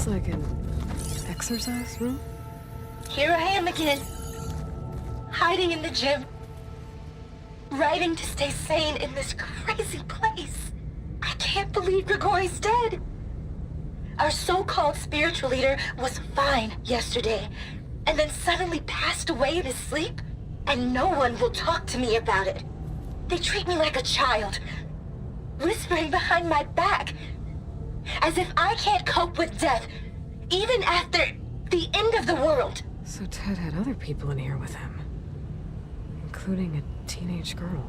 Looks like an exercise room? Here I am again. Hiding in the gym. Writing to stay sane in this crazy place. I can't believe Grigori's dead. Our so-called spiritual leader was fine yesterday, and then suddenly passed away in his sleep, and no one will talk to me about it. They treat me like a child, whispering behind my back, as if I can't cope with death, even after the end of the world. So Ted had other people in here with him, including a teenage girl.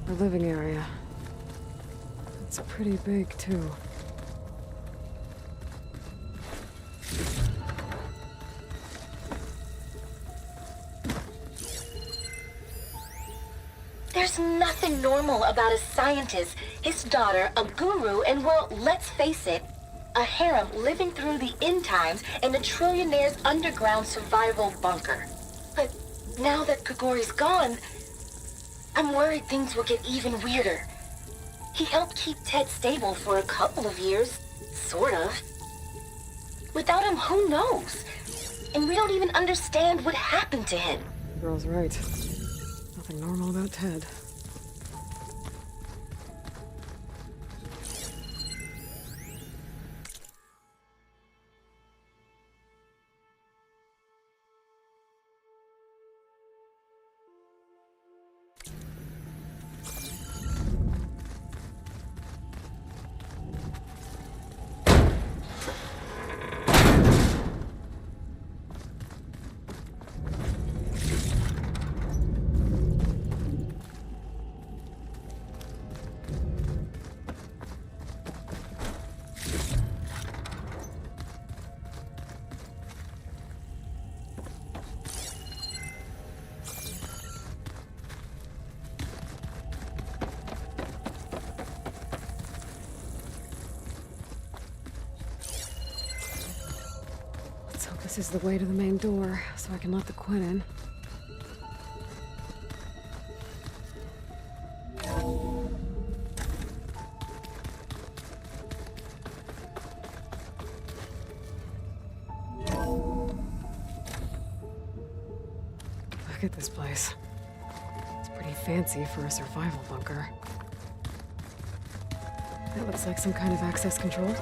The living area. It's pretty big, too. There's nothing normal about a scientist, his daughter, a guru, and well, let's face it, a harem living through the end times in a trillionaire's underground survival bunker. But now that Grigori's gone, I'm worried things will get even weirder. He helped keep Ted stable for a couple of years, sort of. Without him, who knows? And we don't even understand what happened to him. The girl's right. Nothing normal about Ted. This is the way to the main door, so I can let the Quinn in. Look at this place. It's pretty fancy for a survival bunker. That looks like some kind of access control.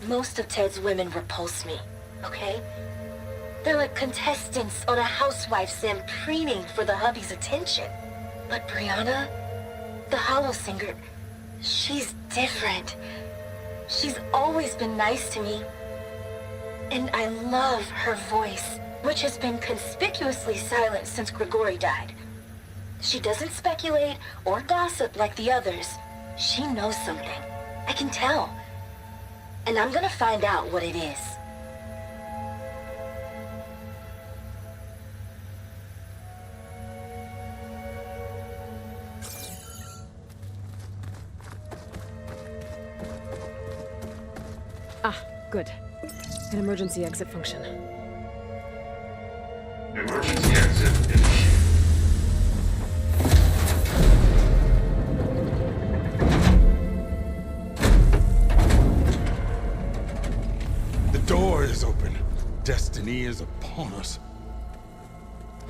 Most of Ted's women repulse me, okay? They're like contestants on a housewife sim preening for the hubby's attention. But Brianna, the hollow singer, she's different. She's always been nice to me. And I love her voice, which has been conspicuously silent since Grigori died. She doesn't speculate or gossip like the others. She knows something. I can tell. And I'm gonna find out what it is. Ah, good. An emergency exit function. Emergency exit initiated. The door is open. Destiny is upon us.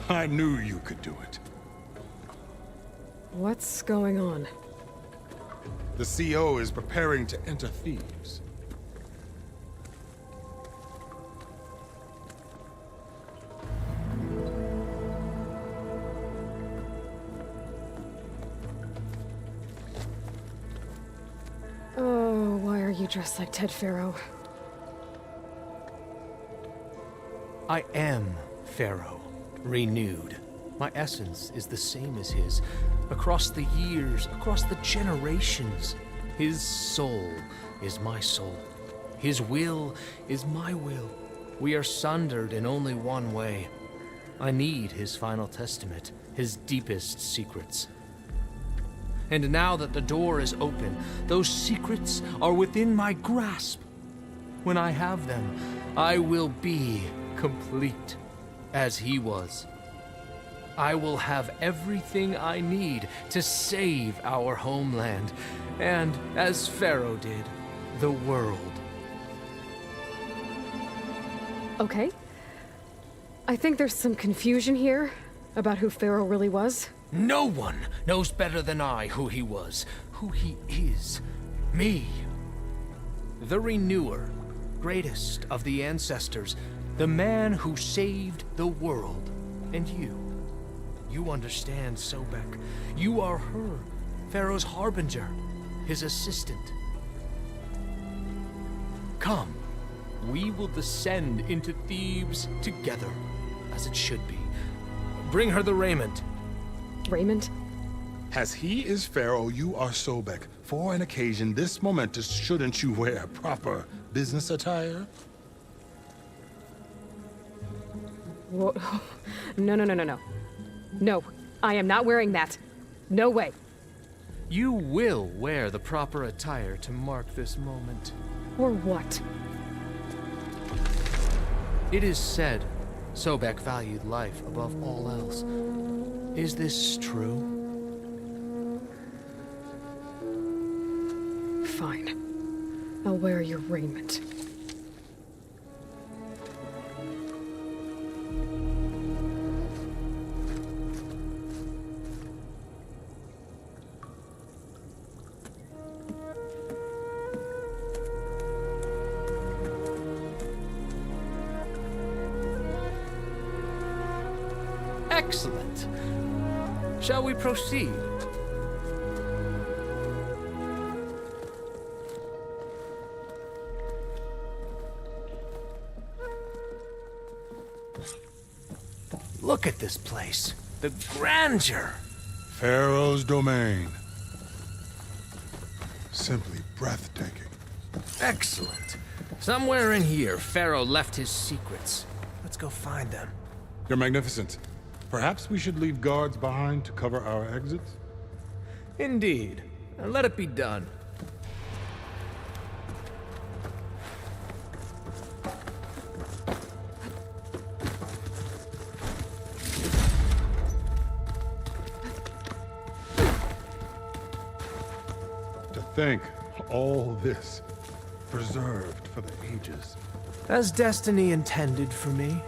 I knew you could do it. What's going on? The CO is preparing to enter Thebes. you dress like Ted Pharaoh? I am Pharaoh, renewed. My essence is the same as his. Across the years, across the generations, his soul is my soul. His will is my will. We are sundered in only one way. I need his final testament, his deepest secrets. And now that the door is open, those secrets are within my grasp. When I have them, I will be complete, as he was. I will have everything I need to save our homeland, and, as Pharaoh did, the world. Okay. I think there's some confusion here about who Pharaoh really was. No one knows better than I who he was, who he is. Me. The Renewer, greatest of the ancestors, the man who saved the world. And you. You understand, Sobek. You are her, Pharaoh's harbinger, his assistant. Come, we will descend into Thebes together, as it should be. Bring her the raiment. Raymond? As he is Pharaoh, you are Sobek. For an occasion this momentous, shouldn't you wear proper business attire? Whoa. No. No, I am not wearing that. No way. You will wear the proper attire to mark this moment. Or what? It is said Sobek valued life above all else. Is this true? Fine. I'll wear your raiment. Excellent. Shall we proceed? Look at this place. The grandeur. Pharaoh's domain. Simply breathtaking. Excellent. Somewhere in here, Pharaoh left his secrets. Let's go find them. Your Magnificence, perhaps we should leave guards behind to cover our exits? Indeed. And let it be done. To think all this preserved for the ages. As destiny intended for me.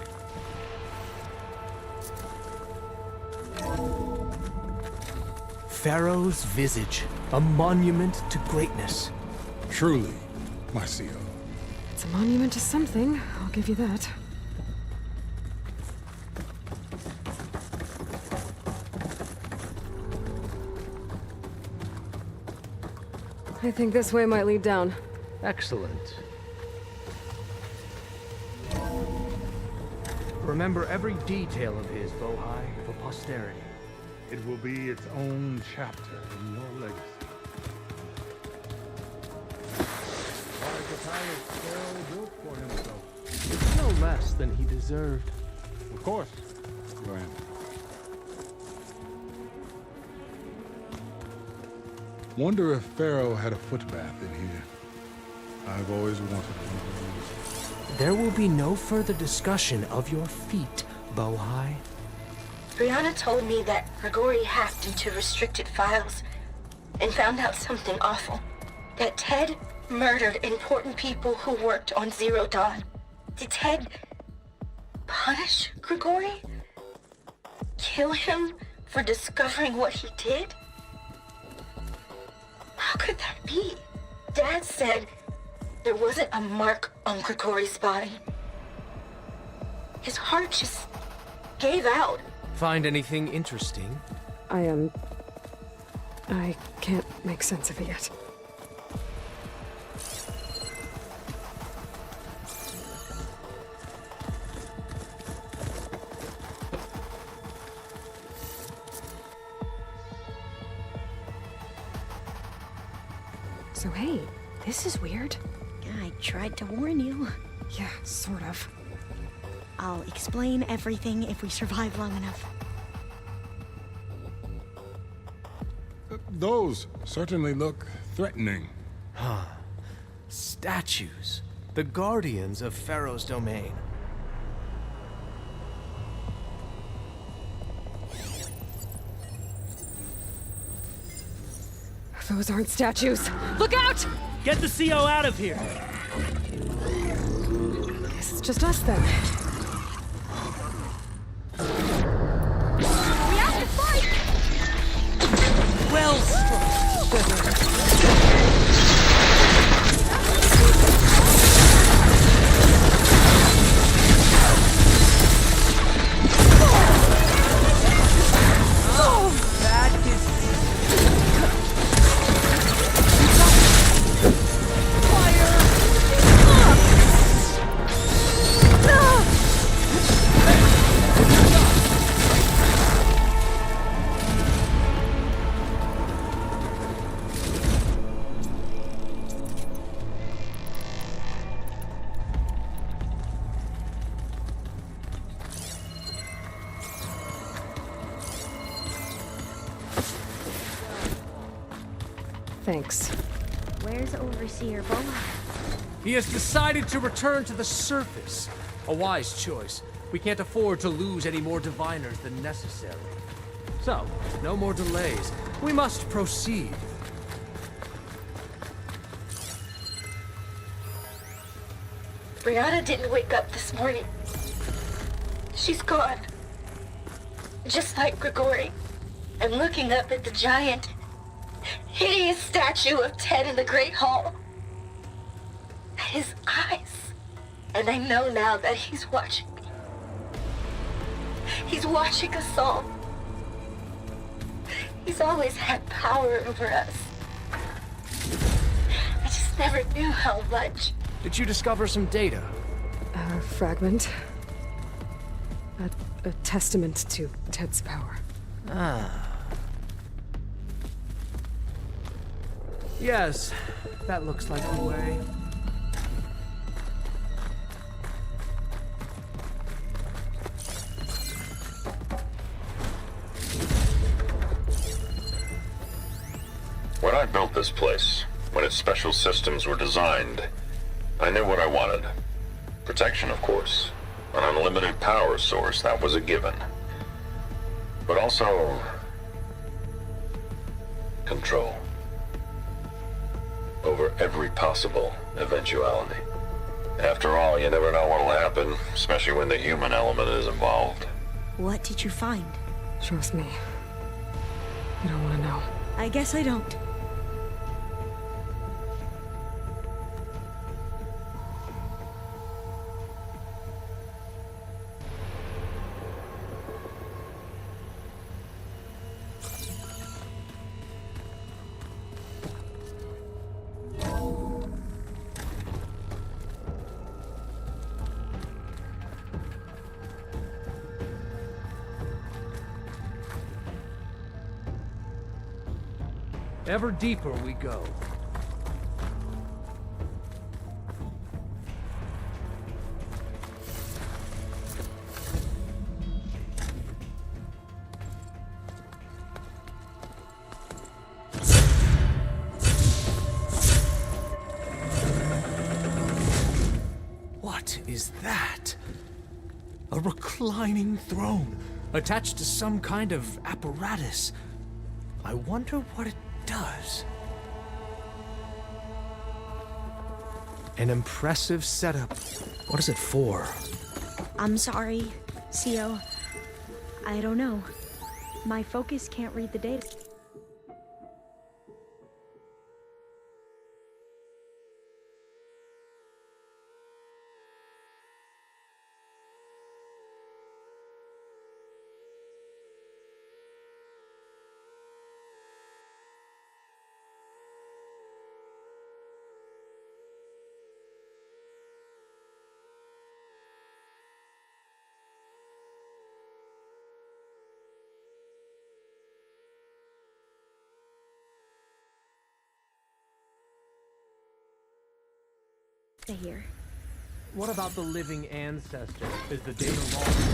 Pharaoh's visage, a monument to greatness. Truly, my seal. It's a monument to something, I'll give you that. I think this way might lead down. Excellent. Remember every detail of his, Bohai, for posterity. It will be its own chapter in your legacy. Pharaoh built for himself. It's no less than he deserved. Of course, Your Honor. Wonder if Pharaoh had a footbath in here. I've always wanted one. There will be no further discussion of your feet, Bohai. Brianna told me that Grigori hacked into restricted files and found out something awful. That Ted murdered important people who worked on Zero Dawn. Did Ted punish Grigori? Kill him for discovering what he did? How could that be? Dad said there wasn't a mark on Grigori's body. His heart just gave out. Find anything interesting? I can't make sense of it yet. So hey, this is weird. I tried to warn you. Yeah, sort of. I'll explain everything if we survive long enough. Those certainly look threatening. Statues. The guardians of Pharaoh's domain. Those aren't statues. Look out! Get the CO out of here! Guess it's just us then. We have to fight! Well struck! Thanks. Where's Overseer Boa? He has decided to return to the surface. A wise choice. We can't afford to lose any more diviners than necessary. So, no more delays. We must proceed. Brianna didn't wake up this morning. She's gone. Just like Grigori. I'm looking up at the giant, hideous statue of Ted in the Great Hall. His eyes. And I know now that he's watching me. He's watching us all. He's always had power over us. I just never knew how much. Did you discover some data? A fragment. A testament to Ted's power. Yes, that looks like the way. When I built this place, when its special systems were designed, I knew what I wanted. Protection, of course. An unlimited power source, that was a given. But also... control. Over every possible eventuality. After all, you never know what'll happen, especially when the human element is involved. What did you find? Trust me. You don't want to know. I guess I don't. Ever deeper we go. What is that? A reclining throne, attached to some kind of apparatus. I wonder what it does. An impressive setup. What is it for? I'm sorry, CO. I don't know. My focus can't read the data. Here. What about the living ancestor? Is the data lost?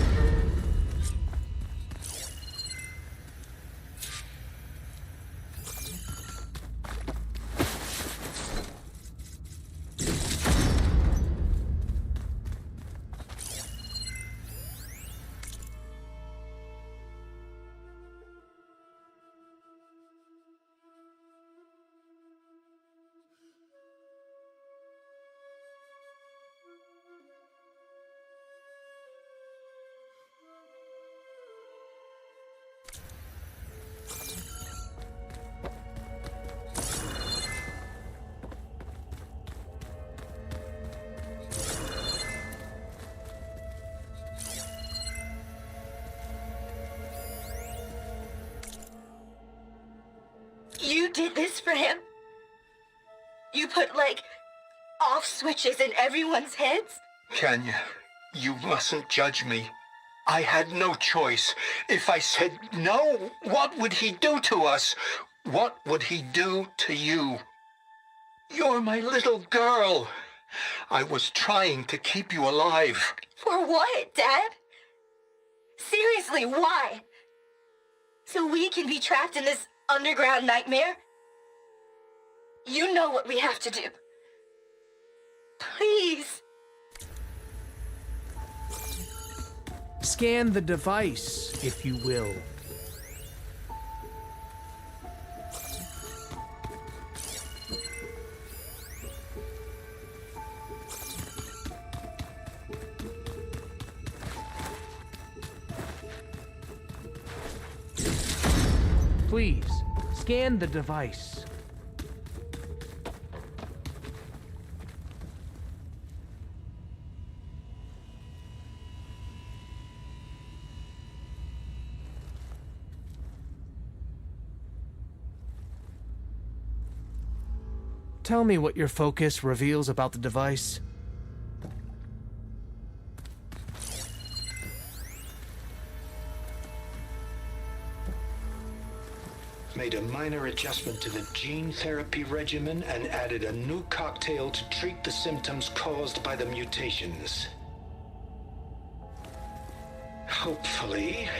You did this for him? You put, like, off switches in everyone's heads? Kenya, you mustn't judge me. I had no choice. If I said no, what would he do to us? What would he do to you? You're my little girl. I was trying to keep you alive. For what, Dad? Seriously, why? So we can be trapped in this underground nightmare? You know what we have to do. Please. Scan the device, if you will. Please, scan the device. Tell me what your focus reveals about the device. Made a minor adjustment to the gene therapy regimen and added a new cocktail to treat the symptoms caused by the mutations. Hopefully,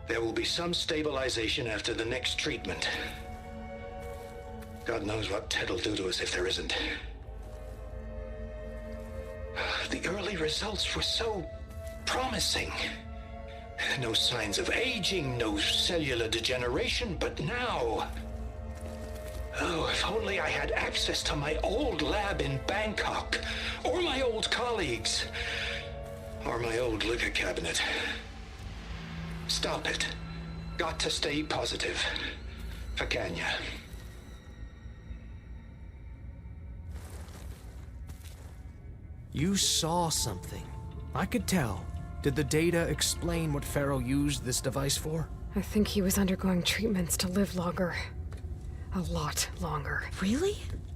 there will be some stabilization after the next treatment. God knows what Ted'll do to us if there isn't. The early results were so promising. No signs of aging, no cellular degeneration, but now... Oh, if only I had access to my old lab in Bangkok, or my old colleagues, or my old liquor cabinet. Stop it. Got to stay positive. For Kenya. You saw something. I could tell. Did the data explain what Pharaoh used this device for? I think he was undergoing treatments to live longer. A lot longer. Really?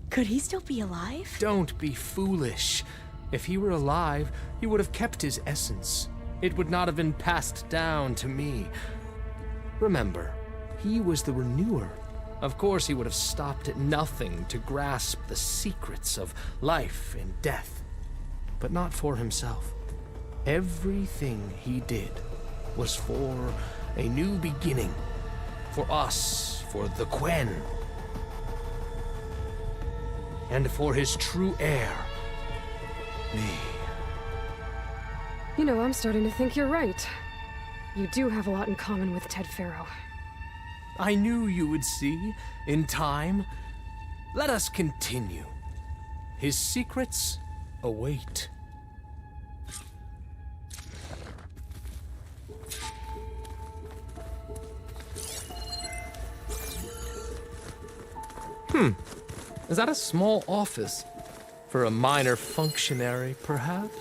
Could he still be alive? Don't be foolish. If he were alive, he would have kept his essence. It would not have been passed down to me. Remember, he was the renewer. Of course he would have stopped at nothing to grasp the secrets of life and death. But not for himself. Everything he did was for a new beginning. For us, for the Quen. And for his true heir, me. You know, I'm starting to think you're right. You do have a lot in common with Ted Pharaoh. I knew you would see, in time. Let us continue. His secrets await. Is that a small office? For a minor functionary, perhaps?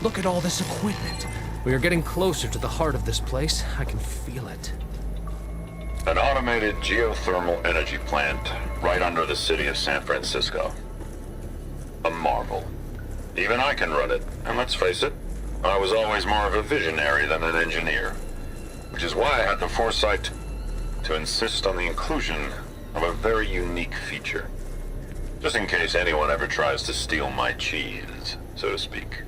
Look at all this equipment. We are getting closer to the heart of this place. I can feel it. An automated geothermal energy plant right under the city of San Francisco. A marvel. Even I can run it, and let's face it, I was always more of a visionary than an engineer. Which is why I had the foresight to insist on the inclusion of a very unique feature. Just in case anyone ever tries to steal my cheese, so to speak.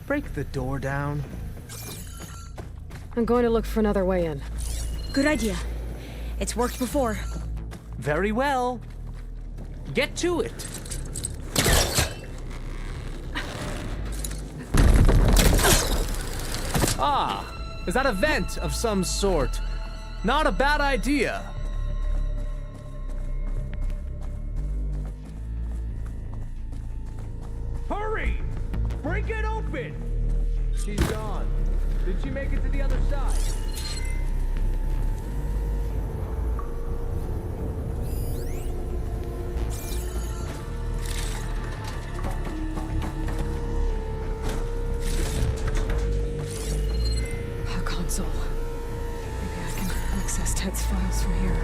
Break the door down. I'm going to look for another way in. Good idea. It's worked before. Very well. Get to it. Ah, is that a vent of some sort? Not a bad idea. Hurry! Break it open! She's gone. Did she make it to the other side? A console. Maybe I can access Ted's files from here.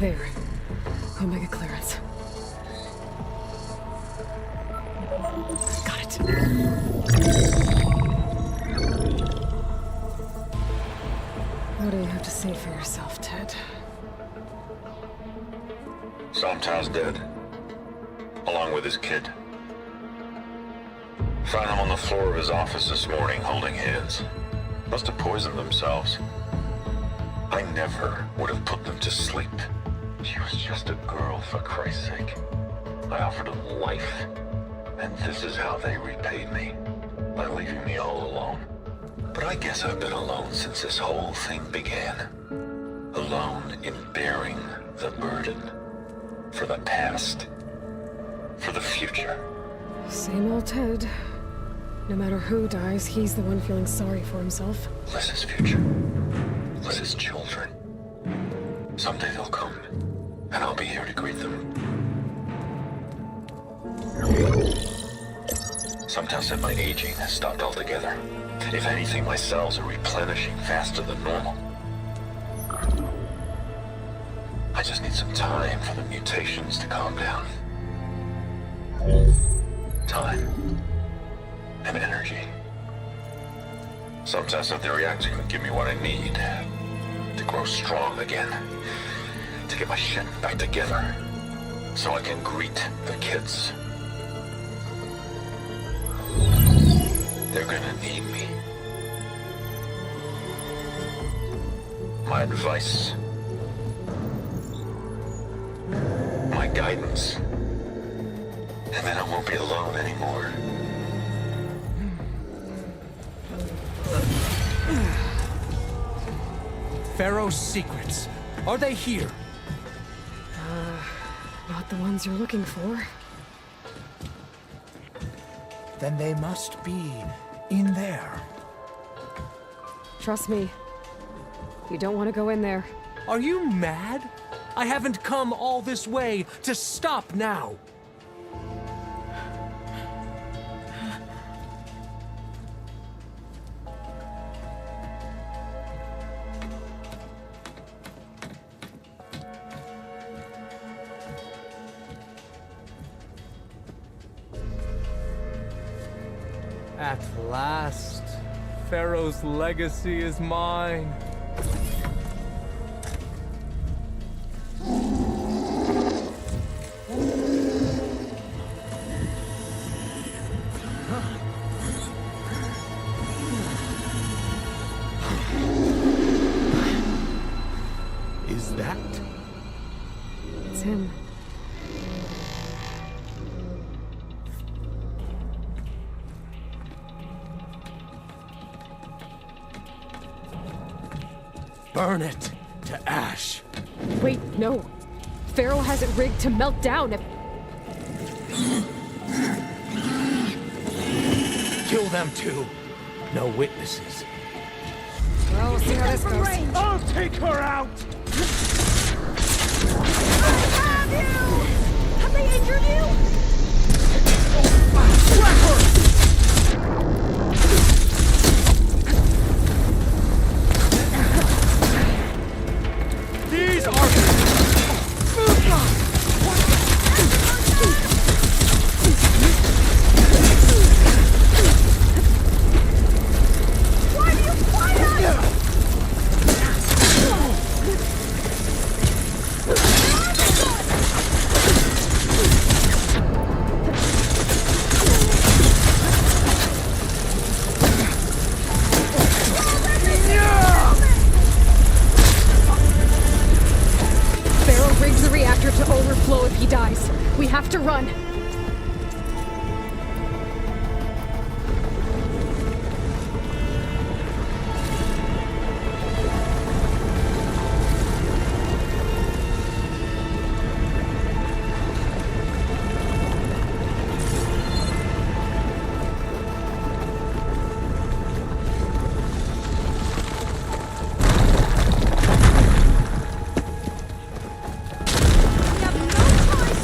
There. Omega clearance. Got it. What do you have to say for yourself, Ted? Somtow's dead. Along with his kid. Found him on the floor of his office this morning, holding hands. Must have poisoned themselves. I never would have put them to sleep. She was just a girl, for Christ's sake. I offered them life, and this is how they repaid me, by leaving me all alone. But I guess I've been alone since this whole thing began. Alone in bearing the burden. For the past. For the future. Same old Ted. No matter who dies, he's the one feeling sorry for himself. Liz's future. Liz's children. Someday they'll come, and I'll be here to greet them. Sometimes said my aging has stopped altogether. If anything, my cells are replenishing faster than normal. I just need some time for the mutations to calm down. Time. And energy. Sometimes said the reactor can give me what I need. To grow strong again. To get my shit back together. So I can greet the kids. They're gonna need me. My advice. My guidance. And then I won't be alone anymore. Pharaoh's secrets. Are they here? Not the ones you're looking for. Then they must be in there. Trust me. You don't want to go in there. Are you mad? I haven't come all this way to stop now. At last, Pharaoh's legacy is mine. Is that? It's him. Burn it to ash. Wait, no. Pharaoh has it rigged to melt down if... Kill them too. No witnesses. Well, we'll see how this goes. I'll take her out! Have you? Have they injured you? These are... Why do you fight us? Pharaoh rigs the reactor to overflow if he dies. We have to run. We have no choice.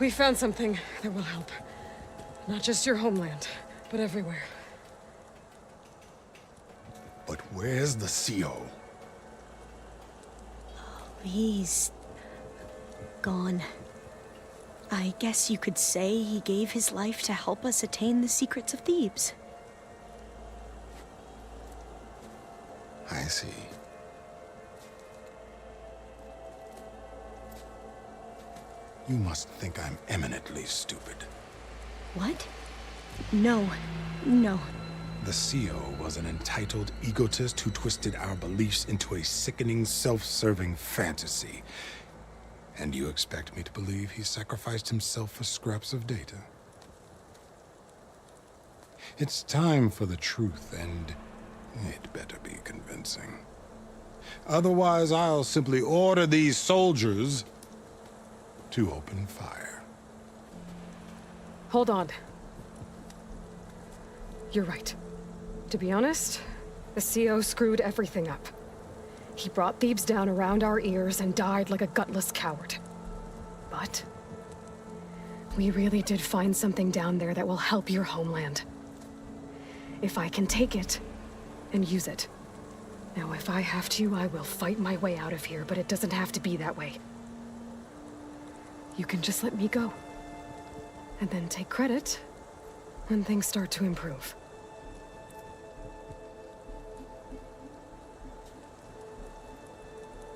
We found something that will help. Not just your homeland, but everywhere. But where's the CO? He's gone. I guess you could say he gave his life to help us attain the secrets of Thebes. I see. You must think I'm eminently stupid. What? No. No. The CO was an entitled egotist who twisted our beliefs into a sickening, self-serving fantasy. And you expect me to believe he sacrificed himself for scraps of data? It's time for the truth, and it better be convincing. Otherwise, I'll simply order these soldiers to open fire. Hold on. You're right. To be honest, the CO screwed everything up. He brought Thebes down around our ears and died like a gutless coward. But we really did find something down there that will help your homeland. If I can take it and use it. Now, if I have to, I will fight my way out of here, but it doesn't have to be that way. You can just let me go. And then take credit when things start to improve.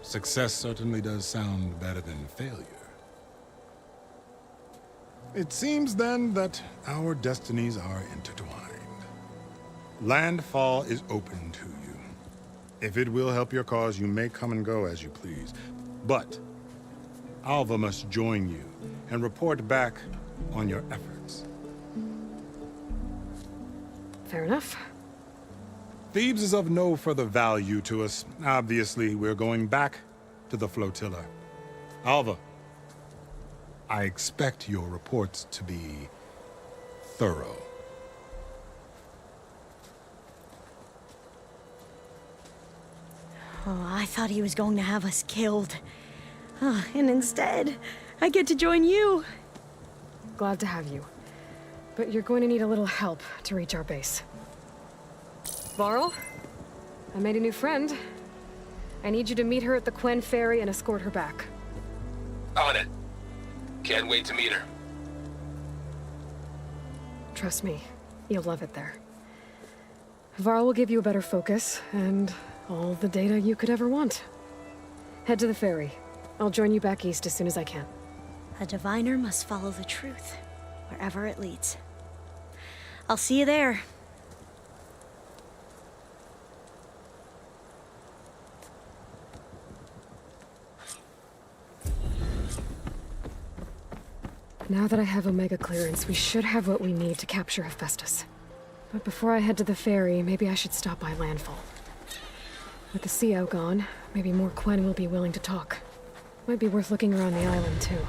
Success certainly does sound better than failure. It seems then that our destinies are intertwined. Landfall is open to you. If it will help your cause, you may come and go as you please. But Alva must join you and report back on your efforts. Fair enough. Thebes is of no further value to us. Obviously, we're going back to the flotilla. Alva, I expect your reports to be thorough. Oh, I thought he was going to have us killed. And instead, I get to join you. Glad to have you. But you're going to need a little help to reach our base. Varl, I made a new friend. I need you to meet her at the Quen Ferry and escort her back. On it. Can't wait to meet her. Trust me, you'll love it there. Varl will give you a better focus, and all the data you could ever want. Head to the ferry. I'll join you back east as soon as I can. A diviner must follow the truth, wherever it leads. I'll see you there. Now that I have Omega clearance, we should have what we need to capture Hephaestus. But before I head to the ferry, maybe I should stop by Landfall. With the CO gone, maybe more Quen will be willing to talk. Might be worth looking around the island, too.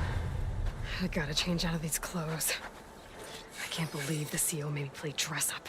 I gotta change out of these clothes. I can't believe the CO made me play dress up.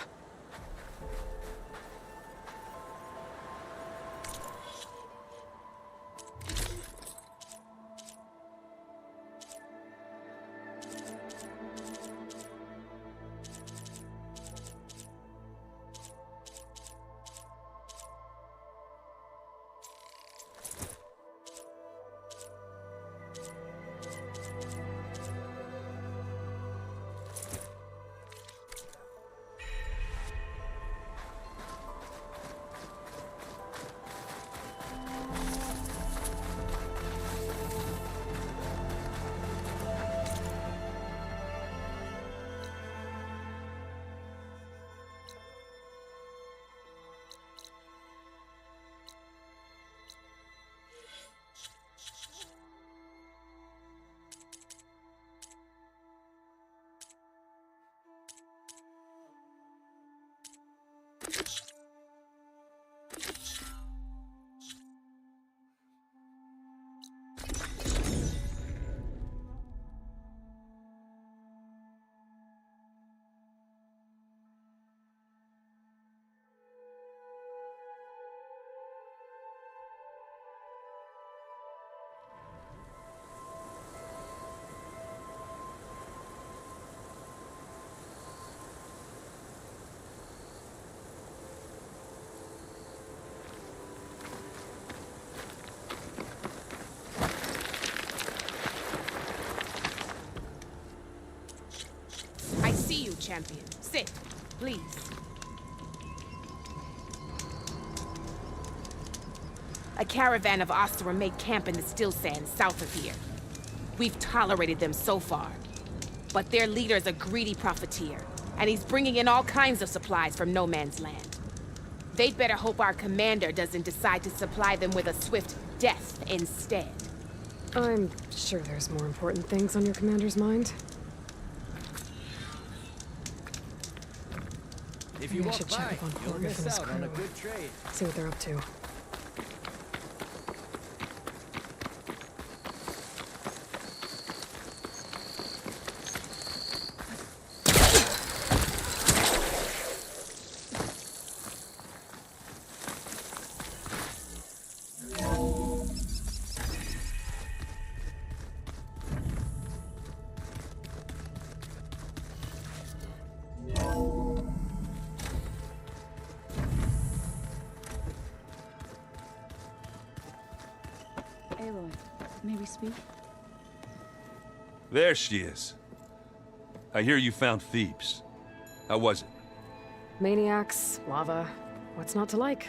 see you, champion. Sit, please. A caravan of Oseram made camp in the still sands south of here. We've tolerated them so far. But their leader's a greedy profiteer, and he's bringing in all kinds of supplies from no man's land. They'd better hope our commander doesn't decide to supply them with a swift death instead. I'm sure there's more important things on your commander's mind. If Maybe I should check up on Corvus and his crew. trade. See what they're up to. Aloy, may we speak? There she is. I hear you found Thebes. How was it? Maniacs, lava. What's not to like?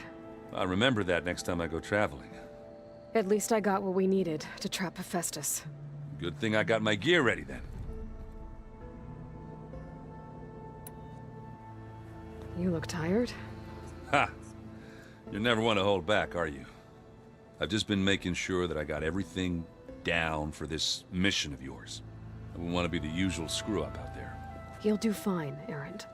I'll remember that next time I go traveling. At least I got what we needed to trap Hephaestus. Good thing I got my gear ready then. You look tired. Ha! You never want to hold back, are you? I've just been making sure that I got everything down for this mission of yours. I wouldn't want to be the usual screw-up out there. You'll do fine, Erend.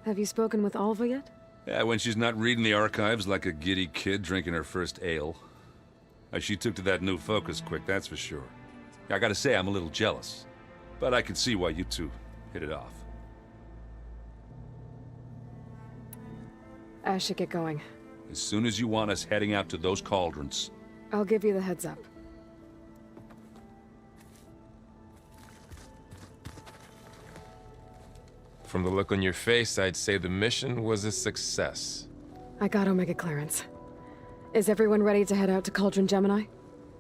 Have you spoken with Alva yet? Yeah, when she's not reading the archives like a giddy kid drinking her first ale. She took to that new focus quick, that's for sure. I gotta say, I'm a little jealous. But I can see why you two hit it off. I should get going. As soon as you want us heading out to those cauldrons. I'll give you the heads up. From the look on your face, I'd say the mission was a success. I got Omega clearance. Is everyone ready to head out to Cauldron Gemini?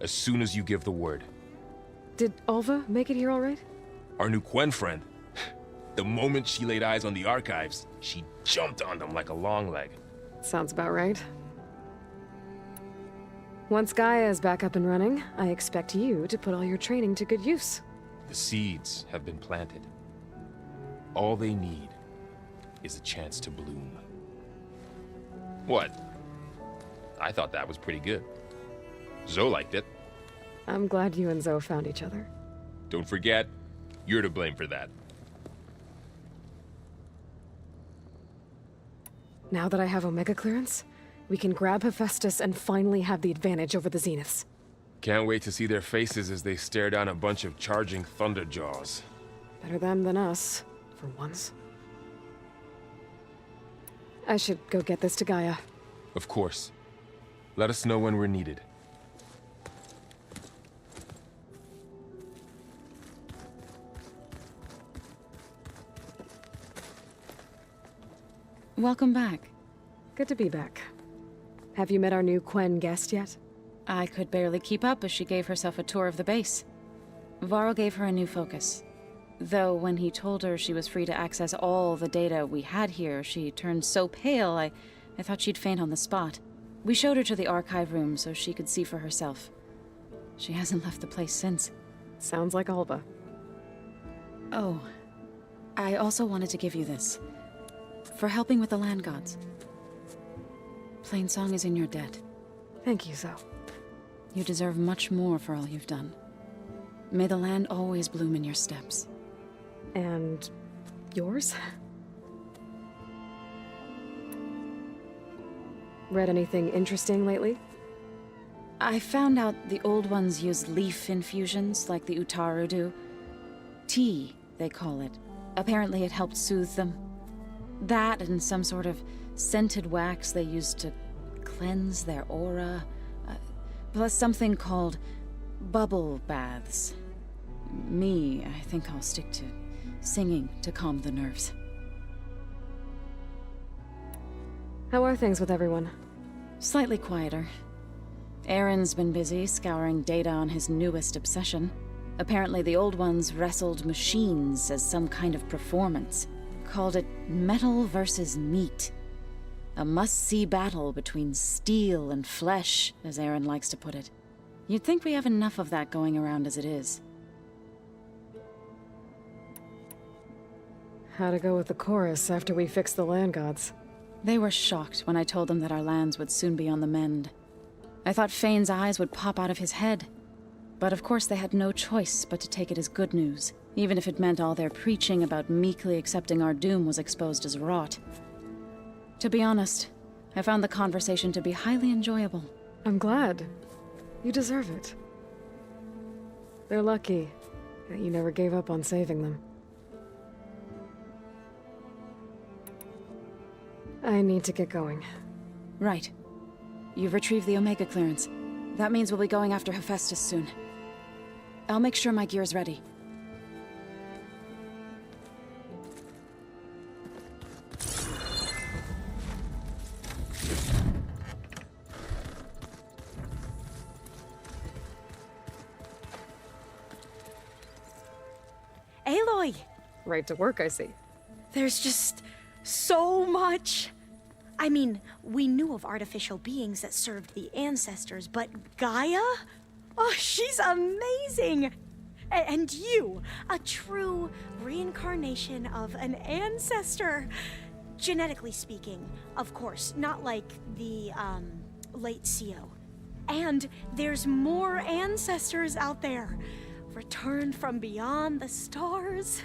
As soon as you give the word. Did Alva make it here all right? Our new Quen friend. The moment she laid eyes on the archives, she jumped on them like a long leg. Sounds about right. Once Gaia is back up and running, I expect you to put all your training to good use. The seeds have been planted. All they need is a chance to bloom. What? I thought that was pretty good. Zoe liked it. I'm glad you and Zoe found each other. Don't forget, you're to blame for that. Now that I have Omega clearance, we can grab Hephaestus and finally have the advantage over the Zeniths. Can't wait to see their faces as they stare down a bunch of charging Thunderjaws. Better them than us, for once. I should go get this to Gaia. Of course. Let us know when we're needed. Welcome back. Good to be back. Have you met our new Quen guest yet? I could barely keep up as she gave herself a tour of the base. Varl gave her a new focus. Though when he told her she was free to access all the data we had here, she turned so pale I thought she'd faint on the spot. We showed her to the archive room so she could see for herself. She hasn't left the place since. Sounds like Alba. Oh, I also wanted to give you this. For helping with the land gods. Plainsong is in your debt. Thank you, Zoe. You deserve much more for all you've done. May the land always bloom in your steps. And yours? Read anything interesting lately? I found out the old ones use leaf infusions like the Utaru do. Tea, they call it. Apparently it helped soothe them. That and some sort of scented wax they used to cleanse their aura. Plus something called bubble baths. I think I'll stick to singing to calm the nerves. How are things with everyone? Slightly quieter. Aaron's been busy scouring data on his newest obsession. Apparently the Old Ones wrestled machines as some kind of performance. Called it metal versus meat. A must-see battle between steel and flesh, as Aaron likes to put it. You'd think we have enough of that going around as it is. How'd it go with the chorus after we fixed the land gods? They were shocked when I told them that our lands would soon be on the mend. I thought Fane's eyes would pop out of his head. But of course they had no choice but to take it as good news, even if it meant all their preaching about meekly accepting our doom was exposed as rot. To be honest, I found the conversation to be highly enjoyable. I'm glad. You deserve it. They're lucky that you never gave up on saving them. I need to get going. Right. You've retrieved the Omega clearance. That means we'll be going after Hephaestus soon. I'll make sure my gear's ready. Aloy! Right to work, I see. There's just so much. I mean, we knew of artificial beings that served the ancestors, but Gaia? Oh, she's amazing! And you, a true reincarnation of an ancestor. Genetically speaking, of course, not like the, late CO. And there's more ancestors out there, returned from beyond the stars.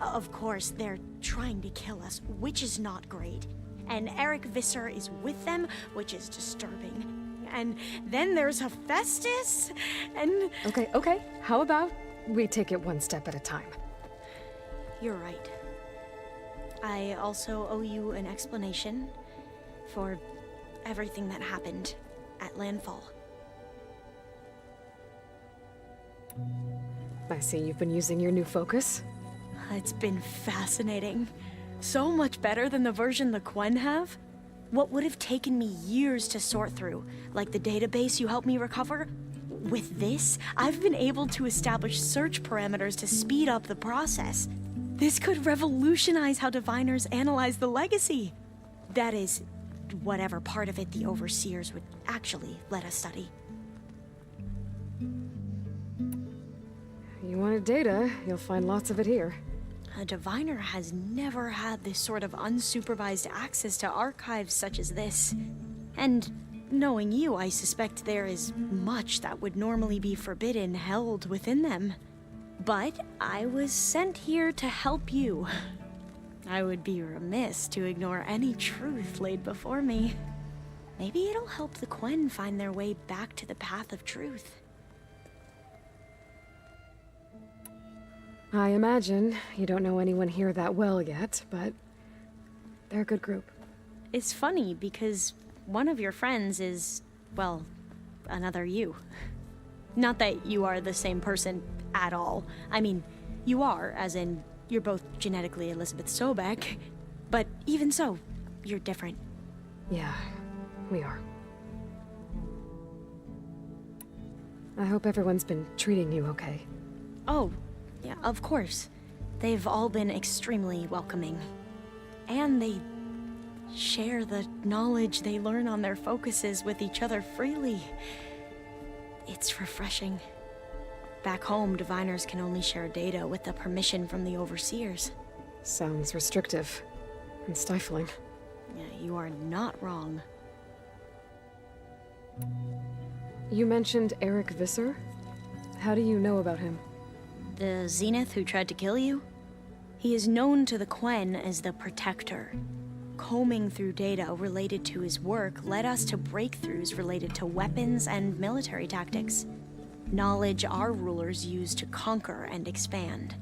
Of course, they're trying to kill us, which is not great. And Eric Visser is with them, which is disturbing. And then there's Hephaestus, and... Okay. How about we take it one step at a time? You're right. I also owe you an explanation for everything that happened at Landfall. I see you've been using your new focus. It's been fascinating. So much better than the version the Quen have. What would have taken me years to sort through, like the database you helped me recover, with this, I've been able to establish search parameters to speed up the process. This could revolutionize how diviners analyze the legacy. That is, whatever part of it the overseers would actually let us study. You wanted data, you'll find lots of it here. A diviner has never had this sort of unsupervised access to archives such as this. And knowing you, I suspect there is much that would normally be forbidden held within them. But I was sent here to help you. I would be remiss to ignore any truth laid before me. Maybe it'll help the Quen find their way back to the path of truth. I imagine you don't know anyone here that well yet, but they're a good group. It's funny because one of your friends is, well, another you. Not that you are the same person at all. I mean, you are, as in, you're both genetically Elizabeth Sobek, but even so, you're different. Yeah, we are. I hope everyone's been treating you okay. Oh, yeah, of course. They've all been extremely welcoming. And they share the knowledge they learn on their focuses with each other freely. It's refreshing. Back home, diviners can only share data with the permission from the overseers. Sounds restrictive and stifling. Yeah, you are not wrong. You mentioned Eric Visser? How do you know about him? The Zenith who tried to kill you? He is known to the Quen as the Protector. Combing through data related to his work led us to breakthroughs related to weapons and military tactics. Knowledge our rulers used to conquer and expand,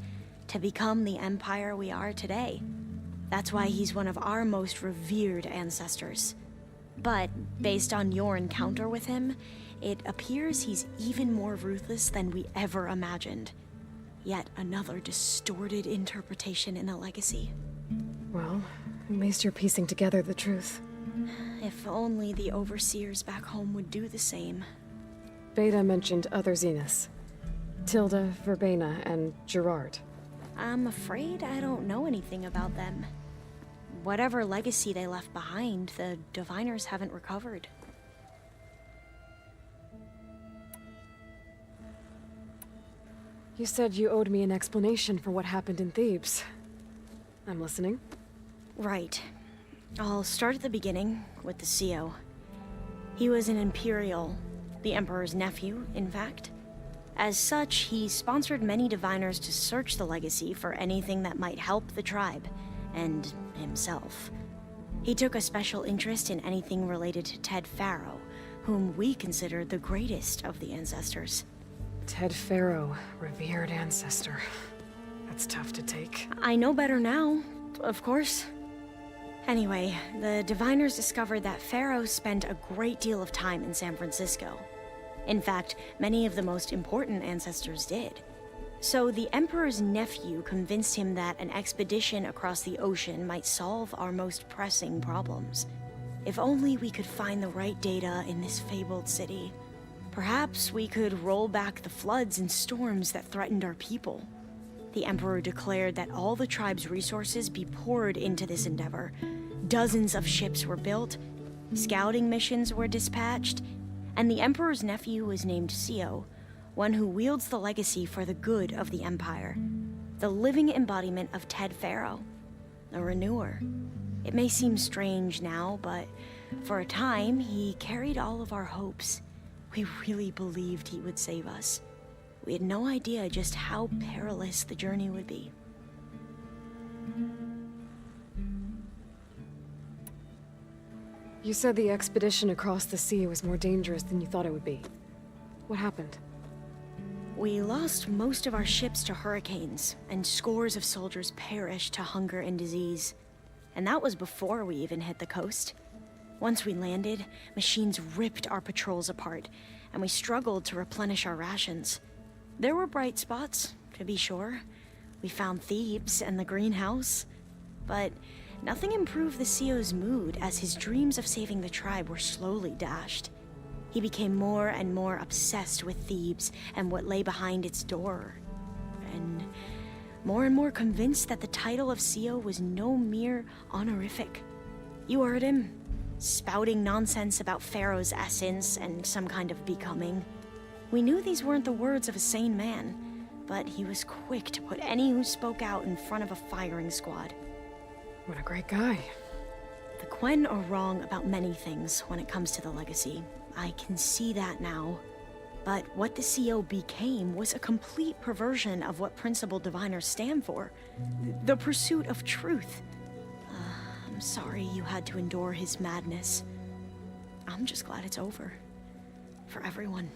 to become the empire we are today. That's why he's one of our most revered ancestors. But based on your encounter with him, it appears he's even more ruthless than we ever imagined. Yet another distorted interpretation in a legacy. Well, at least you're piecing together the truth. If only the overseers back home would do the same. Beta mentioned other Zeniths. Tilda, Verbena, and Gerard. I'm afraid I don't know anything about them. Whatever legacy they left behind, the Diviners haven't recovered. You said you owed me an explanation for what happened in Thebes. I'm listening. Right. I'll start at the beginning, with the CO. He was an Imperial, the Emperor's nephew, in fact. As such, he sponsored many Diviners to search the legacy for anything that might help the tribe, and himself. He took a special interest in anything related to Ted Faro, whom we consider the greatest of the ancestors. Ted Faro, revered ancestor. That's tough to take. I know better now, of course. Anyway, the Diviners discovered that Faro spent a great deal of time in San Francisco. In fact, many of the most important ancestors did. So the Emperor's nephew convinced him that an expedition across the ocean might solve our most pressing problems. If only we could find the right data in this fabled city. Perhaps we could roll back the floods and storms that threatened our people. The Emperor declared that all the tribe's resources be poured into this endeavor. Dozens of ships were built, scouting missions were dispatched, and the Emperor's nephew was named CO, one who wields the legacy for the good of the Empire. The living embodiment of Ted Faro, a renewer. It may seem strange now, but for a time, he carried all of our hopes. We really believed he would save us. We had no idea just how perilous the journey would be. You said the expedition across the sea was more dangerous than you thought it would be. What happened? We lost most of our ships to hurricanes, and scores of soldiers perished to hunger and disease. And that was before we even hit the coast. Once we landed, machines ripped our patrols apart, and we struggled to replenish our rations. There were bright spots, to be sure. We found Thebes and the greenhouse. But nothing improved the CO's mood as his dreams of saving the tribe were slowly dashed. He became more and more obsessed with Thebes and what lay behind its door. And more convinced that the title of CO was no mere honorific. You heard him, spouting nonsense about Pharaoh's essence and some kind of becoming. We knew these weren't the words of a sane man, but he was quick to put any who spoke out in front of a firing squad. What a great guy. The Quen are wrong about many things when it comes to the legacy. I can see that now. But what the CO became was a complete perversion of what principled diviners stand for. The pursuit of truth. I'm sorry you had to endure his madness. I'm just glad it's over. For everyone.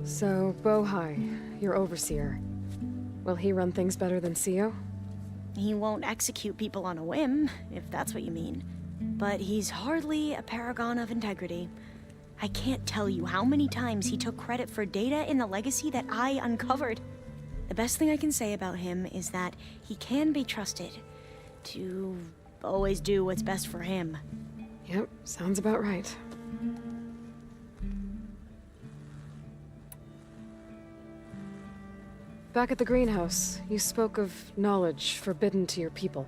So, Bohai, your overseer. Will he run things better than CO? He won't execute people on a whim, if that's what you mean. But he's hardly a paragon of integrity. I can't tell you how many times he took credit for data in the legacy that I uncovered. The best thing I can say about him is that he can be trusted to always do what's best for him. Yep, sounds about right. Back at the greenhouse, you spoke of knowledge forbidden to your people.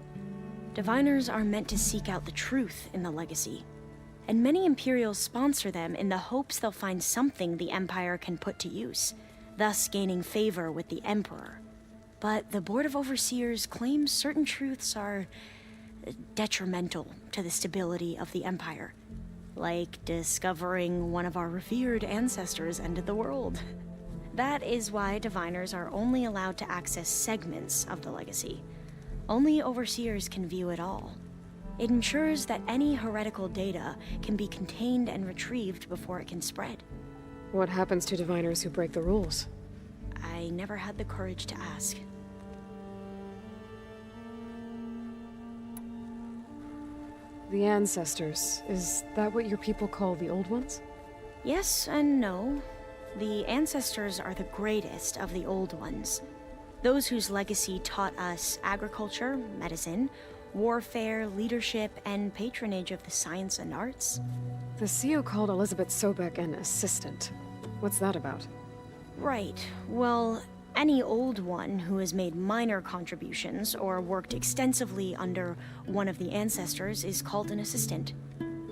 Diviners are meant to seek out the truth in the legacy, and many Imperials sponsor them in the hopes they'll find something the Empire can put to use, thus gaining favor with the Emperor. But the Board of Overseers claims certain truths are detrimental to the stability of the Empire, like discovering one of our revered ancestors ended the world. That is why Diviners are only allowed to access segments of the legacy. Only Overseers can view it all. It ensures that any heretical data can be contained and retrieved before it can spread. What happens to Diviners who break the rules? I never had the courage to ask. The ancestors, is that what your people call the old ones? Yes and no. The ancestors are the greatest of the old ones. Those whose legacy taught us agriculture, medicine, warfare, leadership, and patronage of the science and arts. The CO called Elizabeth Sobek an assistant. What's that about? Right. Well, any old one who has made minor contributions or worked extensively under one of the ancestors is called an assistant.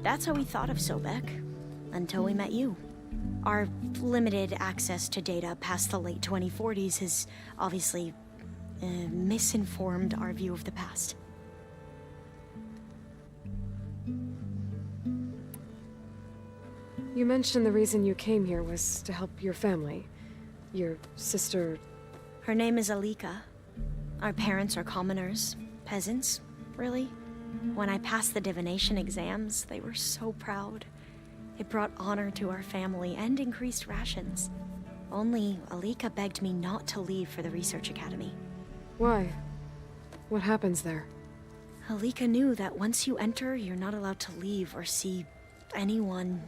That's how we thought of Sobek, until we met you. Our limited access to data past the late 2040s has obviously misinformed our view of the past. You mentioned the reason you came here was to help your family. Your sister... Her name is Alika. Our parents are commoners. Peasants, really. When I passed the divination exams, they were so proud. It brought honor to our family and increased rations. Only Alika begged me not to leave for the research academy. Why? What happens there? Alika knew that once you enter, you're not allowed to leave or see anyone,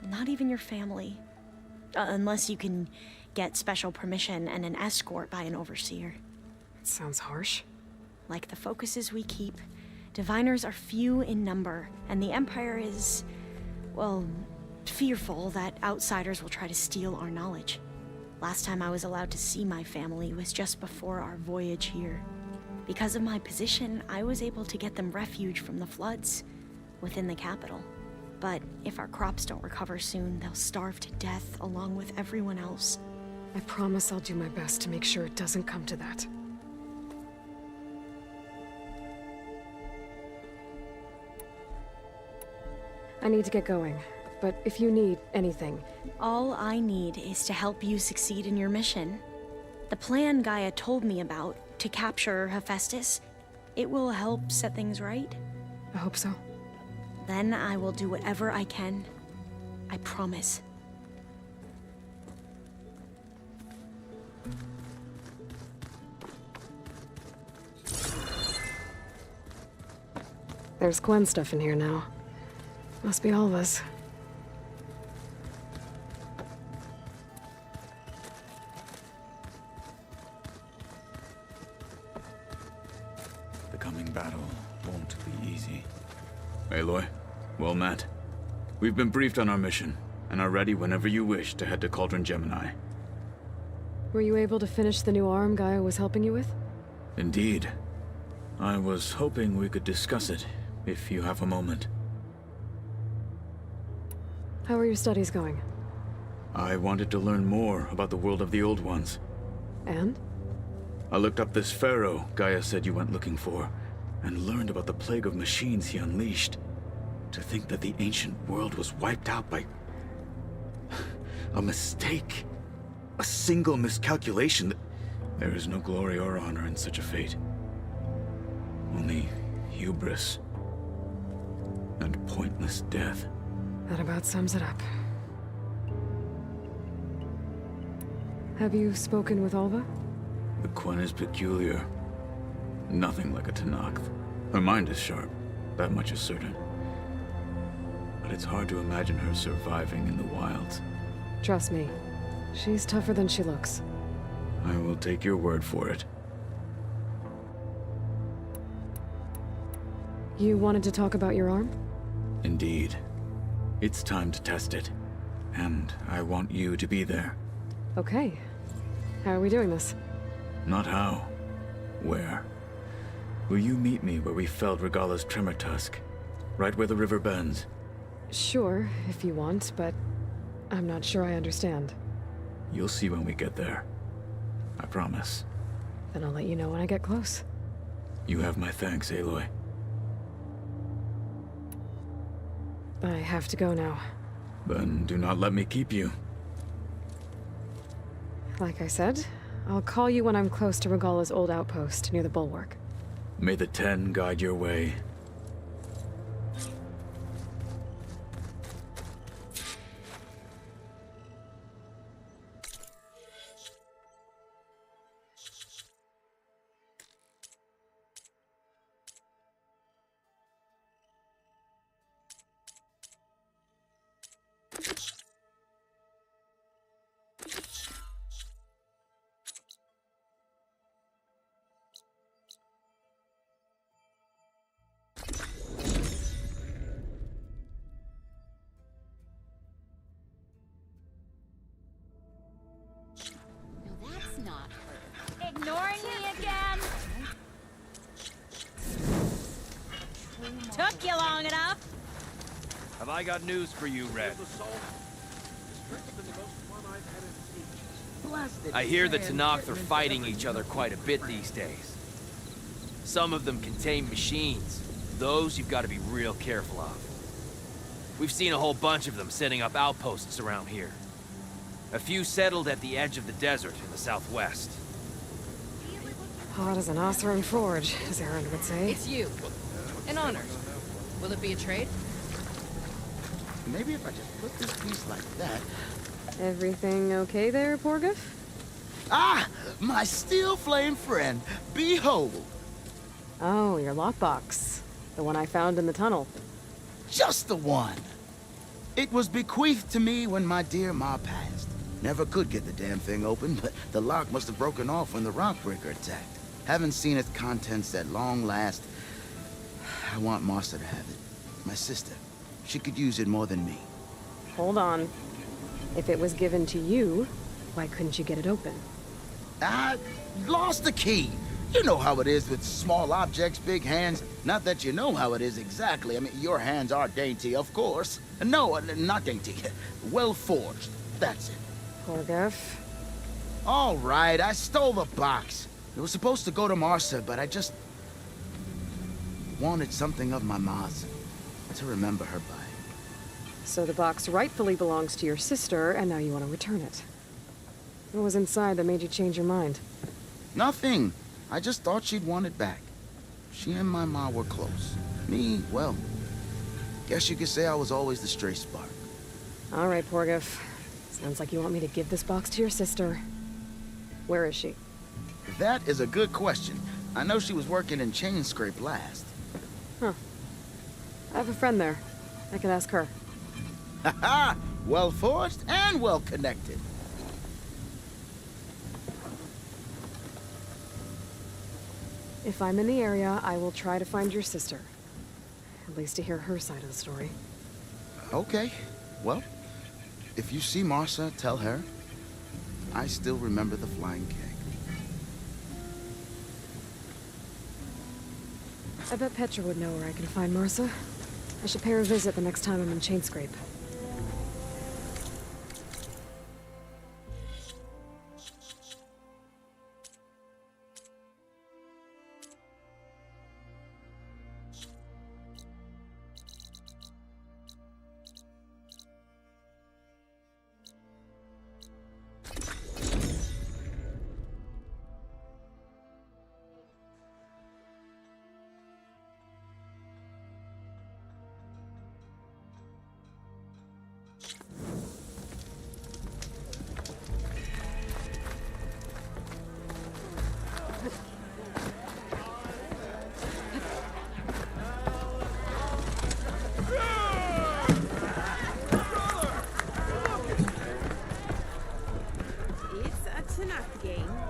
not even your family. Unless you can get special permission and an escort by an overseer. It sounds harsh. Like the focuses we keep, diviners are few in number, and the Empire is, well, fearful that outsiders will try to steal our knowledge. Last time I was allowed to see my family was just before our voyage here. Because of my position, I was able to get them refuge from the floods within the capital. But if our crops don't recover soon, they'll starve to death along with everyone else. I promise I'll do my best to make sure it doesn't come to that. I need to get going, but if you need anything... All I need is to help you succeed in your mission. The plan Gaia told me about, to capture Hephaestus, it will help set things right. I hope so. Then I will do whatever I can. I promise. There's Gwen stuff in here now. Must be all of us. The coming battle won't be easy. Aloy, well met. We've been briefed on our mission, and are ready whenever you wish to head to Cauldron Gemini. Were you able to finish the new arm Gaia was helping you with? Indeed. I was hoping we could discuss it, if you have a moment. How are your studies going? I wanted to learn more about the world of the Old Ones. And? I looked up this pharaoh Gaia said you went looking for, and learned about the plague of machines he unleashed. To think that the ancient world was wiped out by... a mistake. A single miscalculation. There is no glory or honor in such a fate. Only hubris. And pointless death. That about sums it up. Have you spoken with Alva? The Quen is peculiar. Nothing like a Tenakth. Her mind is sharp, that much is certain. But it's hard to imagine her surviving in the wilds. Trust me, she's tougher than she looks. I will take your word for it. You wanted to talk about your arm? Indeed. It's time to test it. And I want you to be there. Okay. How are we doing this? Not how. Where? Will you meet me where we felled Regala's tremor tusk? Right where the river bends? Sure, if you want, but I'm not sure I understand. You'll see when we get there. I promise. Then I'll let you know when I get close. You have my thanks, Aloy. I have to go now. Then do not let me keep you. Like I said, I'll call you when I'm close to Regala's old outpost near the bulwark. May the Ten guide your way. Took you long enough. Have I got news for you, Red? I hear the Tenakth are fighting each other quite a bit these days. Some of them contain machines. Those you've got to be real careful of. We've seen a whole bunch of them setting up outposts around here. A few settled at the edge of the desert in the southwest. Hot as an Oseram forge, as Aaron would say. It's you. An honor. Will it be a trade? Maybe if I just put this piece like that. Everything okay there, Porgif? Ah! My steel flame friend! Behold! Oh, your lockbox. The one I found in the tunnel. Just the one! It was bequeathed to me when my dear ma passed. Never could get the damn thing open, but the lock must have broken off when the rockbreaker attacked. Haven't seen its contents at long last. I want Martha to have it. My sister. She could use it more than me. Hold on. If it was given to you, why couldn't you get it open? I lost the key. You know how it is with small objects, big hands. Not that you know how it is exactly. I mean, your hands are dainty, of course. No, not dainty. Well forged. That's it. Porgif. All right, I stole the box. It was supposed to go to Martha, but I just wanted something of my ma's to remember her by. So the box rightfully belongs to your sister, and now you want to return it. What was inside that made you change your mind? Nothing. I just thought she'd want it back. She and my ma were close. Me, well, guess you could say I was always the stray spark. All right, Porgif. Sounds like you want me to give this box to your sister. Where is she? That is a good question. I know she was working in Chainscrape last. Huh. I have a friend there. I could ask her. Ha-ha! Well forged and well connected. If I'm in the area, I will try to find your sister. At least to hear her side of the story. Okay. Well, if you see Martha, tell her I still remember the flying keg. I bet Petra would know where I can find Martha. I should pay her a visit the next time I'm in Chainscrape.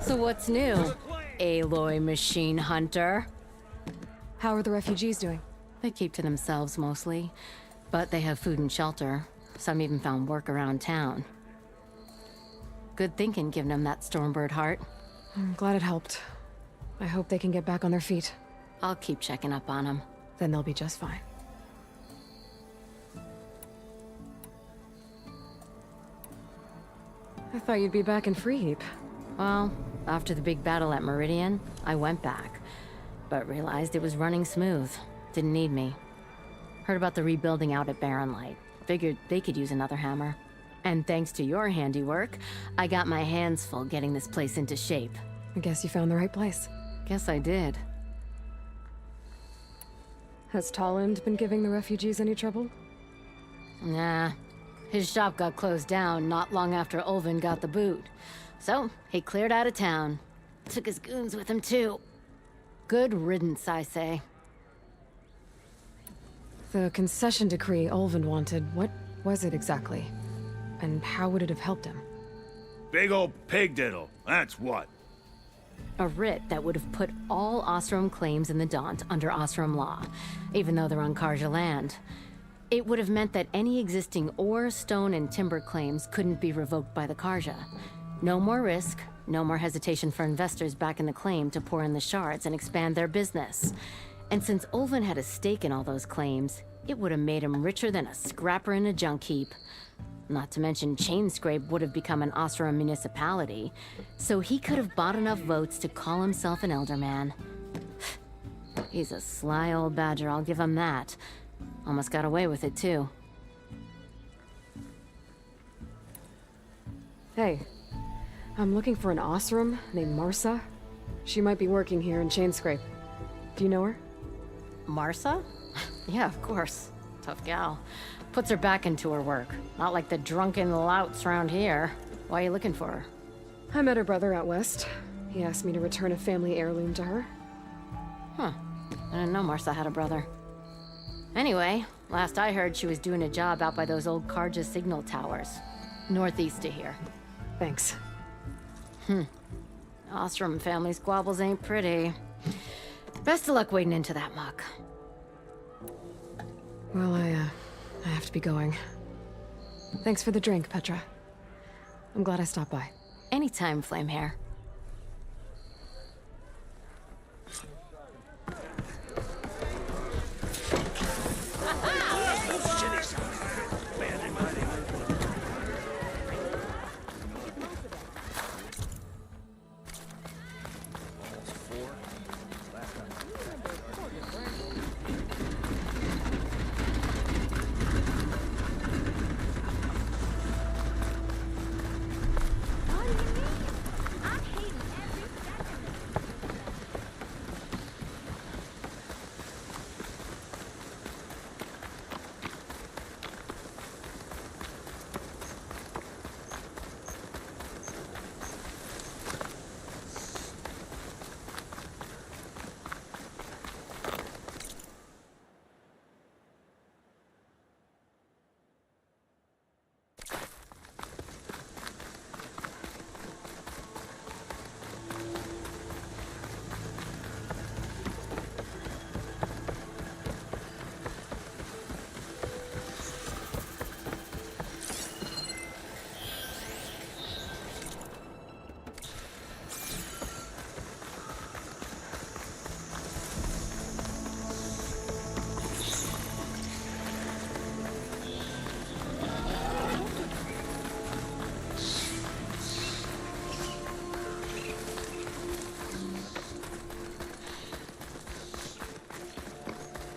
So what's new, Aloy Machine Hunter? How are the refugees doing? They keep to themselves mostly, but they have food and shelter. Some even found work around town. Good thinking, giving them that Stormbird heart. I'm glad it helped. I hope they can get back on their feet. I'll keep checking up on them. Then they'll be just fine. I thought you'd be back in Freeheap. Well, after the big battle at Meridian, I went back, but realized it was running smooth. Didn't need me. Heard about the rebuilding out at Barren Light. Figured they could use another hammer. And thanks to your handiwork, I got my hands full getting this place into shape. I guess you found the right place. Guess I did. Has Tolland been giving the refugees any trouble? Nah. His shop got closed down not long after Ulvin got the boot. So, he cleared out of town. Took his goons with him, too. Good riddance, I say. The concession decree Ulvin wanted, what was it exactly? And how would it have helped him? Big old pig diddle, that's what. A writ that would have put all Oseram claims in the Daunt under Oseram law, even though they're on Karja land. It would have meant that any existing ore, stone, and timber claims couldn't be revoked by the Karja. No more risk, no more hesitation for investors back in the claim to pour in the shards and expand their business. And since Ulvin had a stake in all those claims, it would have made him richer than a scrapper in a junk heap. Not to mention Chainscrape would have become an Oseram municipality, so he could have bought enough votes to call himself an Elderman. He's a sly old badger, I'll give him that. Almost got away with it, too. Hey, I'm looking for an Oseram named Marsa. She might be working here in Chainscrape. Do you know her? Marsa? Yeah, of course. Tough gal. Puts her back into her work. Not like the drunken louts around here. Why are you looking for her? I met her brother out west. He asked me to return a family heirloom to her. Huh. I didn't know Marsa had a brother. Anyway, last I heard she was doing a job out by those old Karja signal towers. Northeast of here. Thanks. Oseram family squabbles ain't pretty. Best of luck wading into that muck. Well, I have to be going. Thanks for the drink, Petra. I'm glad I stopped by. Anytime, Flamehair.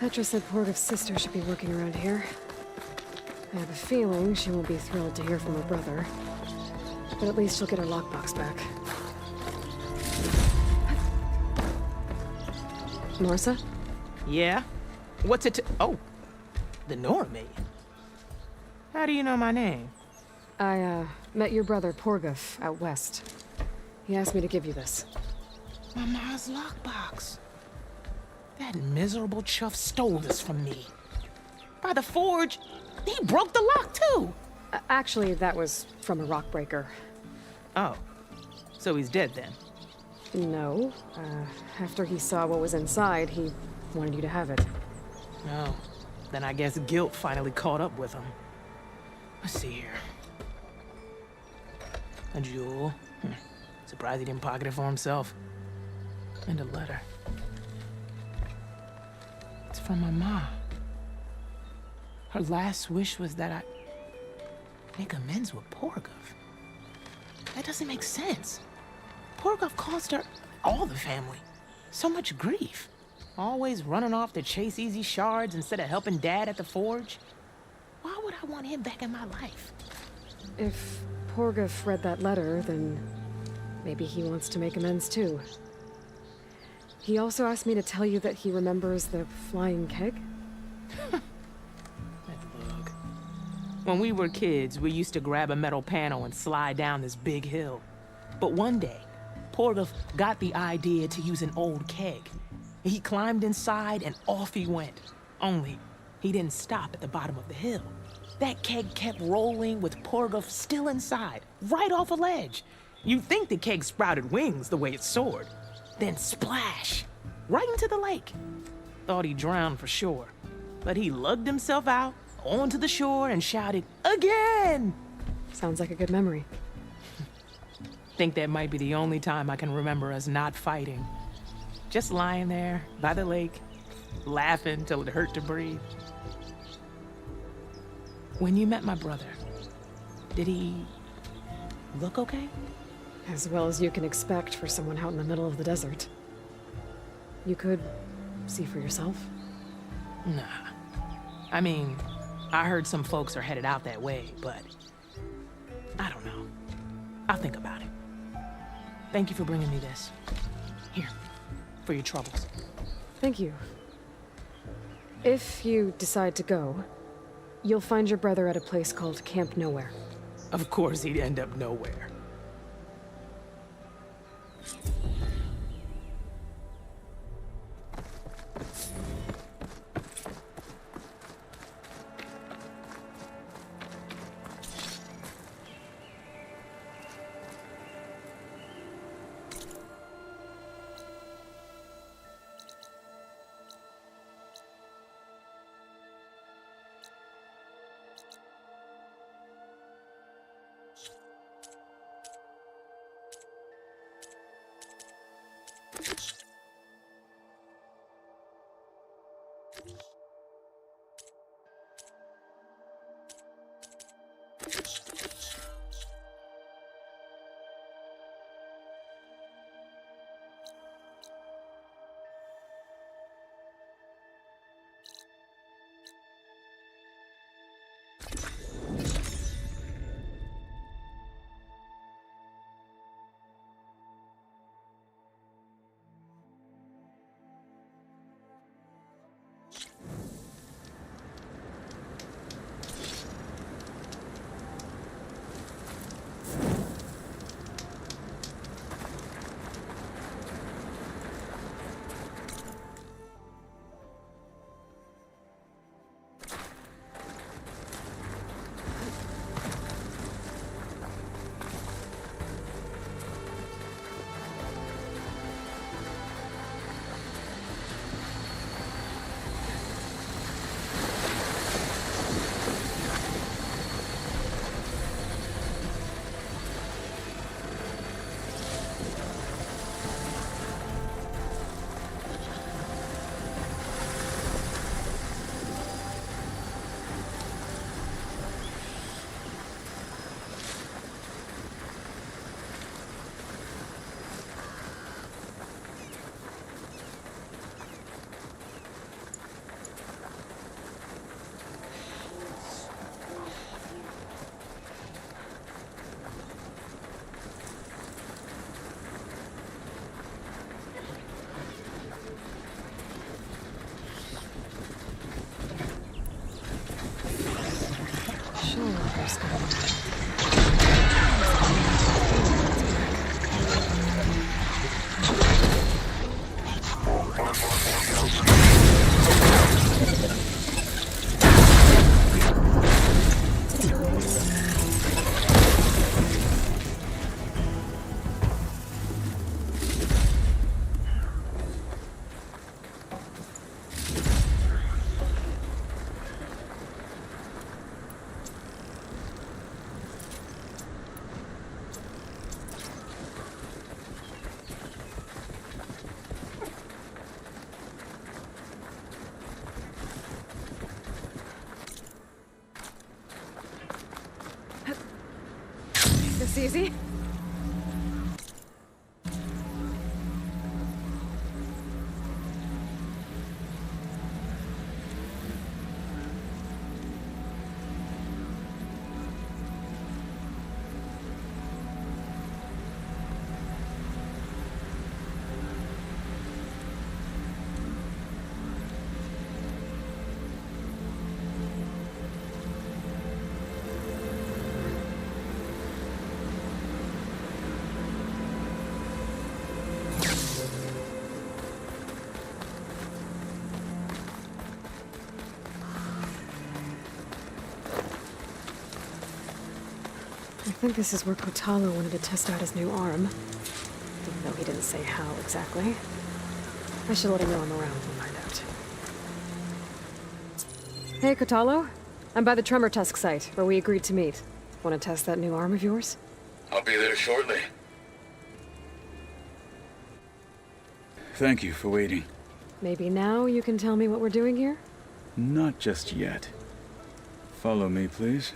Petra said Porgov's sister should be working around here. I have a feeling she won't be thrilled to hear from her brother. But at least she'll get her lockbox back. Marsa? Yeah? What's it to— oh, the Nora maid. How do you know my name? I, met your brother Porgov out west. He asked me to give you this. My ma's lockbox. That miserable chuff stole this from me. By the forge, he broke the lock too. Actually, that was from a rock breaker. Oh, so he's dead then? No. After he saw what was inside, he wanted you to have it. No. Then I guess guilt finally caught up with him. Let's see here. A jewel. Surprised he didn't pocket it for himself. And a letter. It's from my mom. Her last wish was that I make amends with Porgov. That doesn't make sense. Porgov caused her, all the family, so much grief. Always running off to chase easy shards instead of helping Dad at the forge. Why would I want him back in my life? If Porgov read that letter, then maybe he wants to make amends too. He also asked me to tell you that he remembers the flying keg. That bug. When we were kids, we used to grab a metal panel and slide down this big hill. But one day, Porgov got the idea to use an old keg. He climbed inside and off he went. Only, he didn't stop at the bottom of the hill. That keg kept rolling with Porgov still inside, right off a ledge. You'd think the keg sprouted wings the way it soared. Then splash, right into the lake. Thought he drowned for sure. But he lugged himself out onto the shore and shouted, "Again!" Sounds like a good memory. Think that might be the only time I can remember us not fighting. Just lying there by the lake, laughing till it hurt to breathe. When you met my brother, did he look okay? As well as you can expect for someone out in the middle of the desert. You could see for yourself. Nah. I mean, I heard some folks are headed out that way, but I don't know. I'll think about it. Thank you for bringing me this. Here, for your troubles. Thank you. If you decide to go, you'll find your brother at a place called Camp Nowhere. Of course he'd end up nowhere. This easy? I think this is where Kotalo wanted to test out his new arm. Even though he didn't say how exactly. I should let him know I'm around and find out. Hey, Kotalo. I'm by the Tremor Tusk site, where we agreed to meet. Want to test that new arm of yours? I'll be there shortly. Thank you for waiting. Maybe now you can tell me what we're doing here? Not just yet. Follow me, please.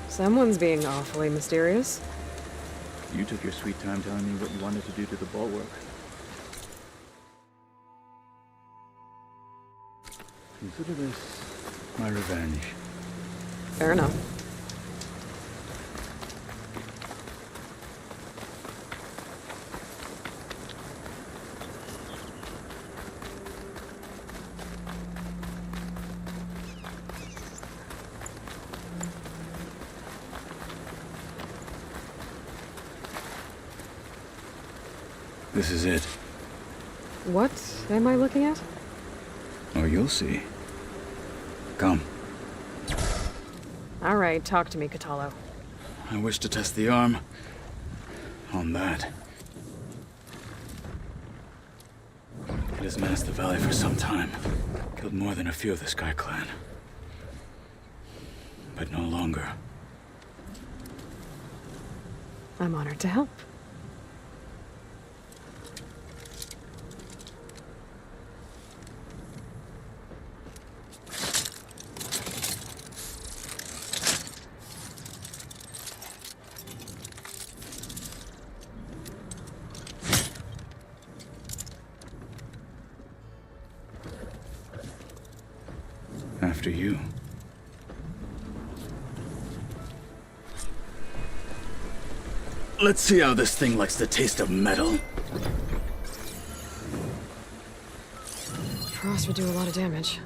Someone's being awfully mysterious. You took your sweet time telling me what you wanted to do to the bulwark. Consider this my revenge. Fair enough. This is it. What am I looking at? Oh, you'll see. Come. All right, talk to me, Catalo. I wish to test the arm on that. It has menaced the valley for some time. Killed more than a few of the Sky Clan. But no longer. I'm honored to help. After you. Let's see how this thing likes the taste of metal. Frost would do a lot of damage.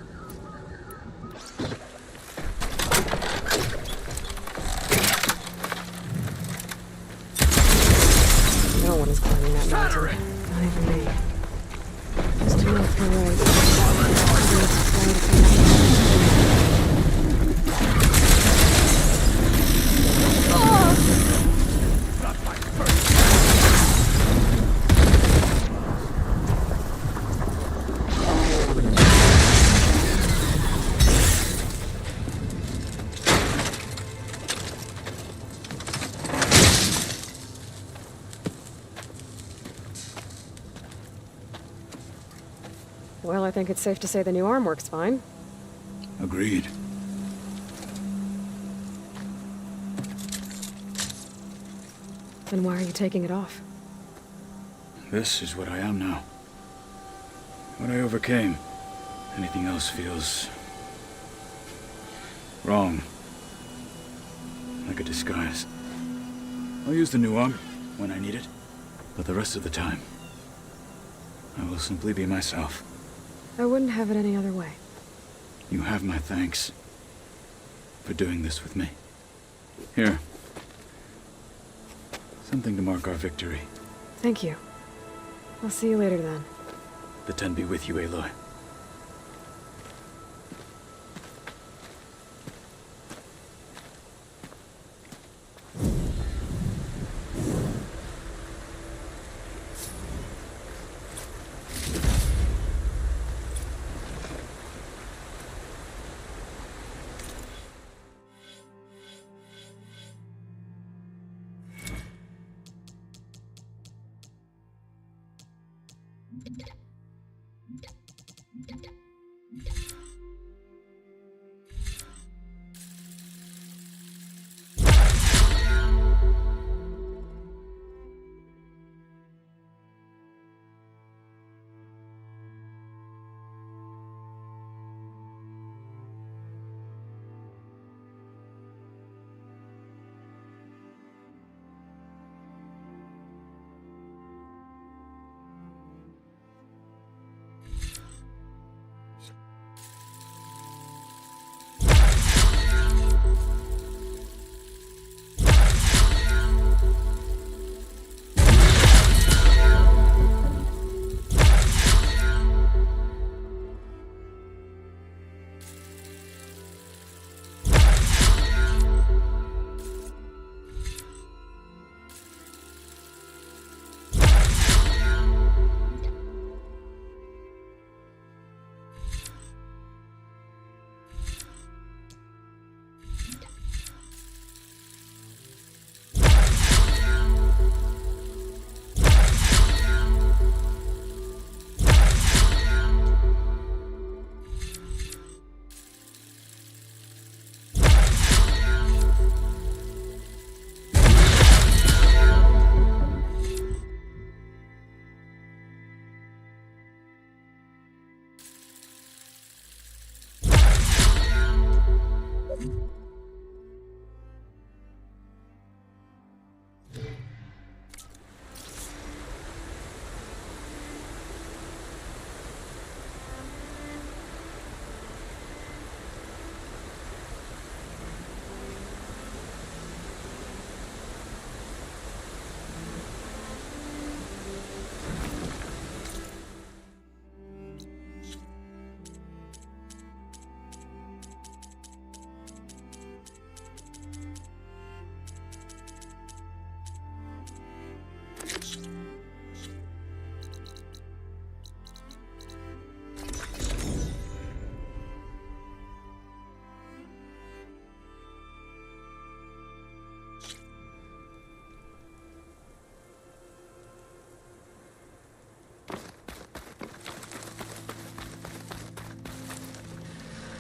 No one is climbing that mountain. Not even me. Just enough for Well, I think it's safe to say the new arm works fine. Agreed. Then why are you taking it off? This is what I am now. What I overcame. Anything else feels wrong. Like a disguise. I'll use the new arm when I need it, but the rest of the time, I will simply be myself. I wouldn't have it any other way. You have my thanks for doing this with me. Here. Something to mark our victory. Thank you. I'll see you later then. The Ten be with you, Aloy.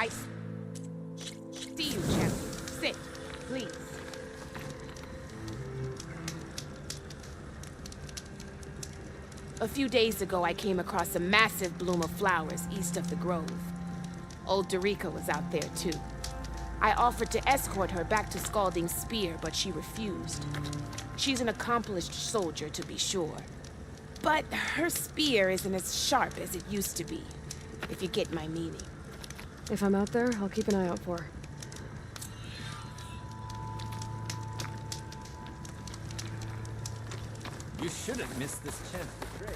I see you, champion. Sit, please. A few days ago, I came across a massive bloom of flowers east of the grove. Old Dorica was out there, too. I offered to escort her back to Scalding's Spear, but she refused. She's an accomplished soldier, to be sure. But her spear isn't as sharp as it used to be, if you get my meaning. If I'm out there, I'll keep an eye out for her. You shouldn't miss this chance to trade.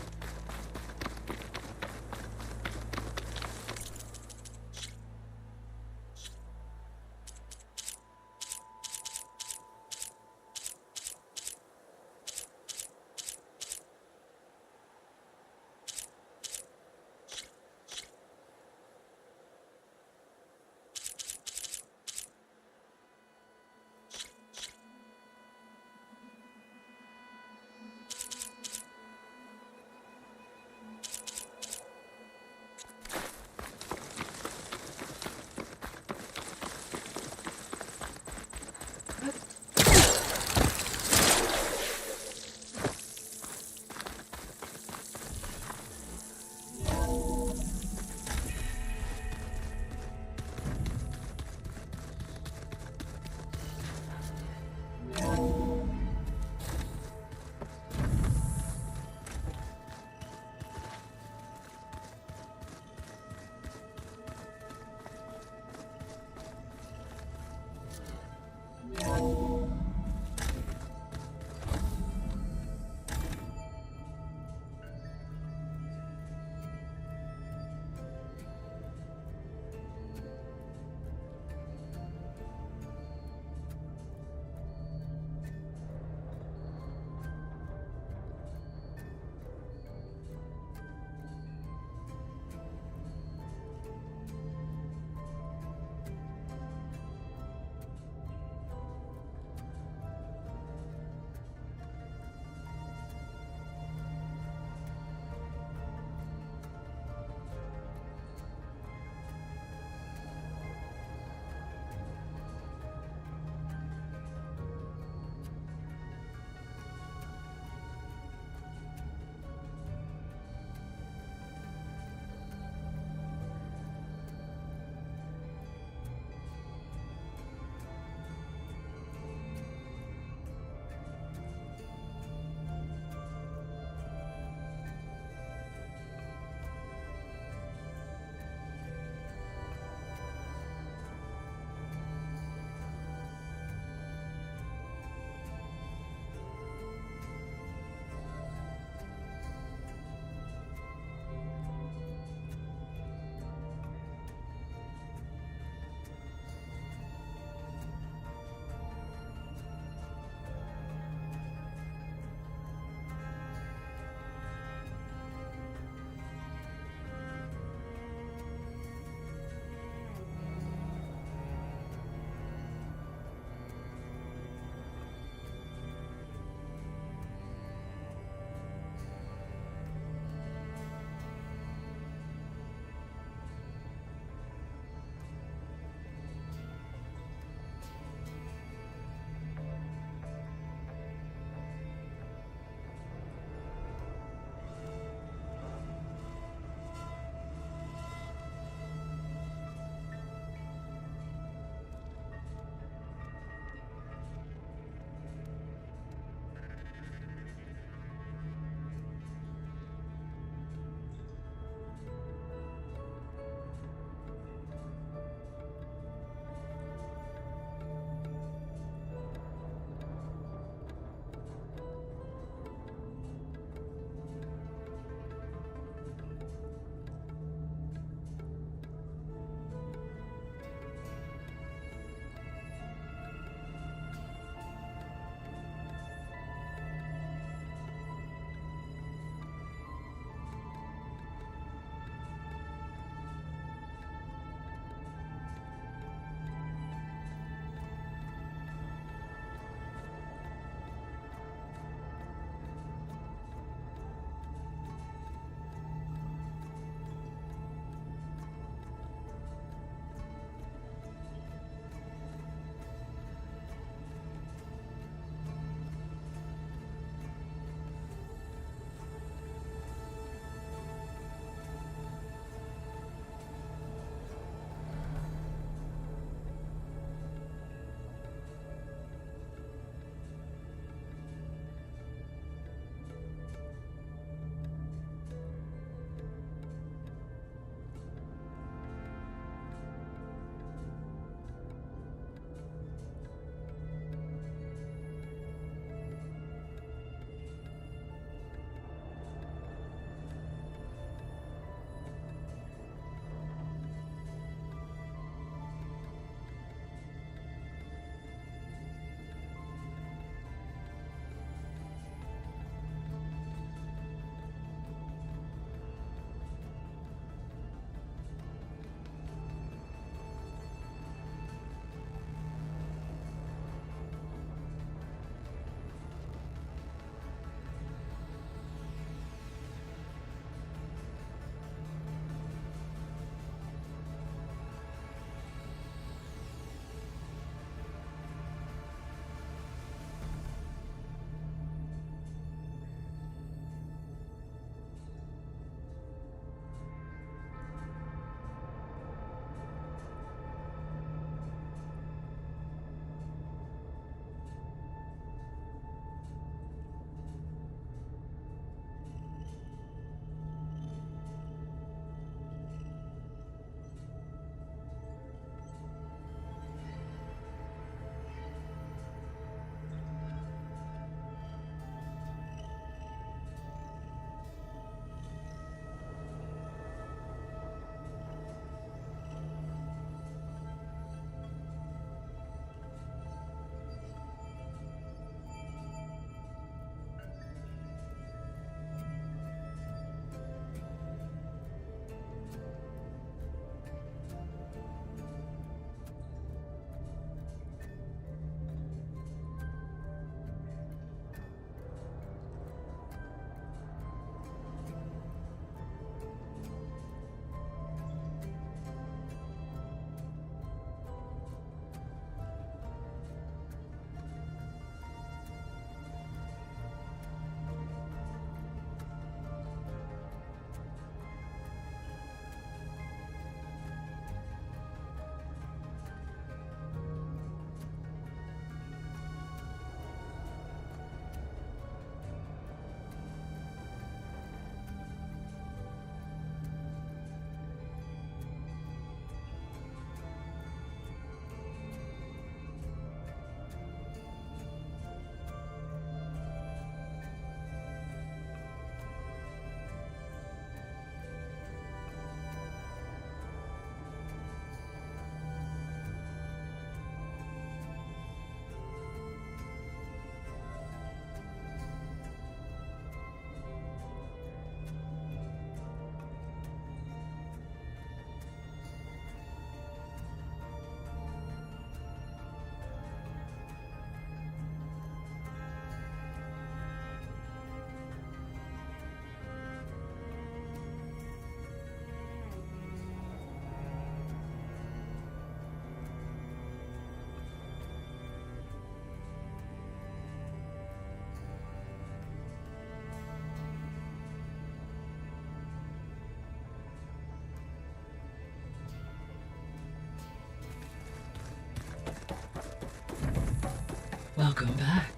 Welcome back.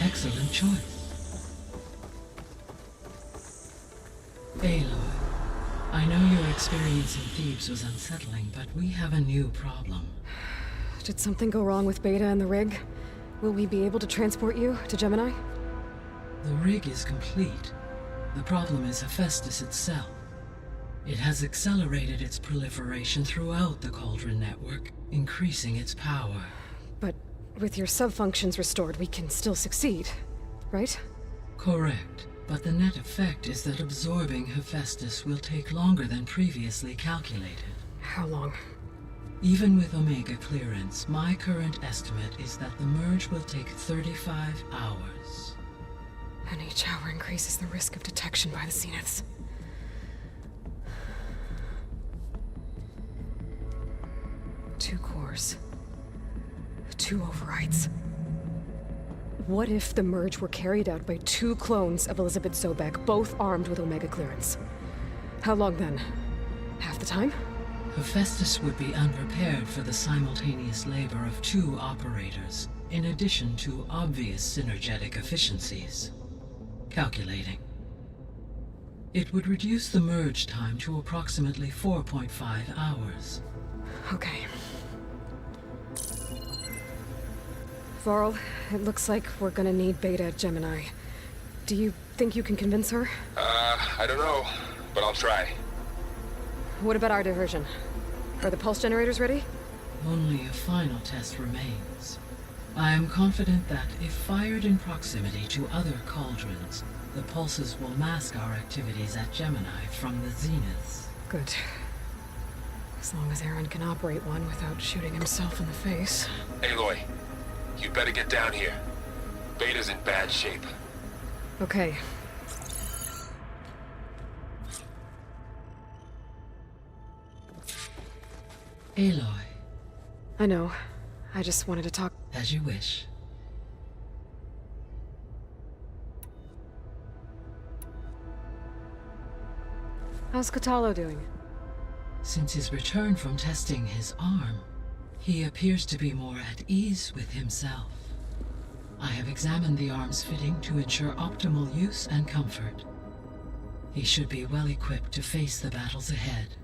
Excellent choice. Aloy, I know your experience in Thebes was unsettling, but we have a new problem. Did something go wrong with Beta and the rig? Will we be able to transport you to Gemini? The rig is complete. The problem is Hephaestus itself. It has accelerated its proliferation throughout the Cauldron network, increasing its power. But with your sub-functions restored, we can still succeed, right? Correct, but the net effect is that absorbing Hephaestus will take longer than previously calculated. How long? Even with Omega clearance, my current estimate is that the merge will take 35 hours. And each hour increases the risk of detection by the Zeniths. Two cores. 2 overrides. What if the merge were carried out by 2 clones of Elizabeth Sobek, both armed with Omega clearance? How long then? Half the time? Hephaestus would be unprepared for the simultaneous labor of 2 operators, in addition to obvious synergetic efficiencies. Calculating. It would reduce the merge time to approximately 4.5 hours. Okay. Varl, it looks like we're gonna need Beta at Gemini. Do you think you can convince her? I don't know, but I'll try. What about our diversion? Are the pulse generators ready? Only a final test remains. I am confident that if fired in proximity to other cauldrons, the pulses will mask our activities at Gemini from the Zeniths. Good. As long as Aaron can operate one without shooting himself in the face. Aloy, you better get down here. Beta's in bad shape. Okay. Aloy. I know. I just wanted to talk. As you wish. How's Catalo doing? Since his return from testing his arm, he appears to be more at ease with himself. I have examined the arm's fitting to ensure optimal use and comfort. He should be well equipped to face the battles ahead.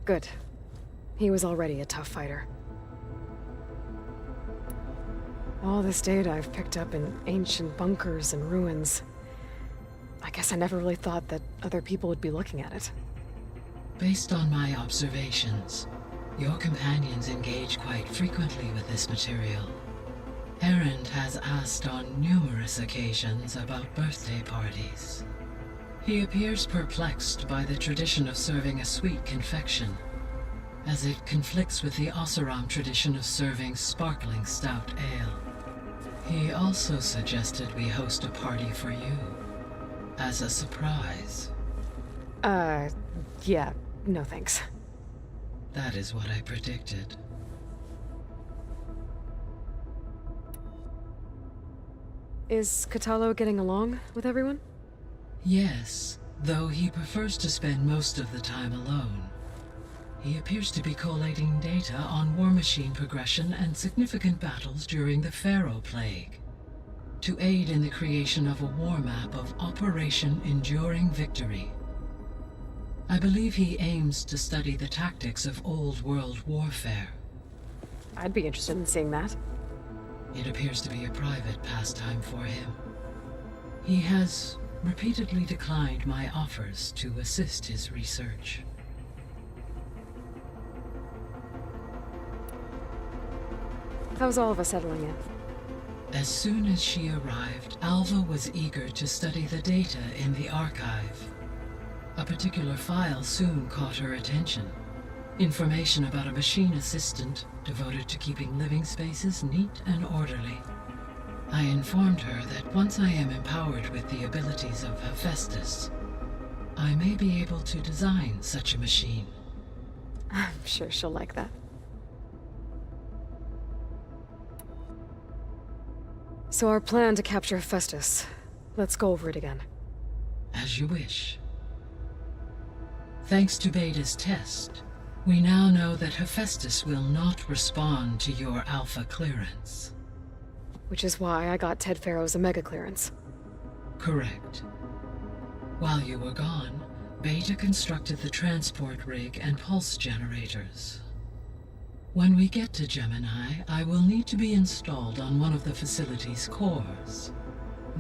Good. He was already a tough fighter. All this data I've picked up in ancient bunkers and ruins. I guess I never really thought that other people would be looking at it. Based on my observations, your companions engage quite frequently with this material. Erend has asked on numerous occasions about birthday parties. He appears perplexed by the tradition of serving a sweet confection, as it conflicts with the Oseram tradition of serving sparkling stout ale. He also suggested we host a party for you, as a surprise. Yeah, no thanks. That is what I predicted. Is Catalo getting along with everyone? Yes, though he prefers to spend most of the time alone. He appears to be collating data on war machine progression and significant battles during the Pharaoh Plague, to aid in the creation of a war map of Operation Enduring Victory. I believe he aims to study the tactics of old world warfare. I'd be interested in seeing that. It appears to be a private pastime for him. He has repeatedly declined my offers to assist his research. How's Alva settling in? As soon as she arrived, Alva was eager to study the data in the archive. A particular file soon caught her attention. Information about a machine assistant devoted to keeping living spaces neat and orderly. I informed her that once I am empowered with the abilities of Hephaestus, I may be able to design such a machine. I'm sure she'll like that. So our plan to capture Hephaestus. Let's go over it again. As you wish. Thanks to Beta's test, we now know that Hephaestus will not respond to your Alpha clearance. Which is why I got Ted Farrow's Omega clearance. Correct. While you were gone, Beta constructed the transport rig and pulse generators. When we get to Gemini, I will need to be installed on one of the facility's cores.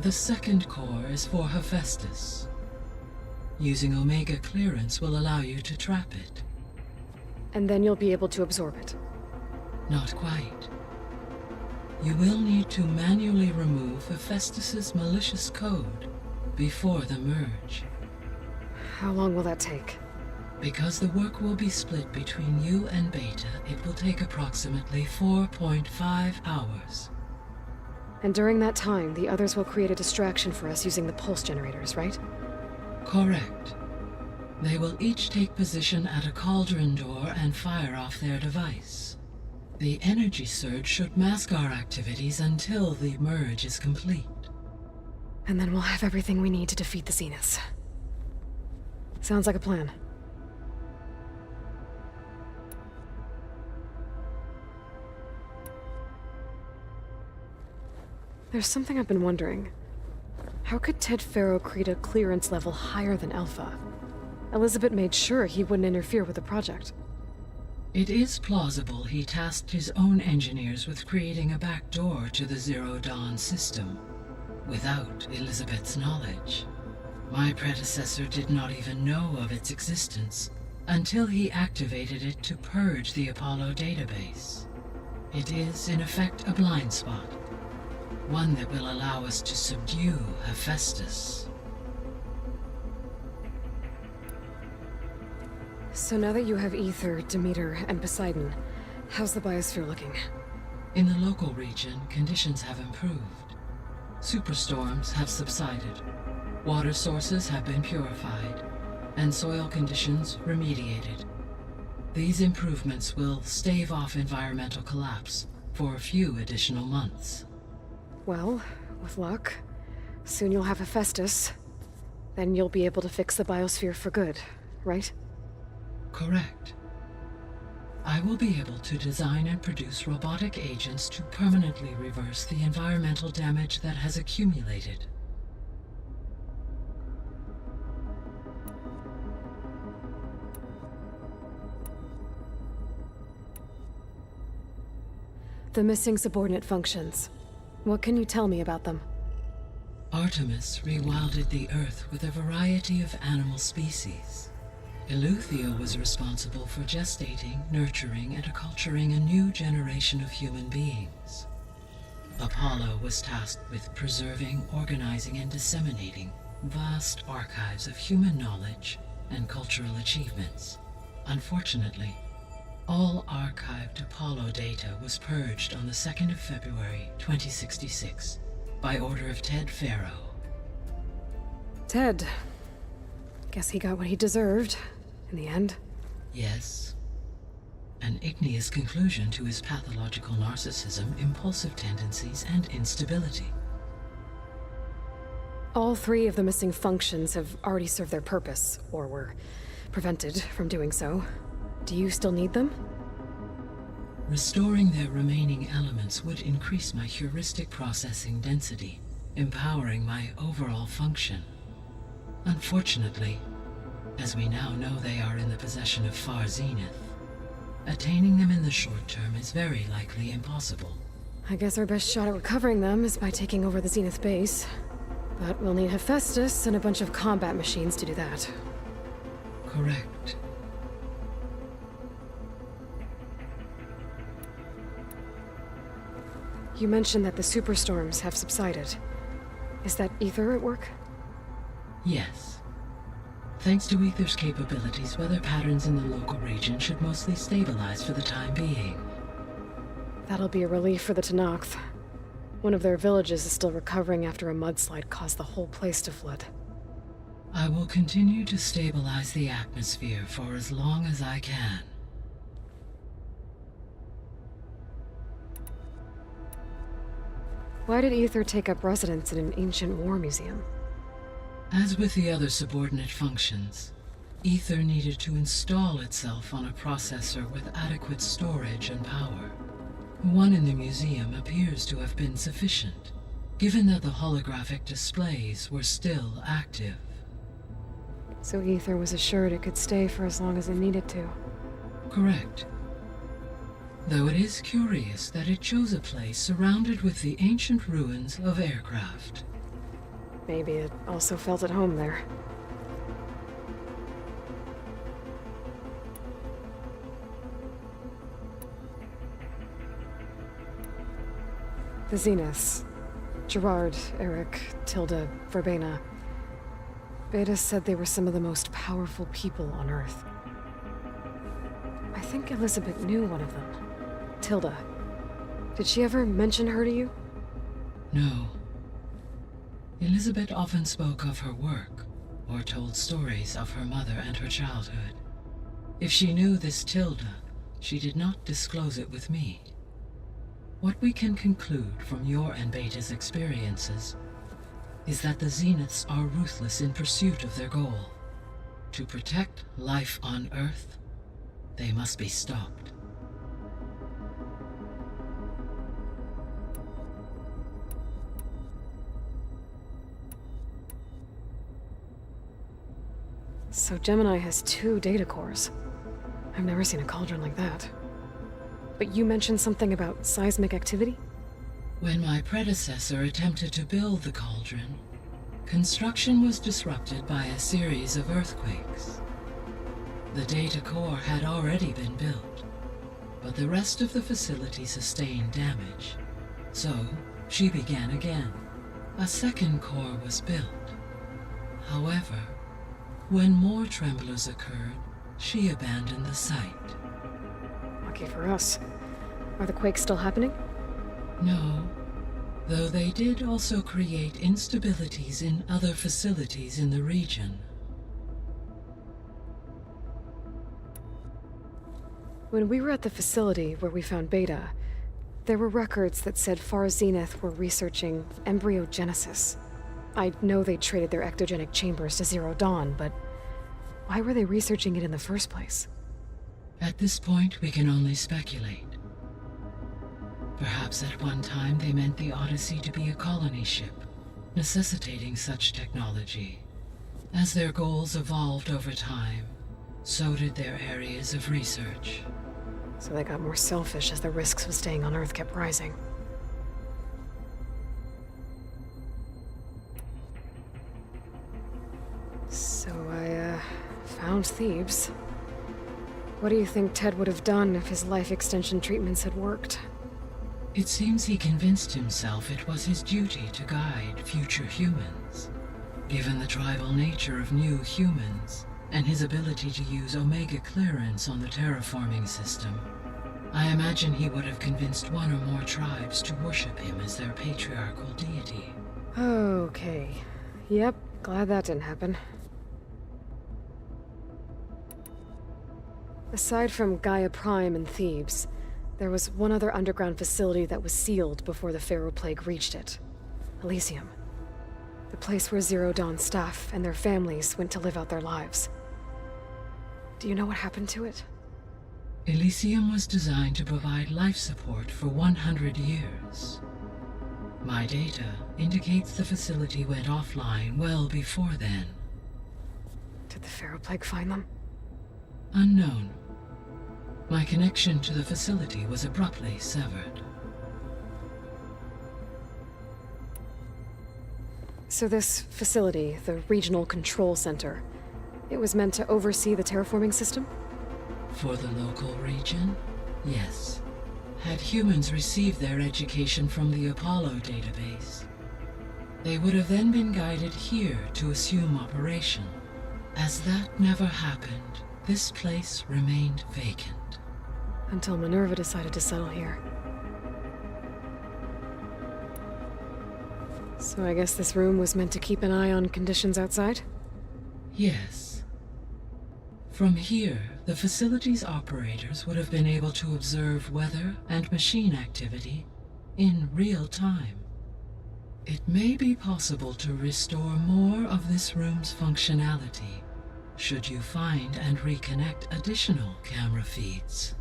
The second core is for Hephaestus. Using Omega clearance will allow you to trap it. And then you'll be able to absorb it. Not quite. You will need to manually remove Hephaestus's malicious code before the merge. How long will that take? Because the work will be split between you and Beta, it will take approximately 4.5 hours. And during that time, the others will create a distraction for us using the pulse generators, right? Correct. They will each take position at a cauldron door and fire off their device. The energy surge should mask our activities until the merge is complete. And then we'll have everything we need to defeat the Zeniths. Sounds like a plan. There's something I've been wondering. How could Ted Farrow create a clearance level higher than Alpha? Elizabeth made sure he wouldn't interfere with the project. It is plausible he tasked his own engineers with creating a back door to the Zero Dawn system, without Elizabeth's knowledge. My predecessor did not even know of its existence until he activated it to purge the Apollo database. It is, in effect, a blind spot. One that will allow us to subdue Hephaestus. So now that you have Ether, Demeter, and Poseidon, how's the biosphere looking? In the local region, conditions have improved. Superstorms have subsided. Water sources have been purified, and soil conditions remediated. These improvements will stave off environmental collapse for a few additional months. Well, with luck, soon you'll have Hephaestus. Then you'll be able to fix the biosphere for good, right? Correct. I will be able to design and produce robotic agents to permanently reverse the environmental damage that has accumulated. The missing subordinate functions. What can you tell me about them? Artemis rewilded the Earth with a variety of animal species. Eleuthia was responsible for gestating, nurturing, and acculturating a new generation of human beings. Apollo was tasked with preserving, organizing, and disseminating vast archives of human knowledge and cultural achievements. Unfortunately, all archived Apollo data was purged on the 2nd of February, 2066, by order of Ted Farrow. Ted. Guess he got what he deserved, in the end. Yes. An igneous conclusion to his pathological narcissism, impulsive tendencies, and instability. All 3 of the missing functions have already served their purpose, or were prevented from doing so. Do you still need them? Restoring their remaining elements would increase my heuristic processing density, empowering my overall function. Unfortunately, as we now know they are in the possession of Far Zenith, attaining them in the short term is very likely impossible. I guess our best shot at recovering them is by taking over the Zenith base. But we'll need Hephaestus and a bunch of combat machines to do that. Correct. You mentioned that the superstorms have subsided. Is that Ether at work? Yes. Thanks to Ether's capabilities, weather patterns in the local region should mostly stabilize for the time being. That'll be a relief for the Tenakth. One of their villages is still recovering after a mudslide caused the whole place to flood. I will continue to stabilize the atmosphere for as long as I can. Why did Ether take up residence in an ancient war museum? As with the other subordinate functions, Ether needed to install itself on a processor with adequate storage and power. One in the museum appears to have been sufficient, given that the holographic displays were still active. So Ether was assured it could stay for as long as it needed to. Correct. Though it is curious that it chose a place surrounded with the ancient ruins of aircraft. Maybe it also felt at home there. The Zeniths. Gerard, Eric, Tilda, Verbena. Beta said they were some of the most powerful people on Earth. I think Elizabeth knew one of them. Tilda. Did she ever mention her to you? No. Elizabeth often spoke of her work, or told stories of her mother and her childhood. If she knew this Tilda, she did not disclose it with me. What we can conclude from your and Beta's experiences is that the Zeniths are ruthless in pursuit of their goal. To protect life on Earth, they must be stopped. So Gemini has 2 data cores. I've never seen a cauldron like that. But you mentioned something about seismic activity? When my predecessor attempted to build the cauldron, construction was disrupted by a series of earthquakes. The data core had already been built, but the rest of the facility sustained damage. So, she began again. A second core was built. However, when more tremblers occurred, she abandoned the site. Lucky for us. Are the quakes still happening? No, though they did also create instabilities in other facilities in the region. When we were at the facility where we found Beta, there were records that said Far Zenith were researching embryogenesis. I know they traded their ectogenic chambers to Zero Dawn, but why were they researching it in the first place? At this point, we can only speculate. Perhaps at one time they meant the Odyssey to be a colony ship, necessitating such technology. As their goals evolved over time, so did their areas of research. So they got more selfish as the risks of staying on Earth kept rising. So I, found Thebes. What do you think Ted would have done if his life extension treatments had worked? It seems he convinced himself it was his duty to guide future humans. Given the tribal nature of new humans, and his ability to use Omega clearance on the terraforming system, I imagine he would have convinced one or more tribes to worship him as their patriarchal deity. Okay. Yep, glad that didn't happen. Aside from Gaia Prime and Thebes, there was one other underground facility that was sealed before the Pharaoh Plague reached it. Elysium. The place where Zero Dawn staff and their families went to live out their lives. Do you know what happened to it? Elysium was designed to provide life support for 100 years. My data indicates the facility went offline well before then. Did the Pharaoh Plague find them? Unknown. My connection to the facility was abruptly severed. So this facility, the Regional Control Center, it was meant to oversee the terraforming system? For the local region, yes. Had humans received their education from the Apollo database, they would have then been guided here to assume operation. As that never happened, this place remained vacant. Until Minerva decided to settle here. So I guess this room was meant to keep an eye on conditions outside? Yes. From here, the facility's operators would have been able to observe weather and machine activity in real time. It may be possible to restore more of this room's functionality, should you find and reconnect additional camera feeds.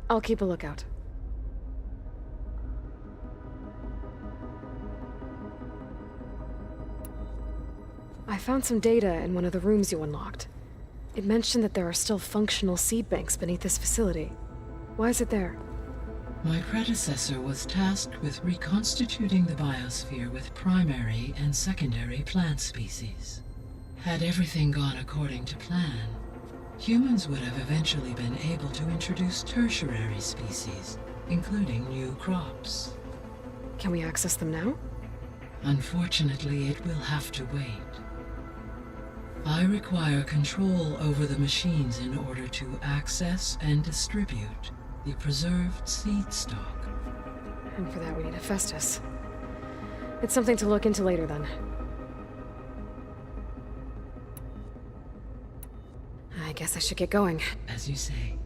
I'll keep a lookout. I found some data in one of the rooms you unlocked. It mentioned that there are still functional seed banks beneath this facility. Why is it there? My predecessor was tasked with reconstituting the biosphere with primary and secondary plant species. Had everything gone according to plan, humans would have eventually been able to introduce tertiary species, including new crops. Can we access them now? Unfortunately, it will have to wait. I require control over the machines in order to access and distribute the preserved seed stock. And for that we need a Festus. It's something to look into later then. I guess I should get going. As you say.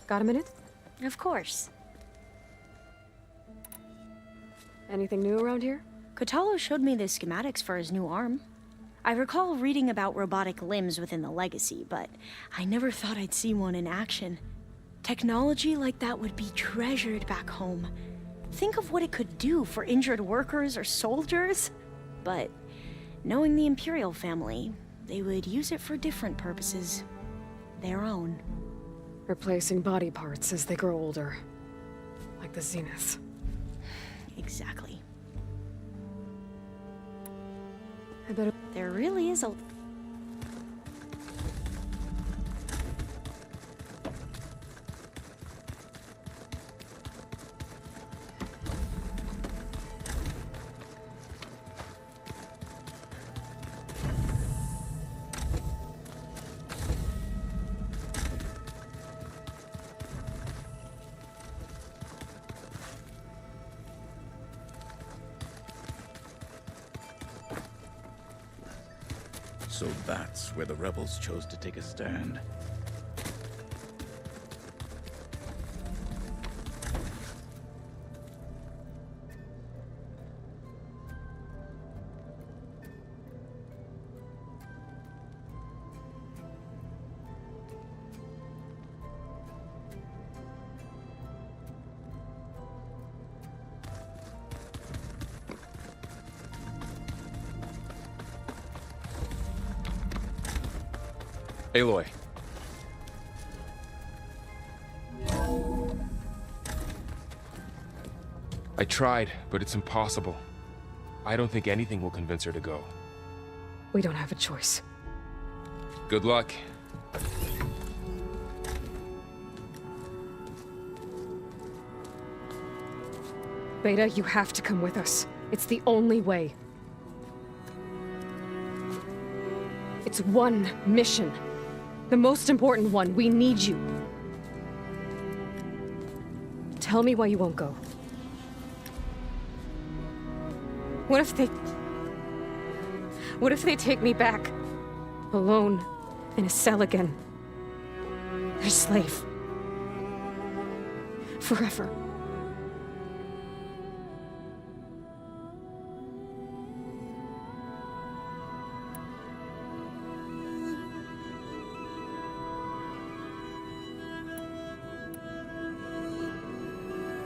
Got a minute? Of course. Anything new around here? Kotalo showed me the schematics for his new arm. I recall reading about robotic limbs within the Legacy, but I never thought I'd see one in action. Technology like that would be treasured back home. Think of what it could do for injured workers or soldiers. But knowing the Imperial family, they would use it for different purposes. Their own. Replacing body parts as they grow older. Like the Zeniths. Exactly. I bet there really is a... So that's where the rebels chose to take a stand. Aloy. I tried, but it's impossible. I don't think anything will convince her to go. we don't have a choice. Good luck. Beta, you have to come with us. It's the only way. It's one mission. The most important one. We need you. Tell me why you won't go. What if they take me back? alone, in a cell again. Their slave. Forever.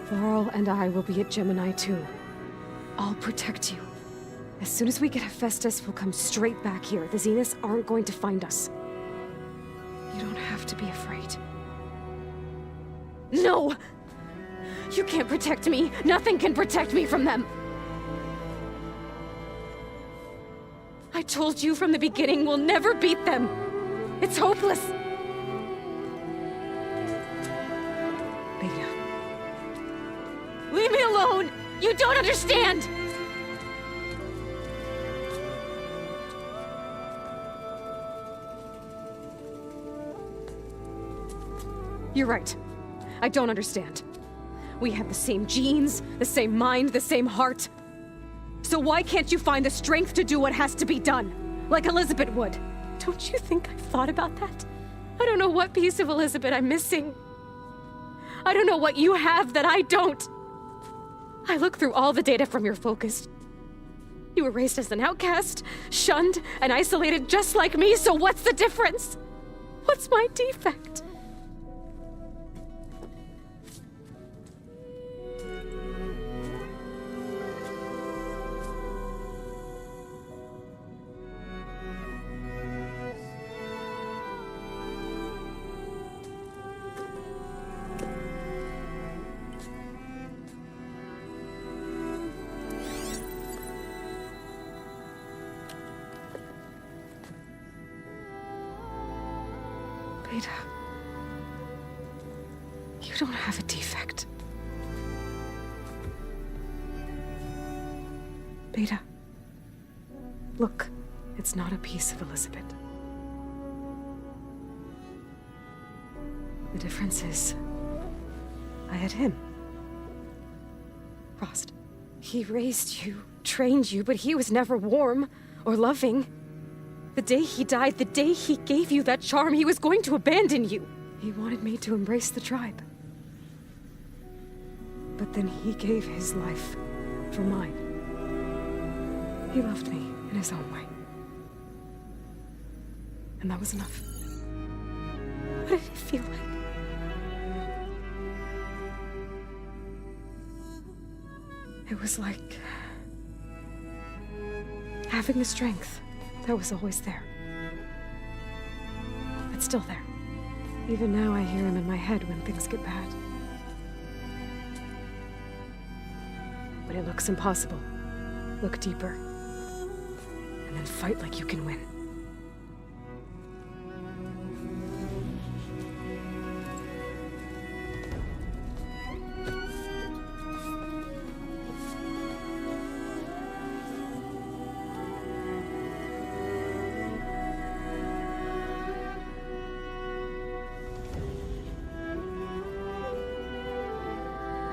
Varl and I will be at Gemini too. I'll protect you. As soon as we get Hephaestus, we'll come straight back here. The Zeniths aren't going to find us. You don't have to be afraid. No! You can't protect me. Nothing can protect me from them. I told you from the beginning we'll never beat them. It's hopeless. Beta. Leave me alone! You don't understand! You're right. I don't understand. We have the same genes, the same mind, the same heart. So why can't you find the strength to do what has to be done? Like Elizabeth would. Don't you think I've thought about that? I don't know what piece of Elizabeth I'm missing. I don't know what you have that I don't. I look through all the data from your focus. You were raised as an outcast, shunned, and isolated just like me, so what's the difference? What's my defect? Beta, you don't have a defect. Beta, look, it's not a piece of Elizabeth. The difference is, I had him. Frost. He raised you, trained you, but he was never warm or loving. The day he died, the day he gave you that charm, he was going to abandon you. He wanted me to embrace the tribe. But then he gave his life for mine. He loved me in his own way. And that was enough. What did it feel like? It was like having the strength that was always there. It's still there. Even now I hear him in my head when things get bad. When it looks impossible, look deeper. And then fight like you can win.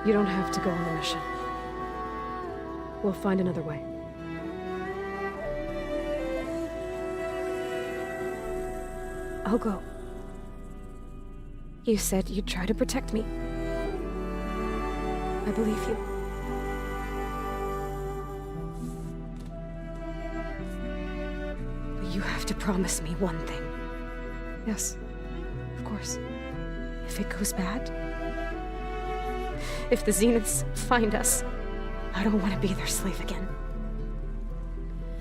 You don't have to go on the mission. We'll find another way. I'll go. You said you'd try to protect me. I believe you. But you have to promise me one thing. Yes, of course. If it goes bad, if the Zeniths find us, I don't want to be their slave again.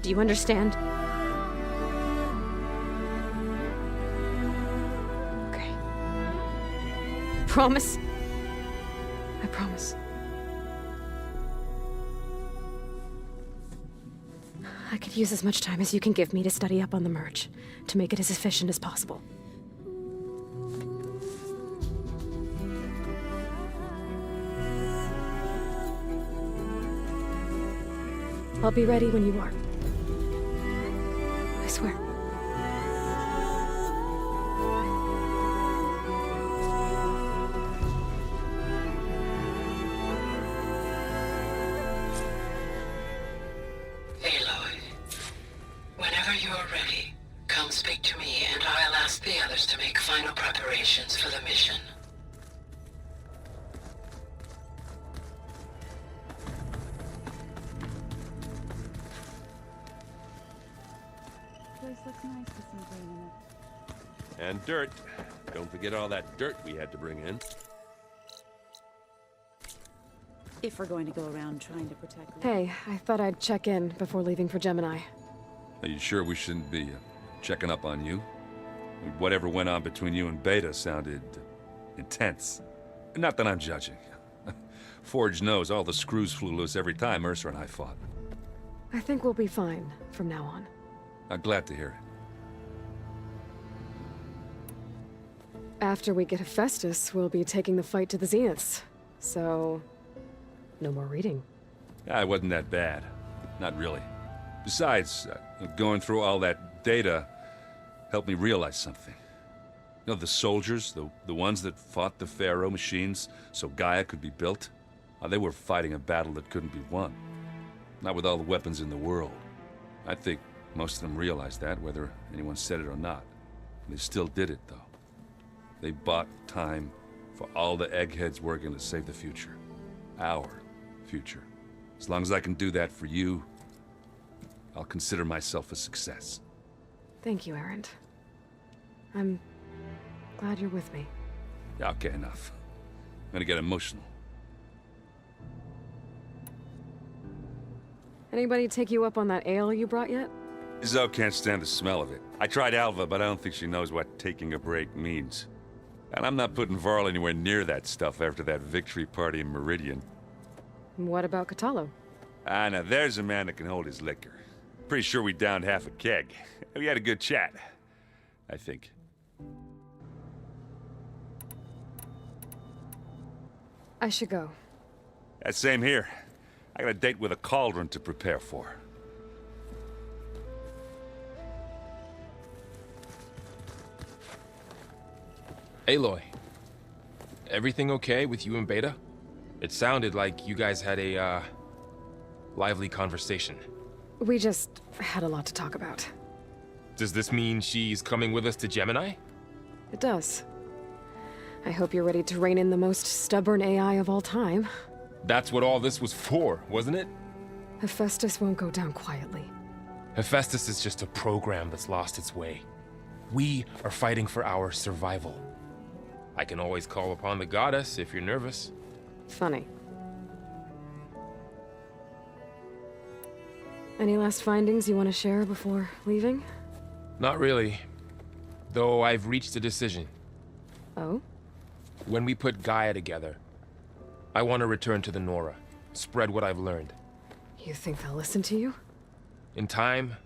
Do you understand? Okay. Promise? I promise. I could use as much time as you can give me to study up on the merge, to make it as efficient as possible. I'll be ready when you are. I swear. Aloy, whenever you're ready, Come speak to me, and I'll ask the others to make final preparations for the mission. Place looks nice with some green in it. And dirt. Don't forget all that dirt we had to bring in. If we're going to go around trying to protect... Hey, I thought I'd check in before leaving for Gemini. Are you sure we shouldn't be checking up on you? Whatever went on between you and Beta sounded intense. Not that I'm judging. Forge knows all the screws flew loose every time Mercer and I fought. I think we'll be fine from now on. I'm glad to hear it. After we get Hephaestus, we'll be taking the fight to the Zeniths. So, no more reading. It wasn't that bad. Not really. Besides, going through all that data helped me realize something. You know, the soldiers, the ones that fought the Pharaoh machines so Gaia could be built, they were fighting a battle that couldn't be won. Not with all the weapons in the world. I think most of them realized that, whether anyone said it or not. They still did it, though. They bought time for all the eggheads working to save the future. Our future. As long as I can do that for you, I'll consider myself a success. Thank you, Erend. I'm glad you're with me. Yeah, okay, enough. I'm gonna get emotional. Anybody take you up on that ale you brought yet? Zoe can't stand the smell of it. I tried Alva, but I don't think she knows what taking a break means. And I'm not putting Varl anywhere near that stuff after that victory party in Meridian. What about Catallo? Now there's a man that can hold his liquor. Pretty sure we downed half a keg. We had a good chat, I think. I should go. Same here. I got a date with a cauldron to prepare for. Aloy, everything okay with you and Beta? It sounded like you guys had a, lively conversation. We just had a lot to talk about. Does this mean she's coming with us to Gemini? It does. I hope you're ready to rein in the most stubborn AI of all time. That's what all this was for, wasn't it? Hephaestus won't go down quietly. Hephaestus is just a program that's lost its way. We are fighting for our survival. I can always call upon the goddess if you're nervous. Funny. Any last findings you want to share before leaving? Not really. Though I've reached a decision. Oh? When we put Gaia together, I want to return to the Nora. Spread what I've learned. You think they'll listen to you? In time,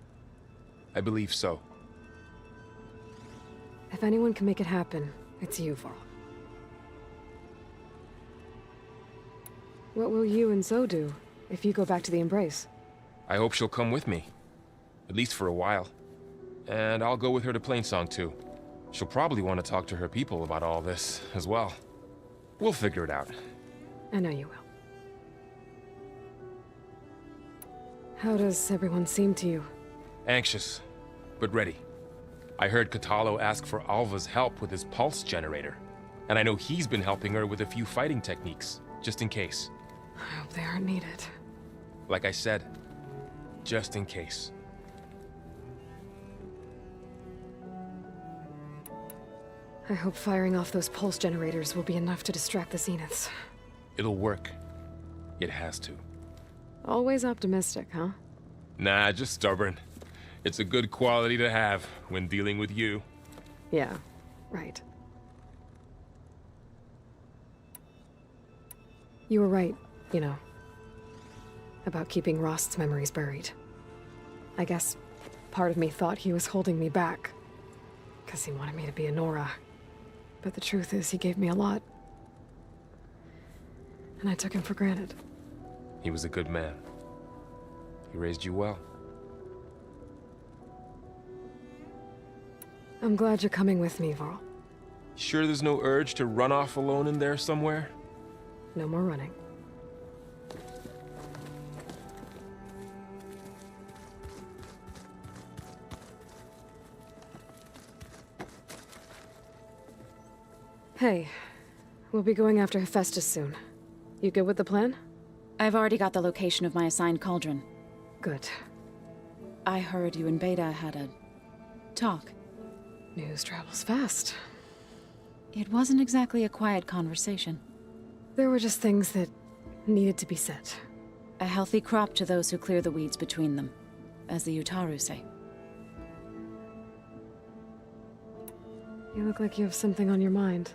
I believe so. If anyone can make it happen, it's you, Varl. What will you and Zoe do if you go back to the Embrace? I hope she'll come with me. At least for a while. And I'll go with her to Plainsong too. She'll probably want to talk to her people about all this as well. We'll figure it out. I know you will. How does everyone seem to you? Anxious, but ready. I heard Catallo ask for Alva's help with his pulse generator. And I know he's been helping her with a few fighting techniques, just in case. I hope they aren't needed. Like I said, just in case. I hope firing off those pulse generators will be enough to distract the Zeniths. It'll work. It has to. Always optimistic, huh? Nah, just stubborn. It's a good quality to have when dealing with you. Yeah, right. You were right, you know, about keeping Rost's memories buried. I guess part of me thought he was holding me back, because he wanted me to be a Nora. But the truth is, he gave me a lot. And I took him for granted. He was a good man. He raised you well. I'm glad you're coming with me, Varl. Sure there's no urge to run off alone in there somewhere? No more running. Hey, we'll be going after Hephaestus soon. You good with the plan? I've already got the location of my assigned cauldron. Good. I heard you and Beta had a talk. News travels fast. It wasn't exactly a quiet conversation. There were just things that needed to be said. A healthy crop to those who clear the weeds between them, as the Utaru say. You look like you have something on your mind.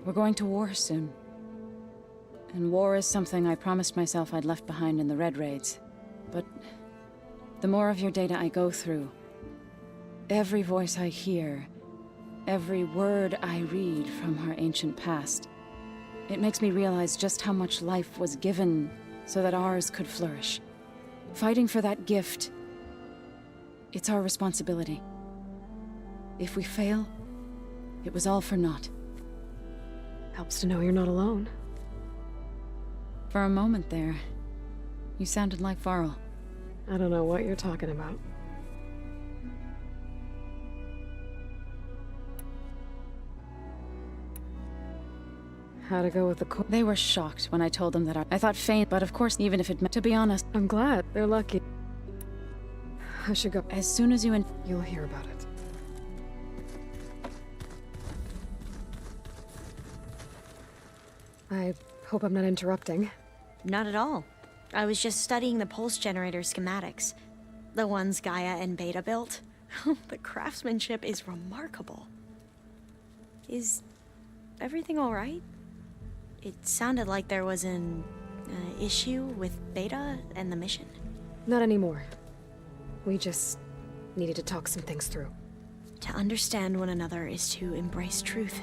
We're going to war soon. And war is something I promised myself I'd left behind in the Red Raids. But the more of your data I go through, every voice I hear, every word I read from our ancient past, it makes me realize just how much life was given so that ours could flourish. Fighting for that gift, it's our responsibility. If we fail, it was all for naught. Helps to know you're not alone. For a moment there, you sounded like Varl. I don't know what you're talking about. How'd it go with the They were shocked when I told them that I thought faint, but of course, even if it meant, to be honest, I'm glad. They're lucky. I should go. As soon as you You'll hear about it. I hope I'm not interrupting. Not at all. I was just studying the pulse generator schematics. The ones Gaia and Beta built. The craftsmanship is remarkable. Is everything all right? It sounded like there was an issue with Beta and the mission. Not anymore. We just needed to talk some things through. To understand one another is to embrace truth.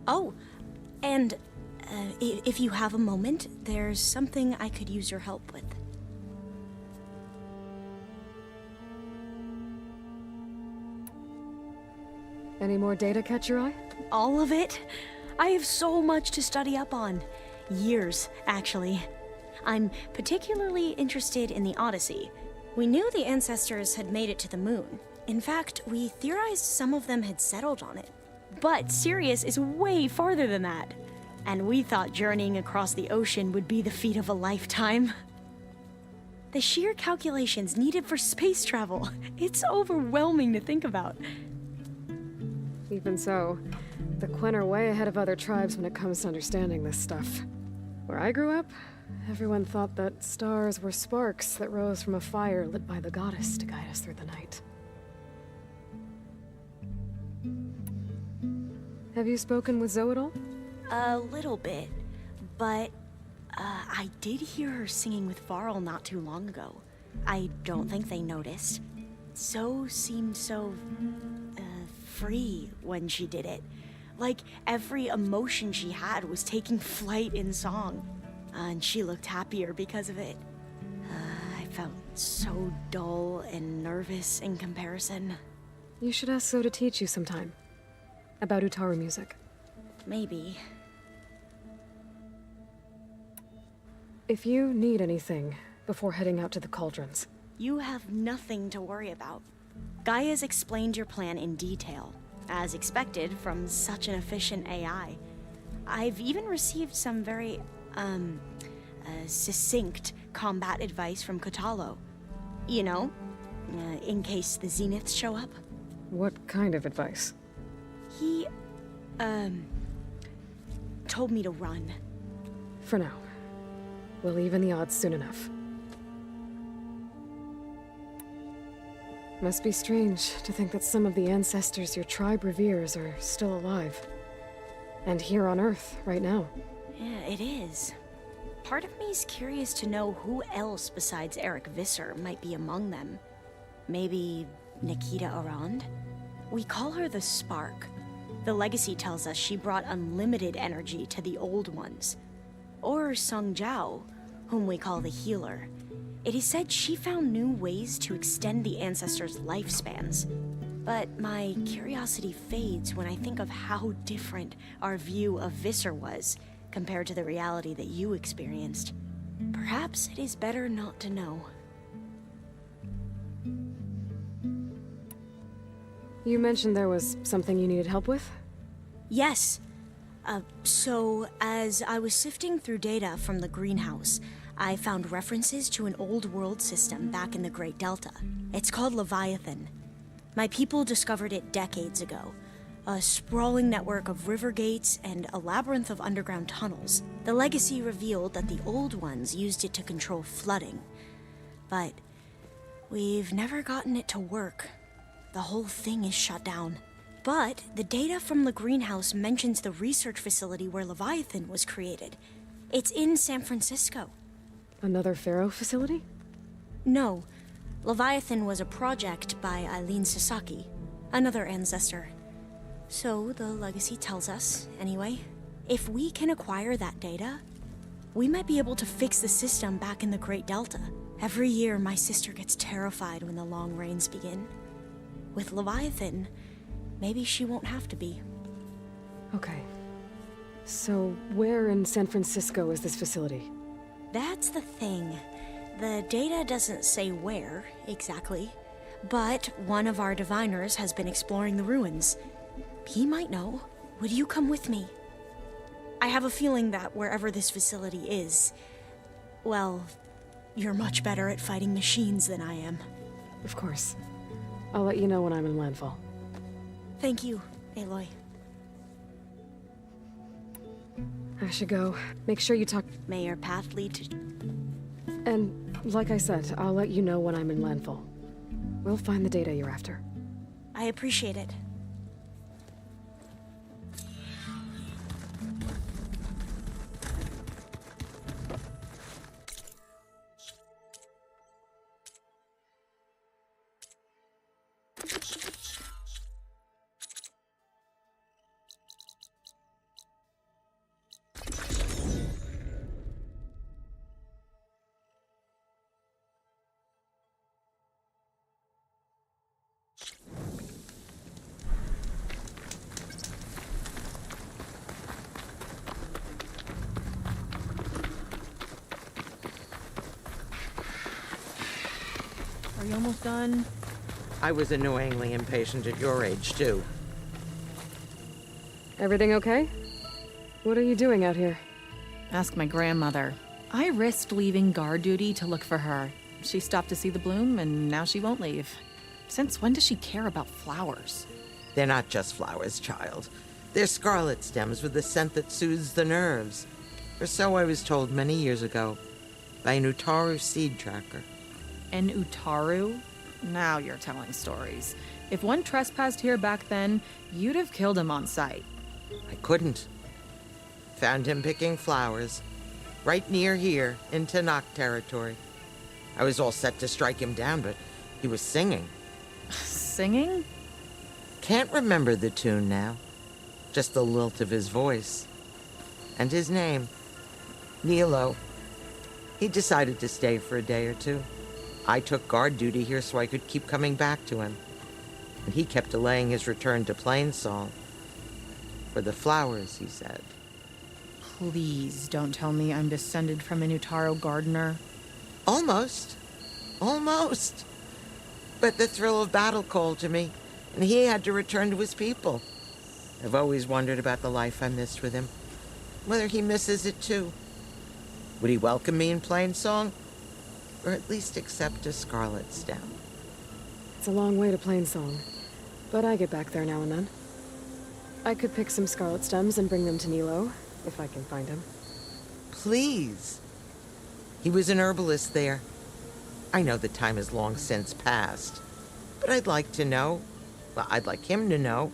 Oh, and if you have a moment, there's something I could use your help with. Any more data catch your eye? All of it? I have so much to study up on. Years, actually. I'm particularly interested in the Odyssey. We knew the ancestors had made it to the moon. In fact, we theorized some of them had settled on it. But Sirius is way farther than that. And we thought journeying across the ocean would be the feat of a lifetime. The sheer calculations needed for space travel, it's overwhelming to think about. Even so, the Quen are way ahead of other tribes when it comes to understanding this stuff. Where I grew up, everyone thought that stars were sparks that rose from a fire lit by the goddess to guide us through the night. Have you spoken with Zoe at all? A little bit, but I did hear her singing with Varl not too long ago. I don't think they noticed. Zoe seemed so free when she did it. Like every emotion she had was taking flight in song. And she looked happier because of it. I felt so dull and nervous in comparison. You should ask Zoe to teach you sometime. About Utaru music. Maybe. If you need anything before heading out to the cauldrons. You have nothing to worry about. Gaia's explained your plan in detail, as expected from such an efficient AI. I've even received some very, succinct combat advice from Kotalo. You know, in case the Zeniths show up. What kind of advice? He, told me to run. For now. We'll even the odds soon enough. Must be strange to think that some of the ancestors your tribe reveres are still alive. And here on Earth, right now. Yeah, it is. Part of me's curious to know who else besides Eric Visser might be among them. Maybe Nikita Arand? We call her the Spark. The legacy tells us she brought unlimited energy to the old ones. Or Sung Jiao, whom we call the Healer. It is said she found new ways to extend the ancestors' lifespans. But my curiosity fades when I think of how different our view of Visser was compared to the reality that you experienced. Perhaps it is better not to know. You mentioned there was something you needed help with? Yes. So, as I was sifting through data from the greenhouse, I found references to an old world system back in the Great Delta. It's called Leviathan. My people discovered it decades ago. A sprawling network of river gates and a labyrinth of underground tunnels. The legacy revealed that the old ones used it to control flooding. But we've never gotten it to work. The whole thing is shut down. But the data from the greenhouse mentions the research facility where Leviathan was created. It's in San Francisco. Another Pharaoh facility? No. Leviathan was a project by Eileen Sasaki, another ancestor. So the legacy tells us, anyway, if we can acquire that data, we might be able to fix the system back in the Great Delta. Every year, my sister gets terrified when the long rains begin. With Leviathan, maybe she won't have to be. Okay. So, where in San Francisco is this facility? That's the thing. The data doesn't say where, exactly. But one of our diviners has been exploring the ruins. He might know. Would you come with me? I have a feeling that wherever this facility is, well, you're much better at fighting machines than I am. Of course. I'll let you know when I'm in landfall. Thank you, Aloy. I should go. Make sure you talk. May your path lead to... And, like I said, I'll let you know when I'm in landfall. We'll find the data you're after. I appreciate it. Are you almost done? I was annoyingly impatient at your age, too. Everything okay? What are you doing out here? Ask my grandmother. I risked leaving guard duty to look for her. She stopped to see the bloom, and now she won't leave. Since when does she care about flowers? They're not just flowers, child. They're scarlet stems with a scent that soothes the nerves. Or so I was told many years ago by an Utaru seed tracker. An Utaru? Now you're telling stories. If one trespassed here back then, you'd have killed him on sight. I couldn't. Found him picking flowers, right near here, in Tanakh territory. I was all set to strike him down, but he was singing. Singing? Can't remember the tune now. Just the lilt of his voice. And his name, Nilo. He decided to stay for a day or two. I took guard duty here so I could keep coming back to him. And he kept delaying his return to Plainsong. For the flowers, he said. Please don't tell me I'm descended from an Utaru gardener. Almost. Almost. But the thrill of battle called to me, and he had to return to his people. I've always wondered about the life I missed with him. Whether he misses it too. Would he welcome me in Plainsong? Or at least accept a scarlet stem? It's a long way to Plainsong, but I get back there now and then. I could pick some scarlet stems and bring them to Nilo, if I can find him. Please. He was an herbalist there. I know the time has long since passed, but I'd like to know. Well, I'd like him to know.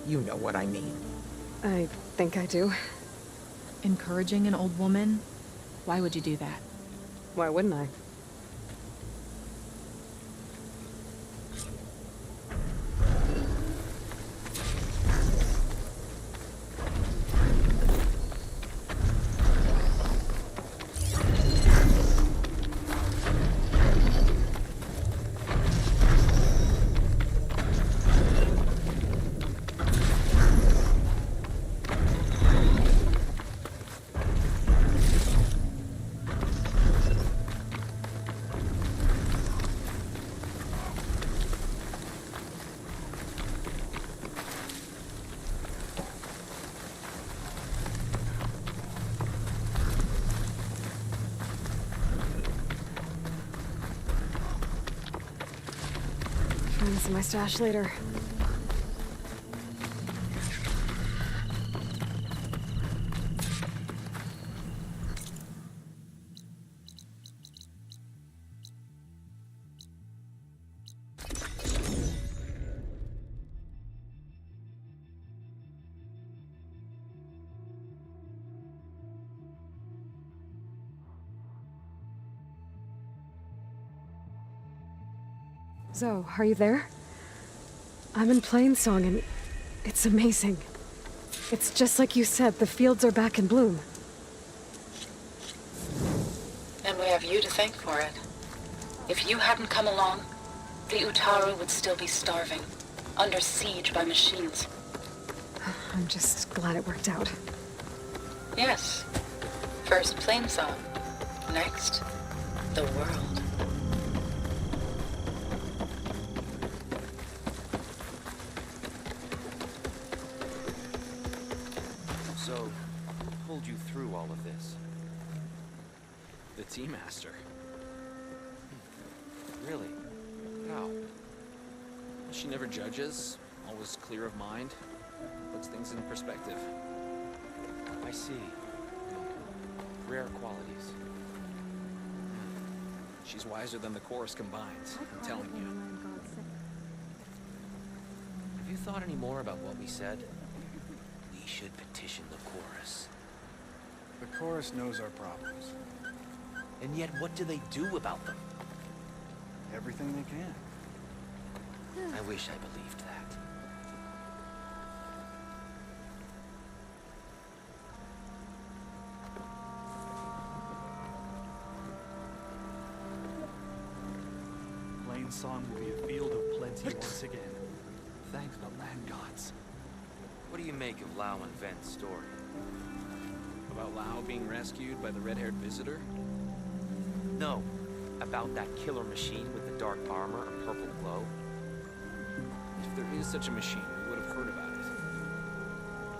You know what I mean. I think I do. Encouraging an old woman? Why would you do that? Why wouldn't I? find this in my stash later. Zoe, are you there? I'm in Plainsong and it's amazing. It's just like you said, the fields are back in bloom. And we have you to thank for it. If you hadn't come along, the Utaru would still be starving, under siege by machines. I'm just glad it worked out. Yes. First Plainsong. Next, the world. So, who pulled you through all of this? The Tea Master. Really? How? She never judges, always clear of mind, puts things in perspective. I see. Rare qualities. She's wiser than the chorus combined, I'm telling you. Have you thought any more about what we said? We should petition the chorus. The chorus knows our problems. And yet, what do they do about them? Everything they can. I wish I believed that. Plainsong will be a field of plenty once again. Thank the land gods. What do you make of Lao and Ven's story? About Lao being rescued by the red-haired visitor? No. About that killer machine with the dark armor and purple glow? If there is such a machine, we would have heard about it.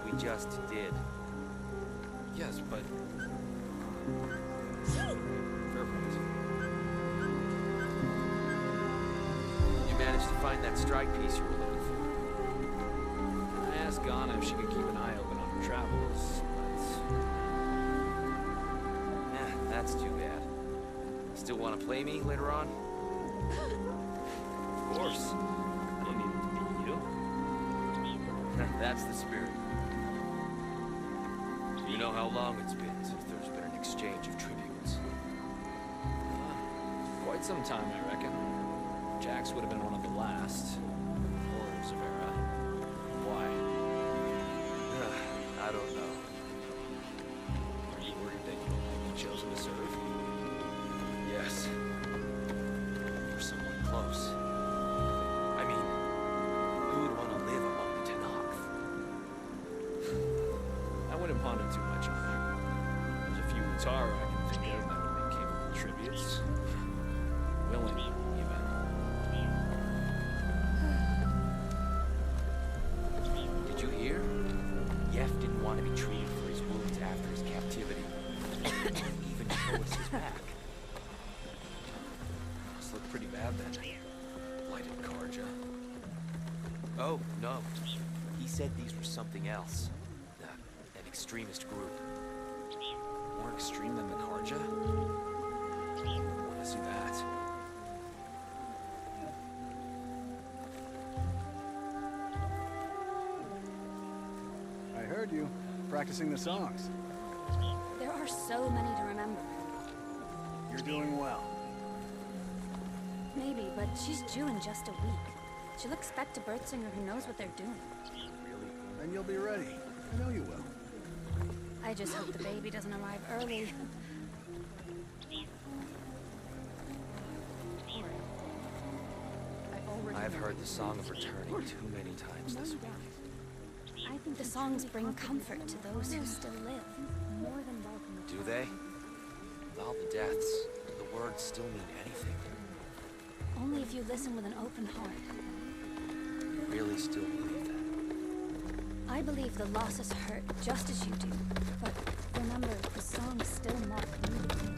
We just did. Yes, but... Fair point. You managed to find that strike piece you were looking for. I asked Ghana if she could keep an eye open on her travels, but... that's too bad. Still want to play me later on? Of course. I don't need it to be you. That's the spirit. You know how long it's been since there's been an exchange of tributes. Quite some time, I reckon. Jax would have been one of the last. Or Zavera. Why? I don't know. Are you worried that you might be chosen to serve? Yes. For someone close. I mean, who would want to live among the Tenakth? I wouldn't ponder too much on it. There's a few Utaru I can think of that would make capable tributes. Willing, even. Did you hear? Yef didn't want to be treated for his wounds after his captivity. Even show us his back. Must look pretty bad then. Blighted Karja. Oh, no. He said these were something else. An extremist group. More extreme than the Karja? I want to see that. I heard you, practicing the songs. There are so many to remember. You're doing well. Maybe, but she's due in just a week. She'll expect a birth singer who knows what they're doing. Really? Then you'll be ready. I know you will. I just hope the baby doesn't arrive early. I've heard the song of returning too many times this week. I think the songs bring comfort to those who still live. More than welcome. Do they? With all the deaths, do the words still mean anything? Only if you listen with an open heart. You really still believe that? I believe the losses hurt just as you do. But remember, the songs still mark unity.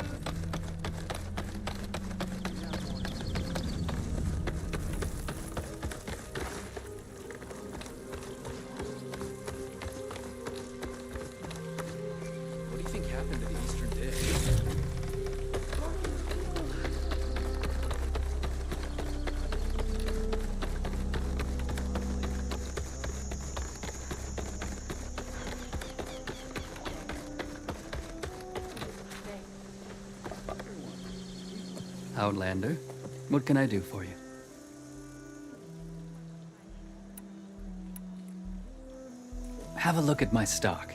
Outlander. What can I do for you? Have a look at my stock.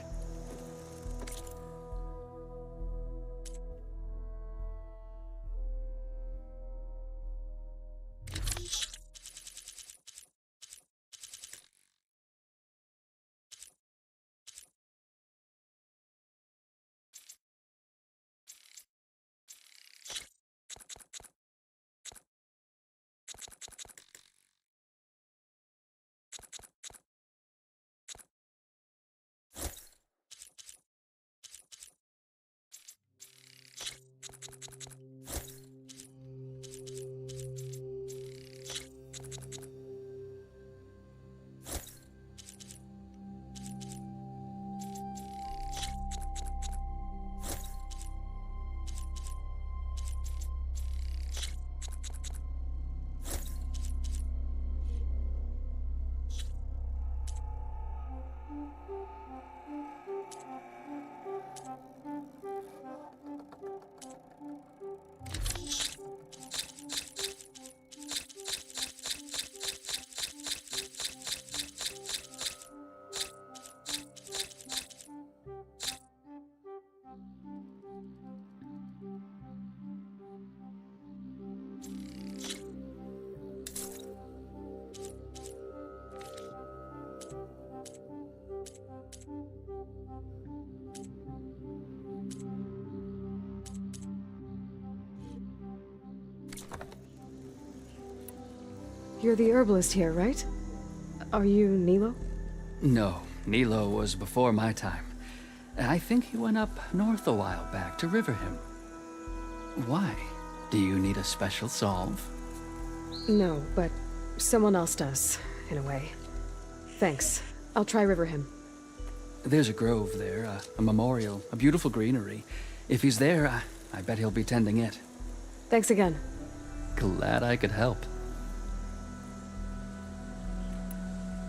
You're the herbalist here, right? Are you Nilo? No, Nilo was before my time. I think he went up north a while back to Riverhim. Why? Do you need a special solve? No, but someone else does, in a way. Thanks. I'll try Riverhim. There's a grove there, a memorial, a beautiful greenery. If he's there, I bet he'll be tending it. Thanks again. Glad I could help.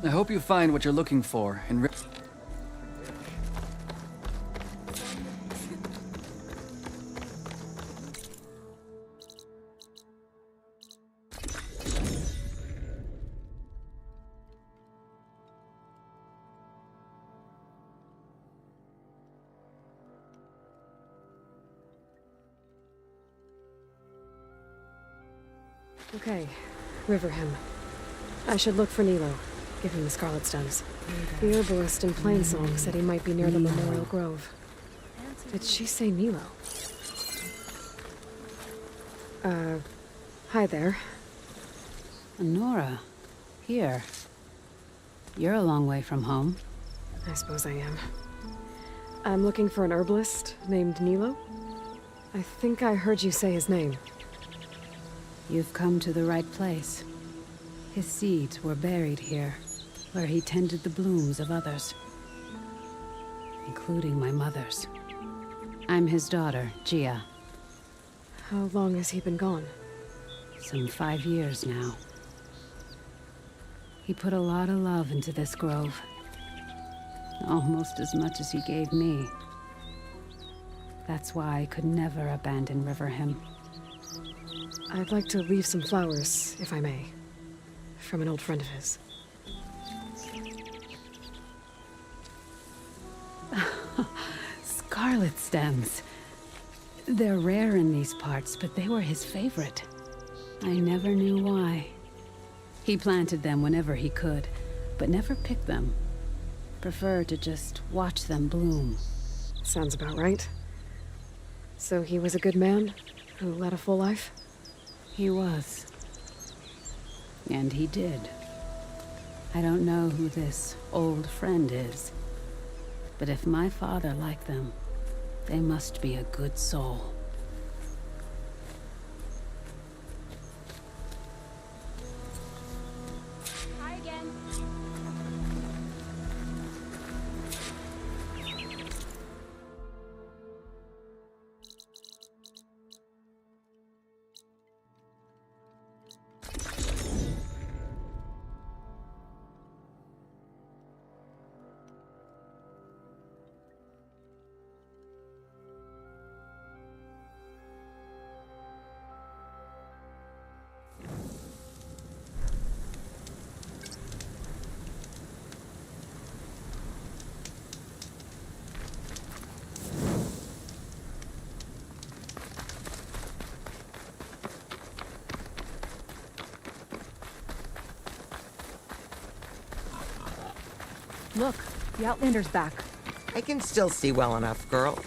I hope you find what you're looking for in Okay, Riverhim. I should look for Nilo. Give him the Scarlet Stems. The herbalist in Plainsong said he might be near the Memorial Grove. Did she say Nilo? Hi there. Nora, here. You're a long way from home. I suppose I am. I'm looking for an herbalist named Nilo. I think I heard you say his name. You've come to the right place. His seeds were buried here, where he tended the blooms of others, including my mother's. I'm his daughter, Gia. How long has he been gone? Some 5 years now. He put a lot of love into this grove. Almost as much as he gave me. That's why I could never abandon Riverhim. I'd like to leave some flowers, if I may. From an old friend of his. Scarlet stems. They're rare in these parts, but they were his favorite. I never knew why. He planted them whenever he could, but never picked them. Preferred to just watch them bloom. Sounds about right. So he was a good man who led a full life? He was. And he did. I don't know who this old friend is, but if my father liked them, they must be a good soul. Hi again. Look, the Outlander's back. I can still see well enough, girl.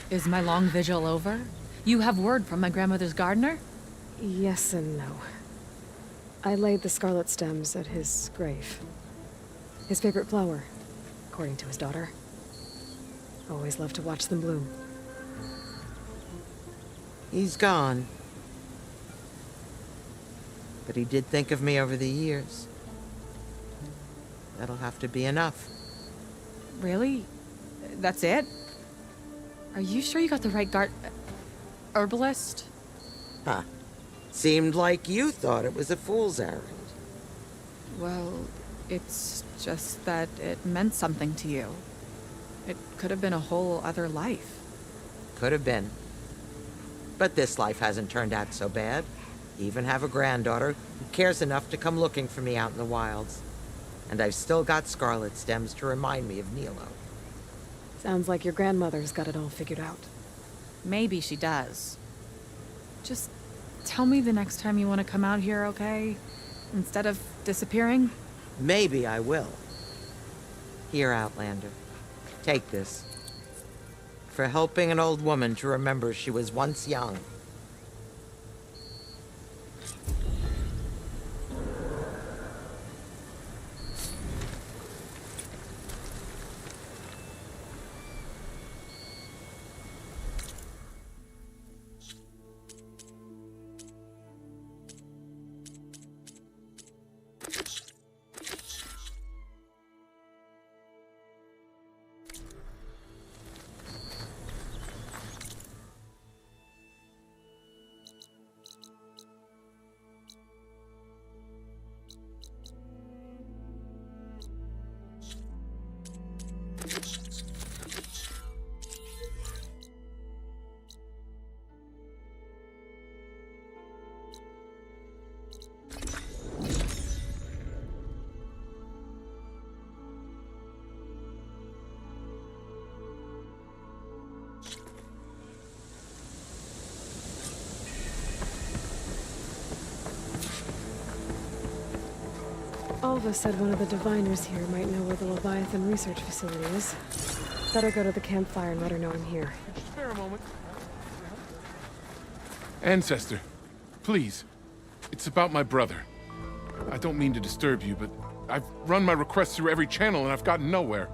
Is my long vigil over? You have word from my grandmother's gardener? Yes and no. I laid the scarlet stems at his grave. His favorite flower, according to his daughter. Always loved to watch them bloom. He's gone. But he did think of me over the years. That'll have to be enough. Really? That's it? Are you sure you got the right herbalist? Huh. Seemed like you thought it was a fool's errand. Well, it's just that it meant something to you. It could have been a whole other life. Could have been. But this life hasn't turned out so bad. I even have a granddaughter who cares enough to come looking for me out in the wilds. And I've still got scarlet stems to remind me of Nilo. Sounds like your grandmother's got it all figured out. Maybe she does. Just tell me the next time you want to come out here, okay? Instead of disappearing? Maybe I will. Here, Outlander. Take this. For helping an old woman to remember she was once young. Alva said one of the diviners here might know where the Leviathan research facility is. Better go to the campfire and let her know I'm here. Spare a moment. Ancestor, please. It's about my brother. I don't mean to disturb you, but I've run my requests through every channel and I've gotten nowhere.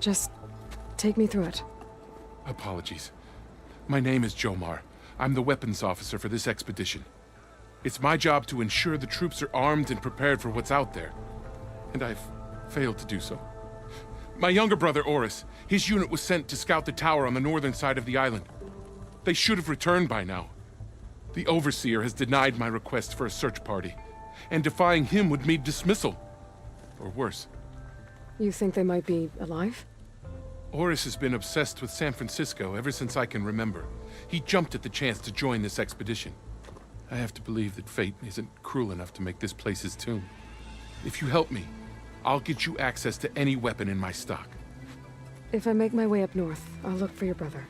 Just take me through it. Apologies. My name is Jomar. I'm the weapons officer for this expedition. It's my job to ensure the troops are armed and prepared for what's out there. And I've failed to do so. My younger brother, Oris, his unit was sent to scout the tower on the northern side of the island. They should have returned by now. The Overseer has denied my request for a search party, and defying him would mean dismissal. Or worse. You think they might be alive? Oris has been obsessed with San Francisco ever since I can remember. He jumped at the chance to join this expedition. I have to believe that fate isn't cruel enough to make this place his tomb. If you help me, I'll get you access to any weapon in my stock. If I make my way up north, I'll look for your brother.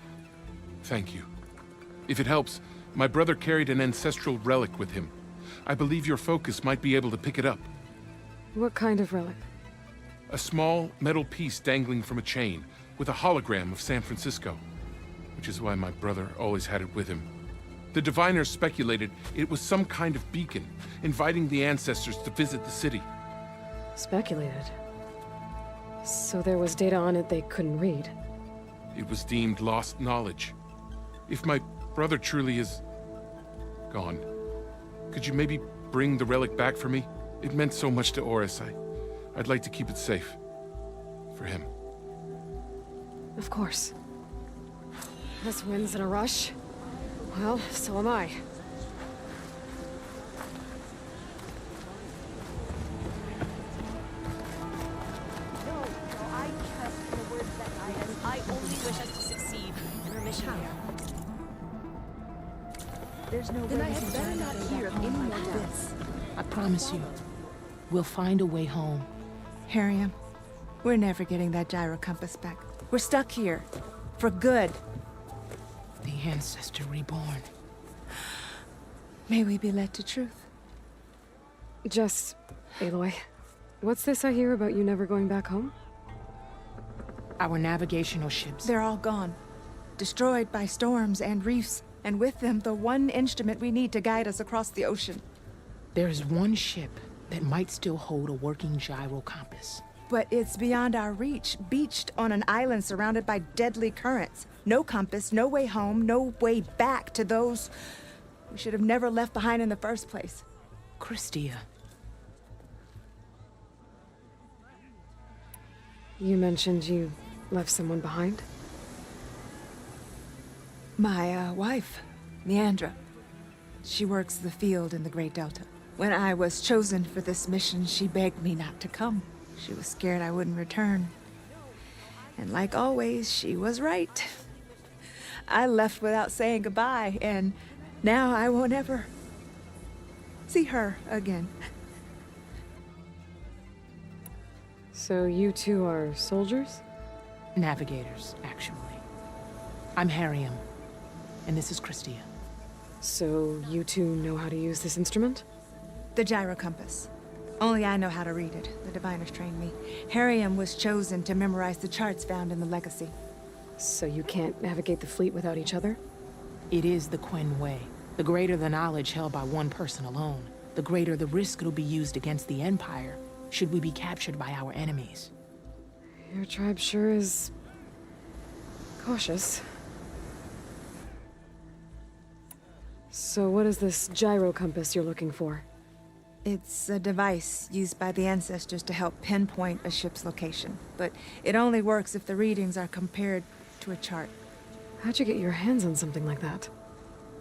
Thank you. If it helps, my brother carried an ancestral relic with him. I believe your focus might be able to pick it up. What kind of relic? A small metal piece dangling from a chain with a hologram of San Francisco, which is why my brother always had it with him. The diviners speculated it was some kind of beacon, inviting the ancestors to visit the city. Speculated? So there was data on it they couldn't read? It was deemed lost knowledge. If my brother truly is gone, could you maybe bring the relic back for me? It meant so much to Oris. I'd like to keep it safe. For him. Of course. This wind's in a rush. Well, so am I. I only wish us to succeed in our mission here. There's no Then I had better not hear of any more deaths. I promise you, we'll find a way home. Harriam, we're never getting that gyro compass back. We're stuck here. For good. The ancestor reborn. May we be led to truth. Just, Aloy, What's this I hear about you never going back home? Our navigational ships. They're all gone. Destroyed by storms and reefs, and with them, the one instrument we need to guide us across the ocean. There is one ship that might still hold a working gyro compass. But it's beyond our reach, beached on an island surrounded by deadly currents. No compass, no way home, no way back to those we should have never left behind in the first place. Christia. You mentioned you left someone behind? My wife, Meandra. She works the field in the Great Delta. When I was chosen for this mission, she begged me not to come. She was scared I wouldn't return. And like always, she was right. I left without saying goodbye, and now I won't ever see her again. So you two are soldiers? Navigators, actually. I'm Harriam, and this is Christia. So you two know how to use this instrument? The gyro compass. Only I know how to read it. The diviners trained me. Harriam was chosen to memorize the charts found in the legacy. So you can't navigate the fleet without each other? It is the Quen way. The greater the knowledge held by one person alone, the greater the risk it'll be used against the Empire, should we be captured by our enemies. Your tribe sure is cautious. So what is this gyro compass you're looking for? It's a device used by the ancestors to help pinpoint a ship's location, but it only works if the readings are compared to a chart. How'd you get your hands on something like that?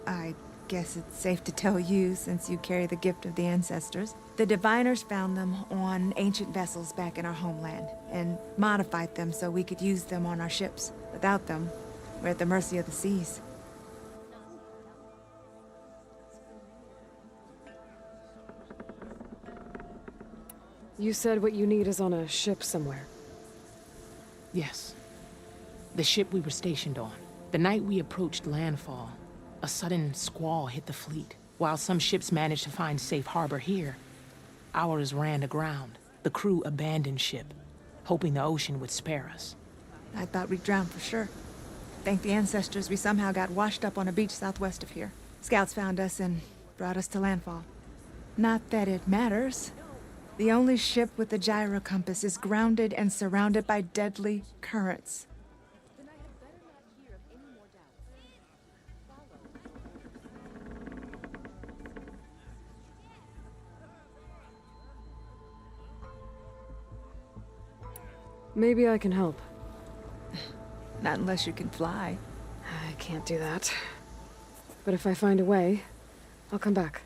I guess it's safe to tell you, since you carry the gift of the ancestors. The diviners found them on ancient vessels back in our homeland, and modified them so we could use them on our ships. Without them, we're at the mercy of the seas. You said what you need is on a ship somewhere. Yes. The ship we were stationed on. The night we approached landfall, a sudden squall hit the fleet. While some ships managed to find safe harbor here, ours ran aground. The crew abandoned ship, hoping the ocean would spare us. I thought we'd drown for sure. Thank the ancestors we somehow got washed up on a beach southwest of here. Scouts found us and brought us to landfall. Not that it matters. The only ship with the gyro compass is grounded and surrounded by deadly currents. Maybe I can help. Not unless you can fly. I can't do that. But if I find a way, I'll come back.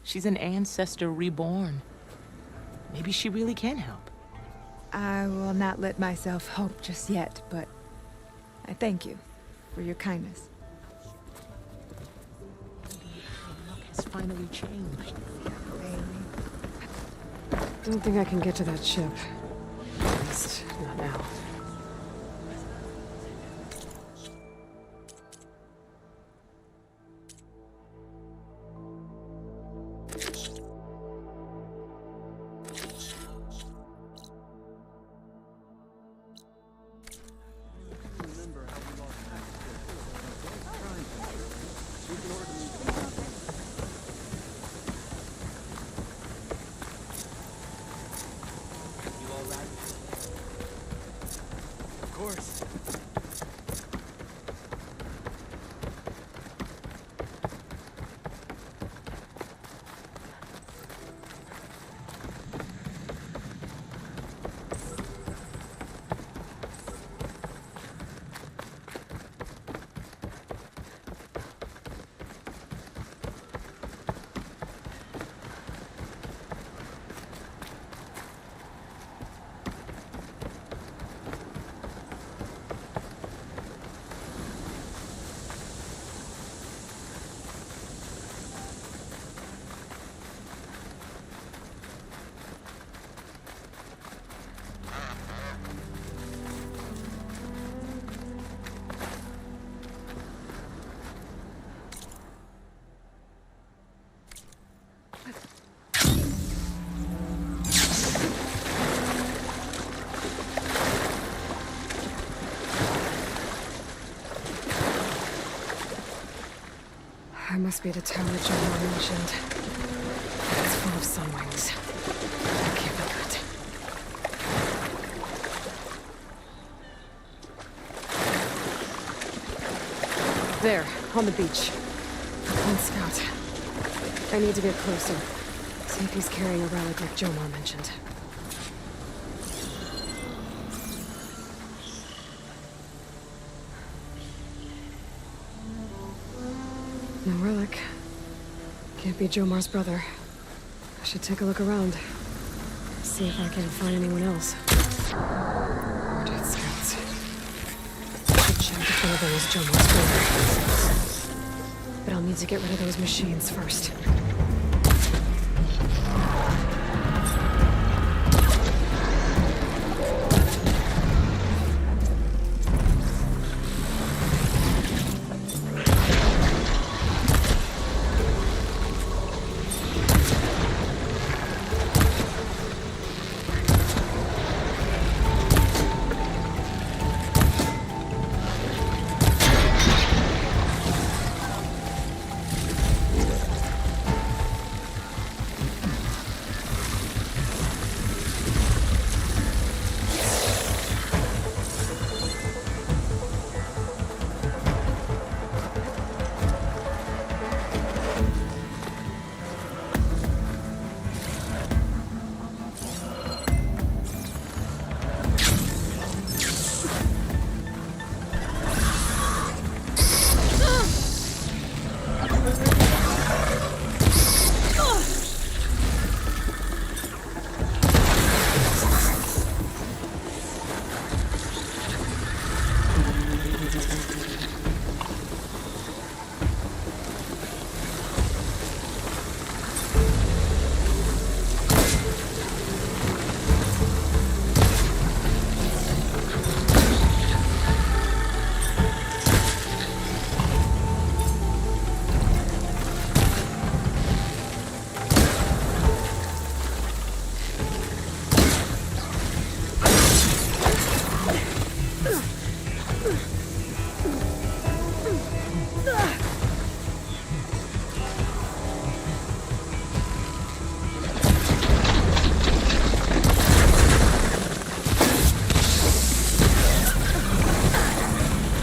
She's an ancestor reborn. Maybe she really can help. I will not let myself hope just yet, but I thank you for your kindness. The look has finally changed. Don't think I can get to that ship. At least, not now. You all must be the tower Jomar mentioned. It's full of sunwings. That can't be good. There, on the beach. One scout. I need to get closer. See if he's carrying a relic like Jomar mentioned. No relic. Can't be Jomar's brother. I should take a look around. See if I can find anyone else. More dead scouts. Should check if one of them is Jomar's brother. But I'll need to get rid of those machines first.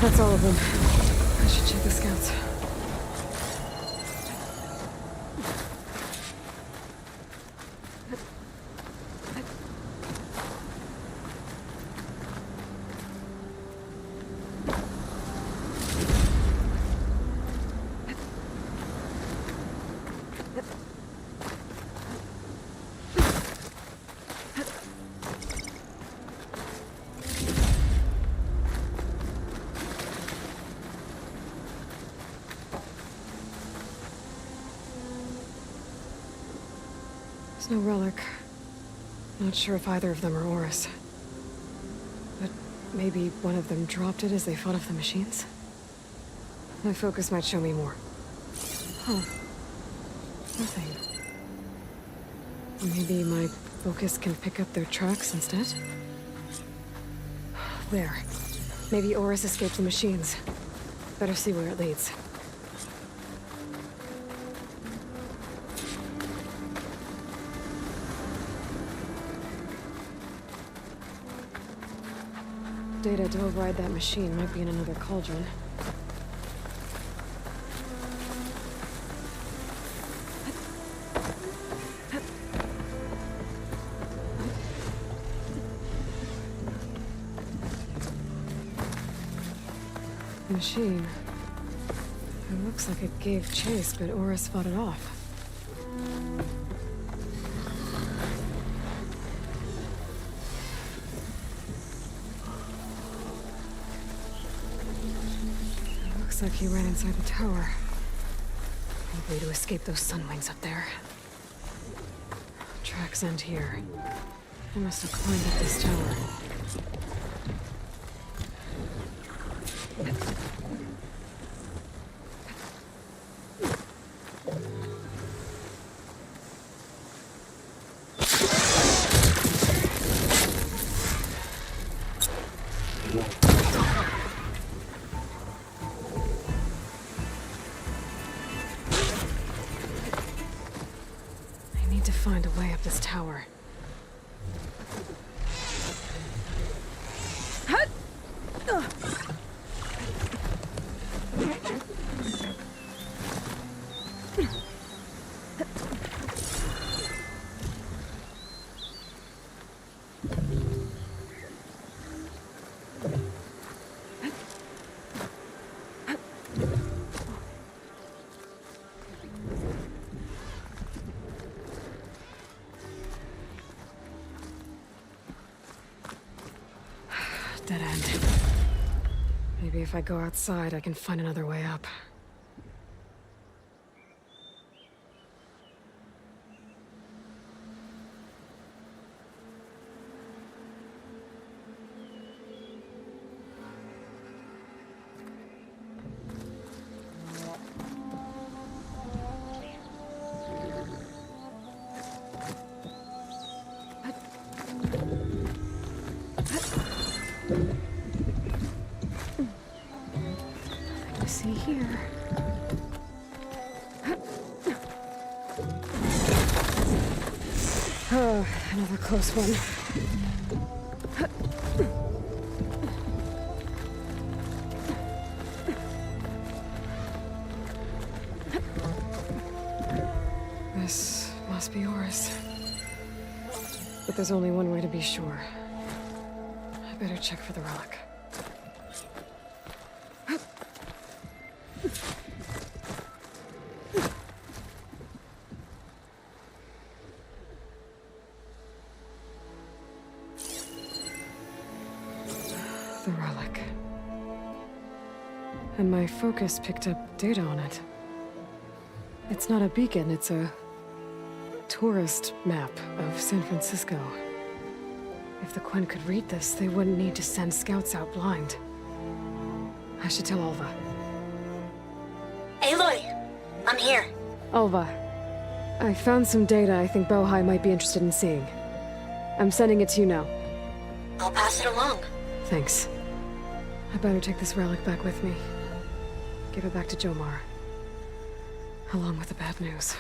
That's all of them. I should check the scouts. No relic. Not sure if either of them are Oris. But maybe one of them dropped it as they fought off the machines? My focus might show me more. Huh. Nothing. Maybe my focus can pick up their tracks instead? There. Maybe Oris escaped the machines. Better see where it leads. Data to override that machine might be in another cauldron. The machine. It looks like it gave chase, but Oris fought it off. Looks like he ran inside the tower. Probably to escape those sunwings up there. Tracks end here. I must have climbed up this tower. to find a way up this tower. Dead end. Maybe if I go outside, I can find another way up. Nothing to see here. Oh, another close one. This must be yours. But there's only one way to be sure. I better check for the relic. The relic. And my focus picked up data on it. It's not a beacon, it's a tourist map of San Francisco. If the Quen could read this, they wouldn't need to send scouts out blind. I should tell Alva. Aloy! I'm here. Alva, I found some data I think Bohai might be interested in seeing. I'm sending it to you now. I'll pass it along. Thanks. I better take this relic back with me. Give it back to Jomar. Along with the bad news.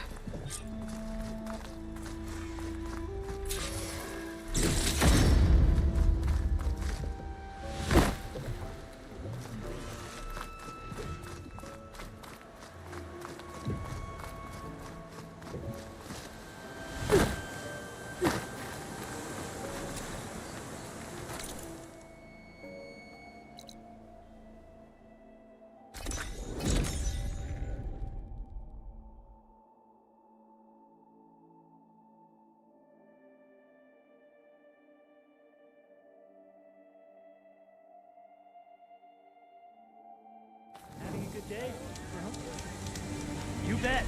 Having a good day? You bet.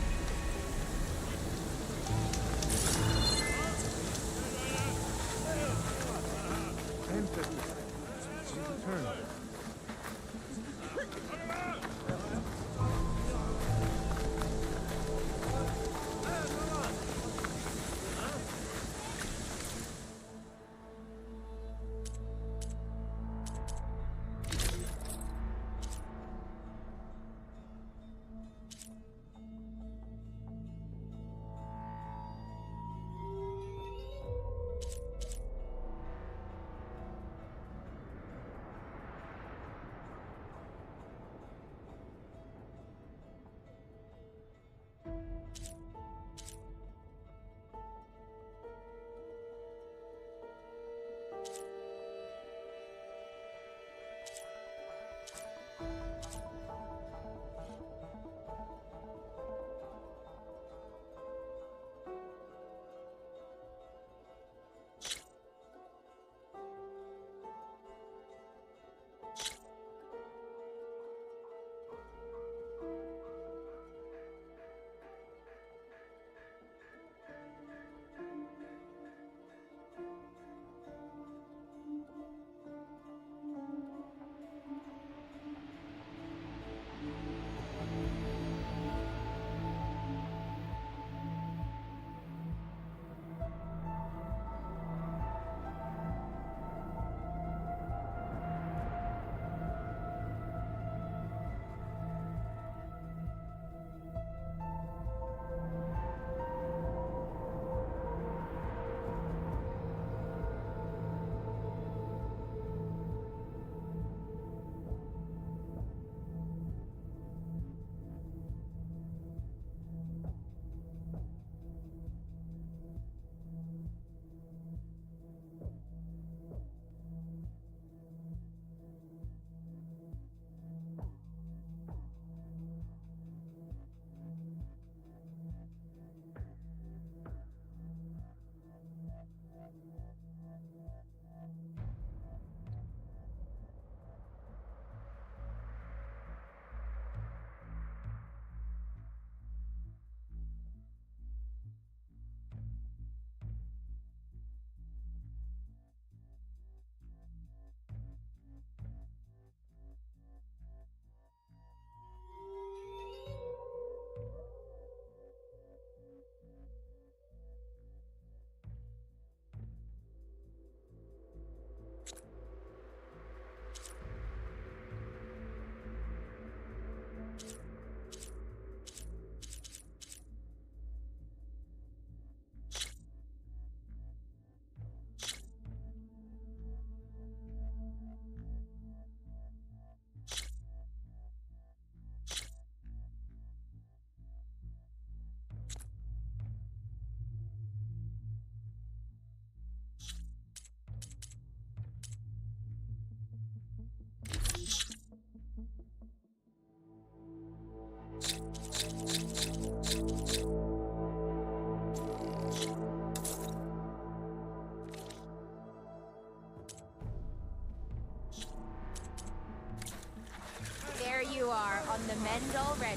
end already.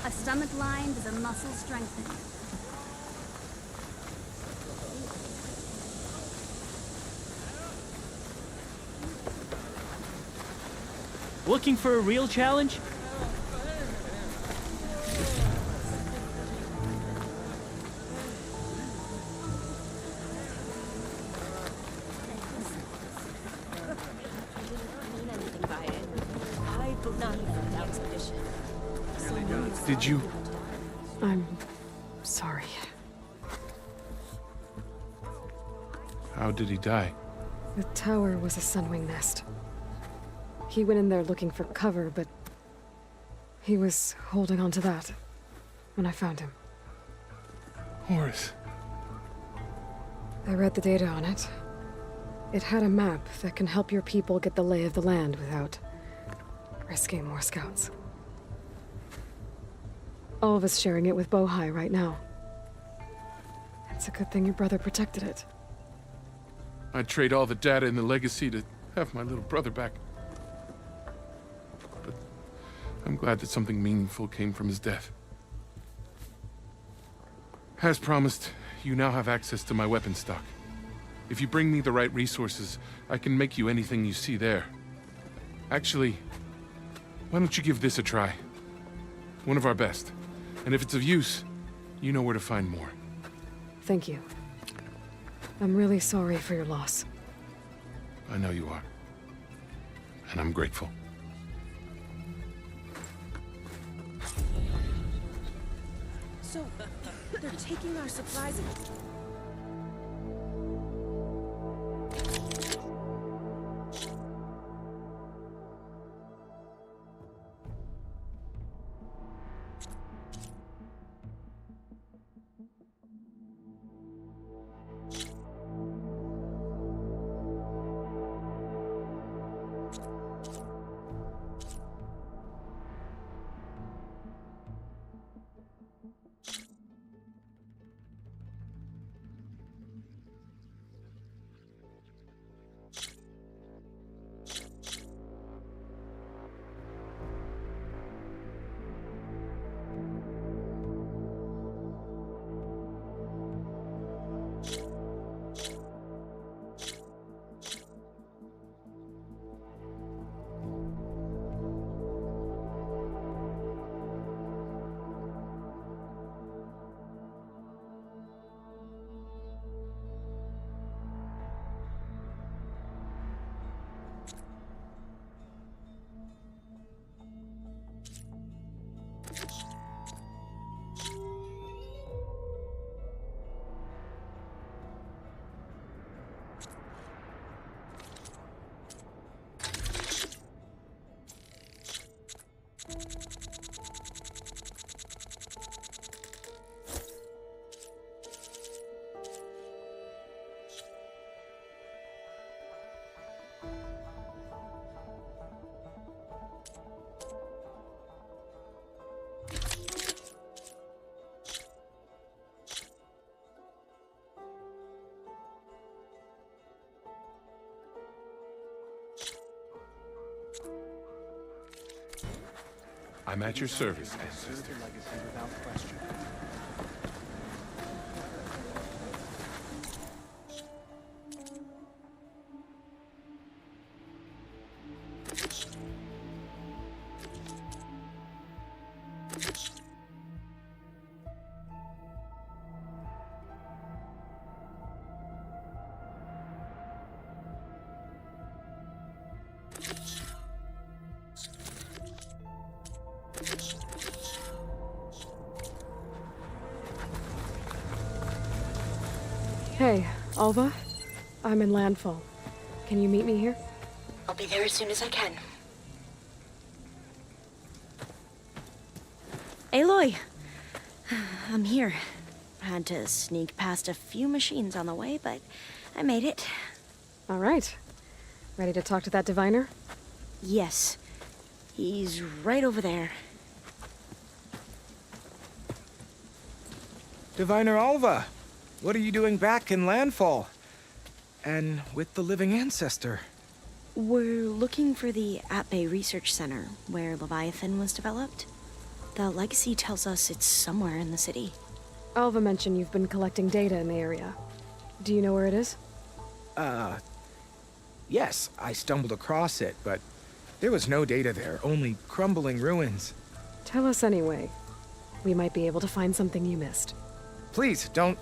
A stomach lined is a muscle strengthening. Looking for a real challenge? Did you? I'm sorry. How did he die? The tower was a sunwing nest. He went in there looking for cover, but he was holding on to that when I found him. Horace. I read the data on it. It had a map that can help your people get the lay of the land without risking more scouts. All of us sharing it with Bohai right now. It's a good thing your brother protected it. I'd trade all the data in the legacy to have my little brother back. But I'm glad that something meaningful came from his death. As promised, you now have access to my weapon stock. If you bring me the right resources, I can make you anything you see there. Actually, why don't you give this a try? One of our best. And if it's of use, you know where to find more. Thank you. I'm really sorry for your loss. I know you are. And I'm grateful. So, they're taking our supplies and... I'm at your service, ancestor. Hey, Alva. I'm in landfall. Can you meet me here? I'll be there as soon as I can. Aloy! I'm here. Had to sneak past a few machines on the way, but I made it. All right. Ready to talk to that diviner? Yes. He's right over there. Diviner Alva! what are you doing back in Landfall? And with the living ancestor? We're looking for the At-Bay Research Center, where Leviathan was developed. The legacy tells us it's somewhere in the city. Alva mentioned you've been collecting data in the area. Do you know where it is? Yes, I stumbled across it, but there was no data there, only crumbling ruins. Tell us anyway. We might be able to find something you missed. Please, don't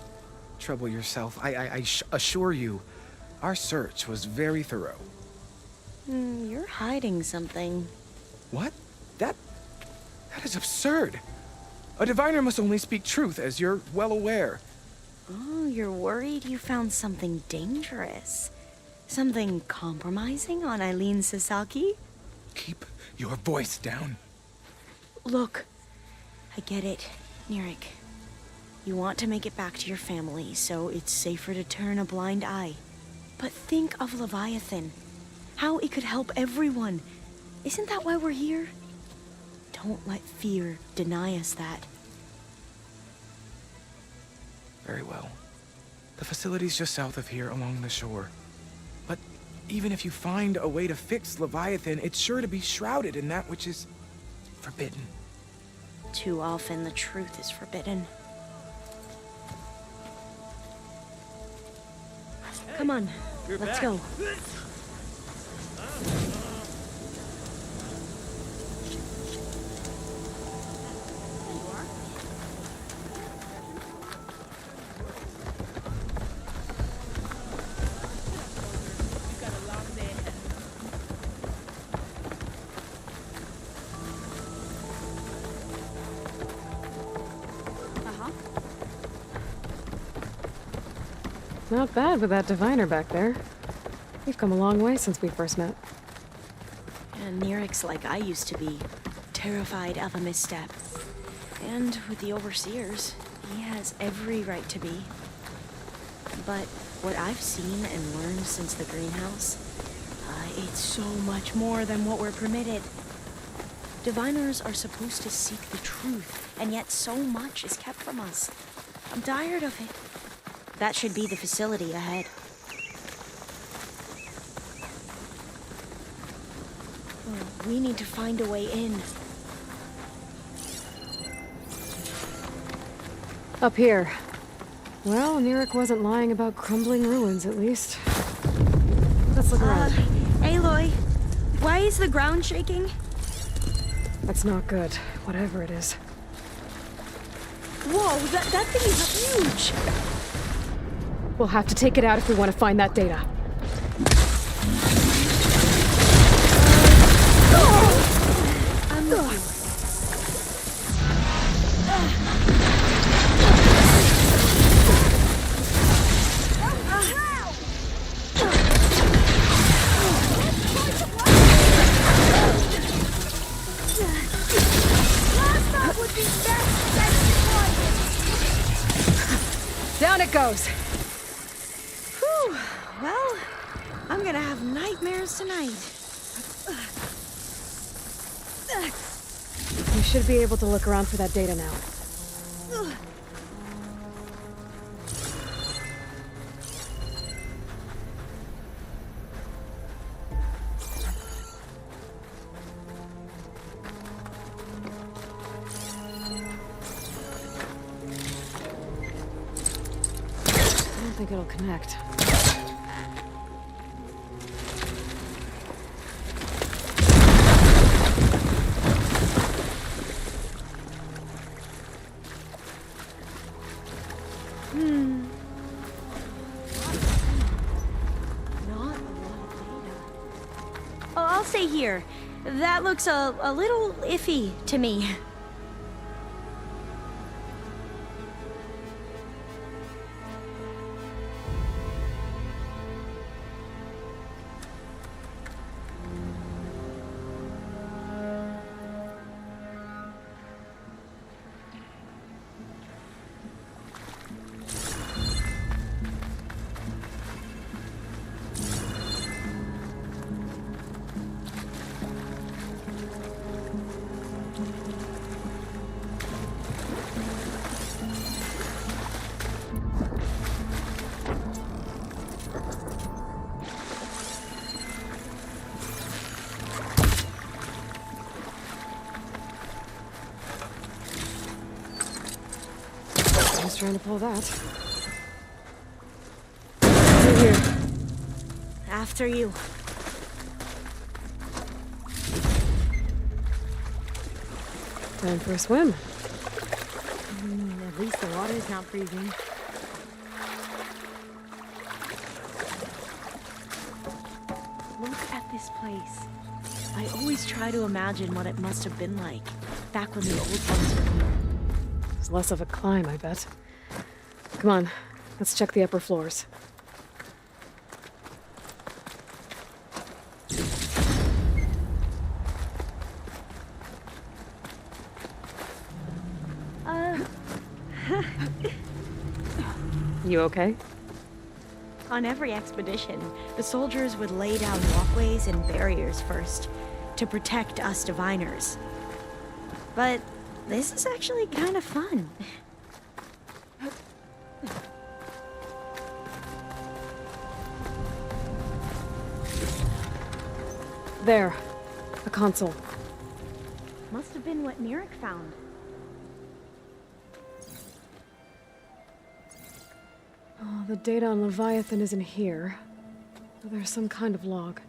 trouble yourself. I assure you, our search was very thorough. You're hiding something. What? That is absurd. A diviner must only speak truth, as you're well aware. Oh, you're worried you found something dangerous. Something compromising on Eileen Sasaki? Keep your voice down. Look, I get it, Nirik. You want to make it back to your family, so it's safer to turn a blind eye. But think of Leviathan. How it could help everyone. Isn't that why we're here? Don't let fear deny us that. Very well. The facility's just south of here, along the shore. But even if you find a way to fix Leviathan, it's sure to be shrouded in that which is forbidden. Too often the truth is forbidden. Come on, let's go. Not bad with that diviner back there. We've come a long way since we first met. And Nirik's like I used to be, terrified of a misstep. And with the Overseers, he has every right to be. But what I've seen and learned since the greenhouse, it's so much more than what we're permitted. Diviners are supposed to seek the truth, and yet so much is kept from us. I'm tired of it. That should be the facility ahead. We need to find a way in. Up here. Well, Nirik wasn't lying about crumbling ruins, at least. Let's look around. Aloy, why is the ground shaking? That's not good, whatever it is. Whoa, that thing is huge! We'll have to take it out if we want to find that data. I'm with you. Down it goes! Whew. Well, I'm gonna have nightmares tonight. You should be able to look around for that data now. I don't think it'll connect. Oh, I'll stay here. That looks a little iffy to me. trying to pull that. Through here. After you. Time for a swim. At least the water's not freezing. Look at this place. I always try to imagine what it must have been like back when the old ones were here. It's less of a climb, I bet. Come on, let's check the upper floors. You okay? On every expedition, the soldiers would lay down walkways and barriers first to protect us diviners. But this is actually kind of fun. There. A console. Must have been what Neric found. Oh, the data on Leviathan isn't here. But there's some kind of log.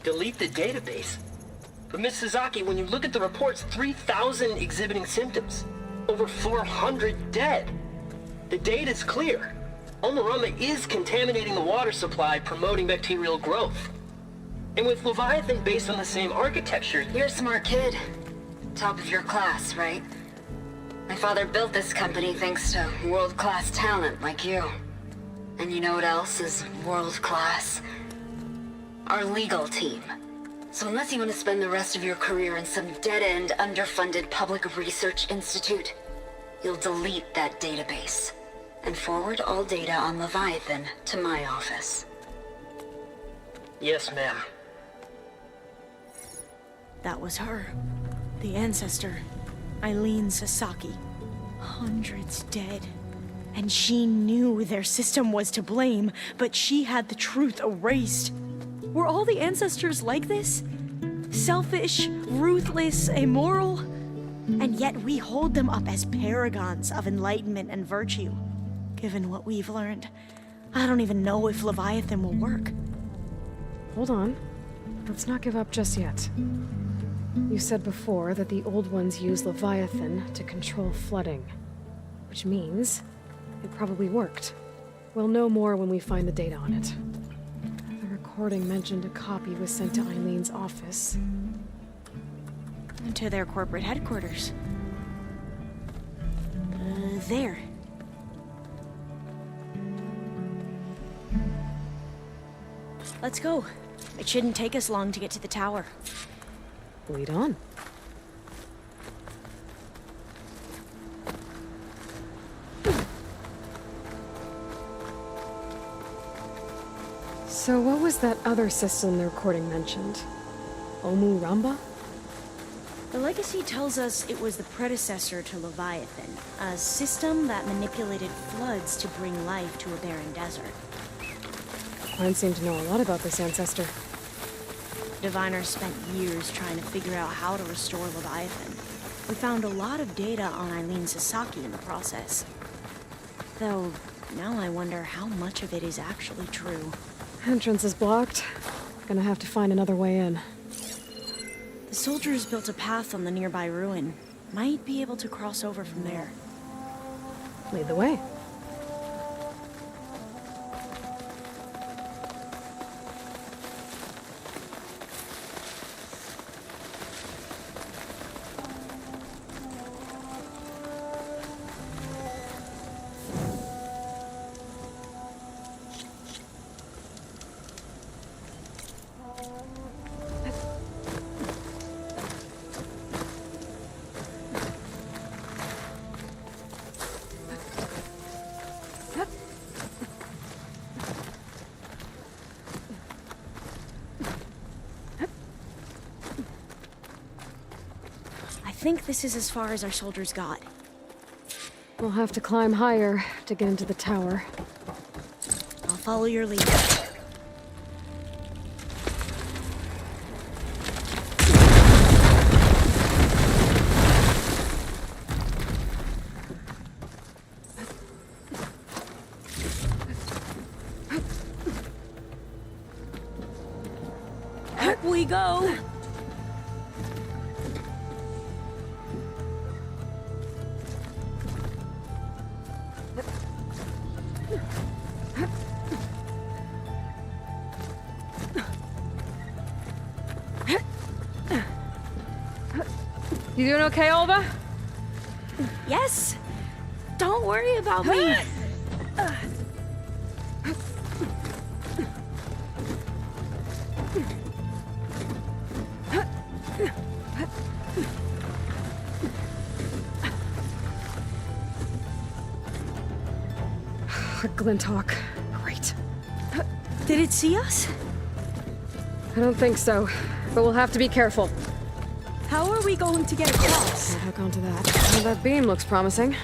Delete the database? But Miss Sasaki, when you look at the reports, 3,000 exhibiting symptoms. Over 400 dead. The data's clear. Omarama is contaminating the water supply, promoting bacterial growth. And with Leviathan based on the same architecture... You're a smart kid. Top of your class, right? My father built this company thanks to world-class talent like you. And you know what else is world-class? Our legal team. So unless you want to spend the rest of your career in some dead-end, underfunded public research institute, you'll delete that database and forward all data on Leviathan to my office. Yes, ma'am. That was her. The ancestor. Eileen Sasaki. Hundreds dead. And she knew their system was to blame, but she had the truth erased. Were all the ancestors like this? Selfish, ruthless, immoral? And yet we hold them up as paragons of enlightenment and virtue. Given what we've learned, I don't even know if Leviathan will work. Hold on. Let's not give up just yet. You said before that the old ones use Leviathan to control flooding. Which means it probably worked. We'll know more when we find the data on it. The recording mentioned a copy was sent to Eileen's office. To their corporate headquarters. There. Let's go. It shouldn't take us long to get to the tower. Lead on. So what was that other system the recording mentioned? Omu Ramba? The legacy tells us it was the predecessor to Leviathan, a system that manipulated floods to bring life to a barren desert. Klein seemed to know a lot about this ancestor. Diviners spent years trying to figure out how to restore Leviathan. We found a lot of data on Eileen Sasaki in the process. Though, now I wonder how much of it is actually true. Entrance is blocked. Gonna have to find another way in. The soldiers built a path on the nearby ruin. Might be able to cross over from there. Lead the way. I think this is as far as our soldiers got. We'll have to climb higher to get into the tower. I'll follow your lead. Up we go. You doing okay, Olva? Yes. Don't worry about me. Glinthawk. Great. Did it see us? I don't think so, but we'll have to be careful. How are we going to get across? I'll hook onto that. Well, that beam looks promising.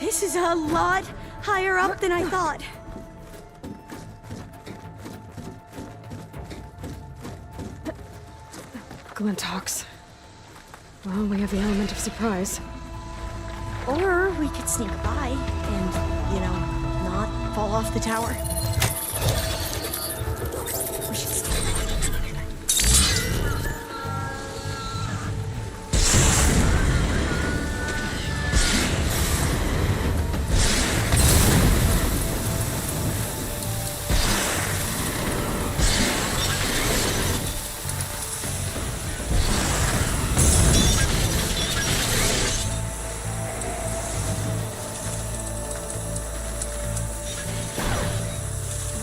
This is a lot higher up than I thought. Glinthawks. Well, we have the element of surprise. Or we could sneak by and, you know, not fall off the tower. We should stay.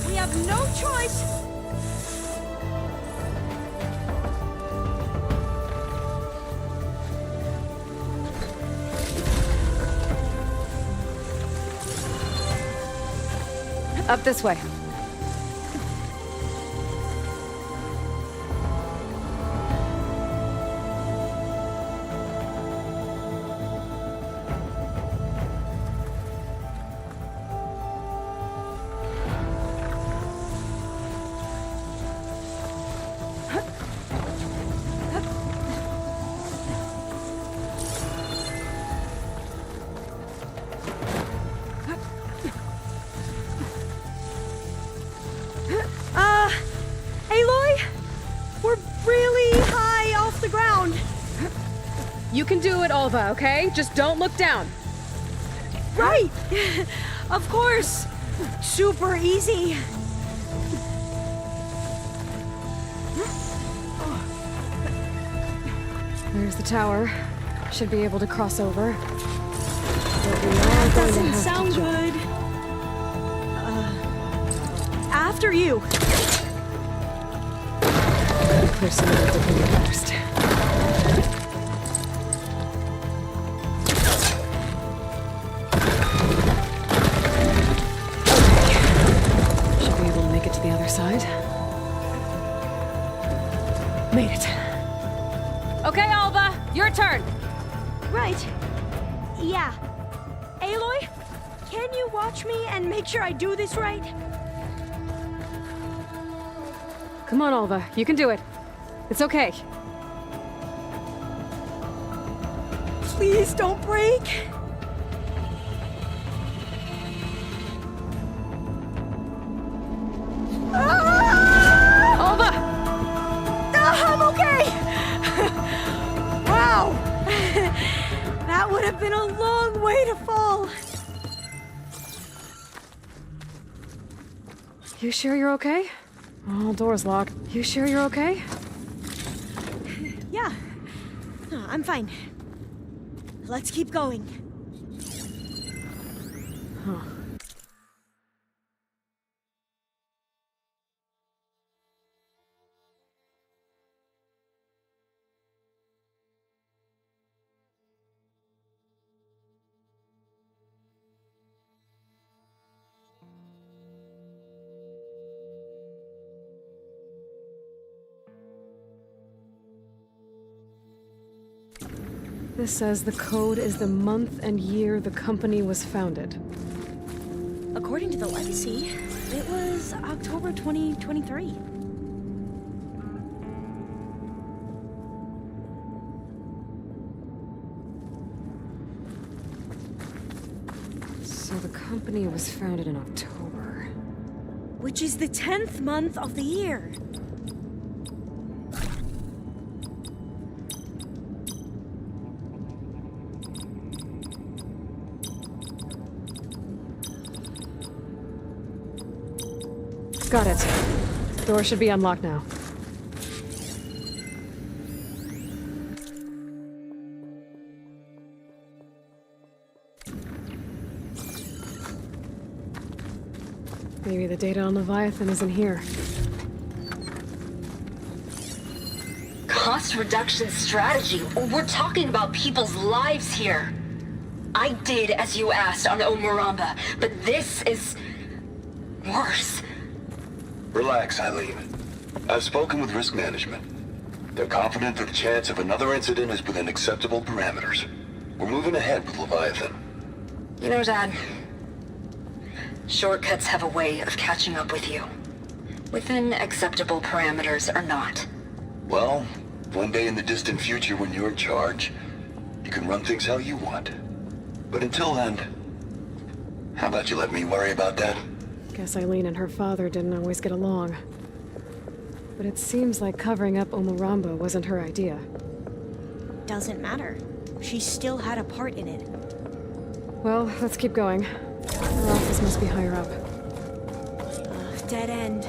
We have no choice. Up this way. Aloy, we're really high off the ground. You can do it, Olva, okay? Just don't look down. Right. Of course. Super easy. There's the tower. Should be able to cross over. That doesn't sound good. After you. Clear some of the debris first. Okay. Should be able to make it to the other side. Made it. Okay, Alva, your turn. Right. Yeah. Aloy, can you watch me and make sure I do this right? Come on, Alva, you can do it. It's okay. Please don't break. Alva! I'm okay! Wow! That would have been a long way to fall. You sure you're okay? Oh, door's locked. You sure you're okay? Yeah. No, I'm fine. Let's keep going. Huh. This says the code is the month and year the company was founded. According to the legacy, it was October 2023. company was founded in October. Which is the 10th month of the year. Got it. Door should be unlocked now. Maybe the data on Leviathan isn't here. Cost reduction strategy? We're talking about people's lives here. I did as you asked on Omuramba, but this is worse. Relax, Eileen. I've spoken with risk management. They're confident that the chance of another incident is within acceptable parameters. We're moving ahead with Leviathan. You know, Dad, shortcuts have a way of catching up with you. Within acceptable parameters or not. Well, one day in the distant future when you're in charge, you can run things how you want. But until then, how about you let me worry about that? Guess Eileen and her father didn't always get along. But it seems like covering up Omuramba wasn't her idea. Doesn't matter. She still had a part in it. Well, let's keep going. Her office must be higher up. Dead end.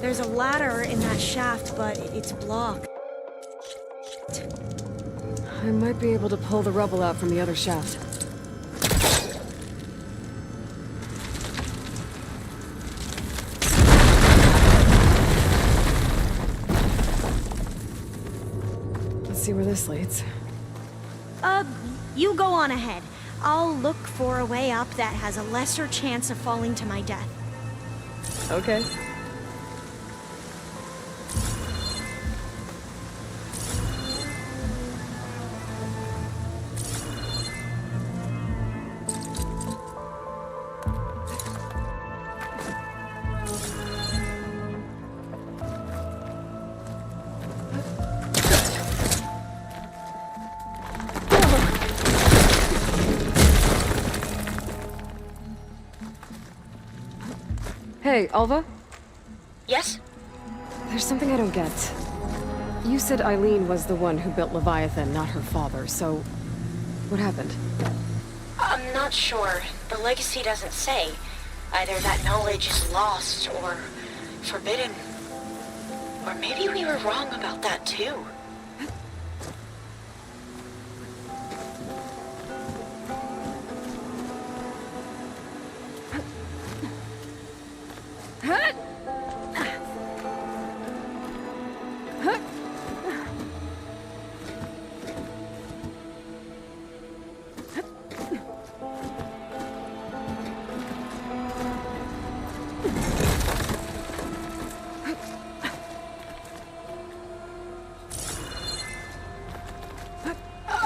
There's a ladder in that shaft, but it's blocked. I might be able to pull the rubble out from the other shaft. Let's see where this leads. You go on ahead. I'll look for a way up that has a lesser chance of falling to my death. Okay. Hey, Alva? Yes? There's something I don't get. You said Eileen was the one who built Leviathan, not her father, so... what happened? I'm not sure. The legacy doesn't say. Either that knowledge is lost or forbidden. Or maybe we were wrong about that too.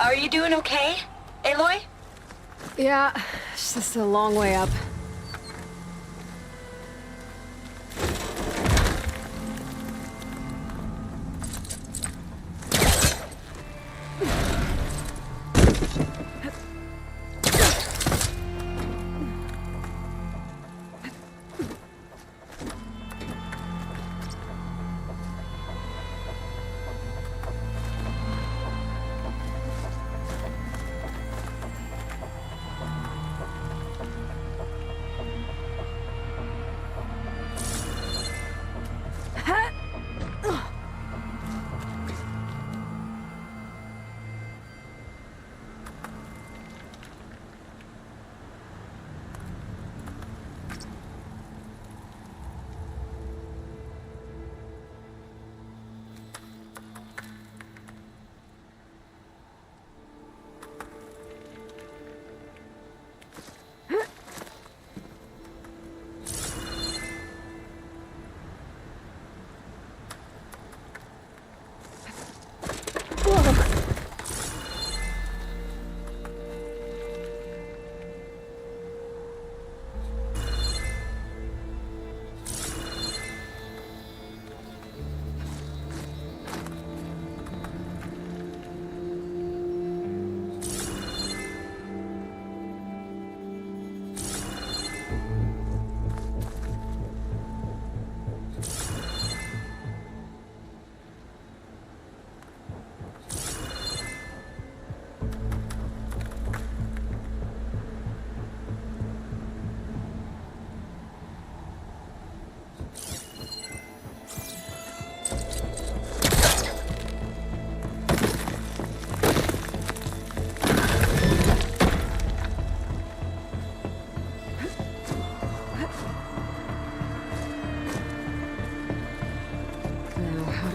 Are you doing okay, Aloy? Yeah, it's just a long way up.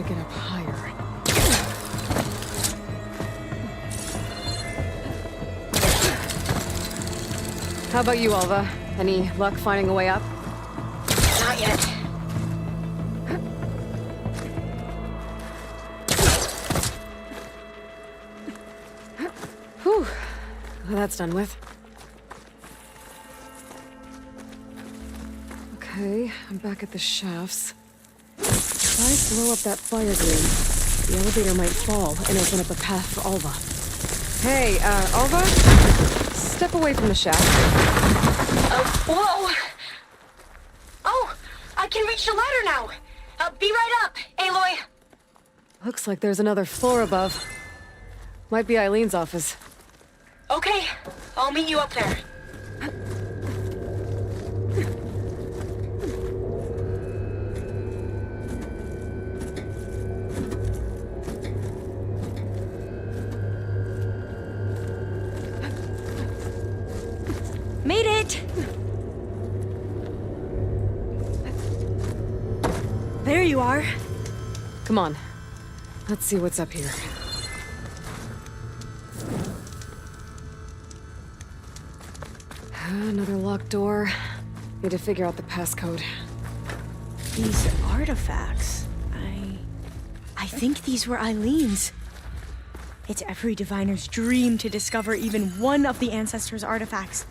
to get up higher. How about you, Alva? Any luck finding a way up? Not yet. Whew. Well, that's done with. Okay, I'm back at the shafts. If I blow up that fire gleam, the elevator might fall and open up a path for Alva. Hey, Alva? Step away from the shaft. Whoa! Oh, I can reach the ladder now. Be right up, Aloy. Looks like there's another floor above. Might be Eileen's office. Okay, I'll meet you up there. Made it! There you are. Come on. Let's see what's up here. Another locked door. Need to figure out the passcode. These artifacts... I think these were Eileen's. It's every diviner's dream to discover even one of the Ancestors' artifacts.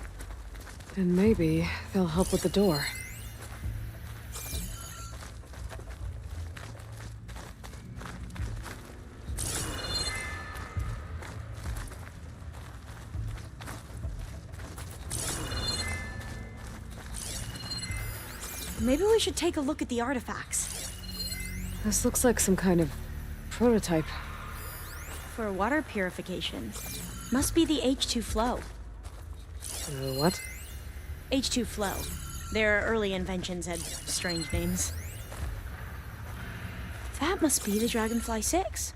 And maybe they'll help with the door. Maybe we should take a look at the artifacts. This looks like some kind of prototype. For water purification. Must be the H2 flow. What? H2 flow. Their early inventions had strange names. That must be the Dragonfly 6.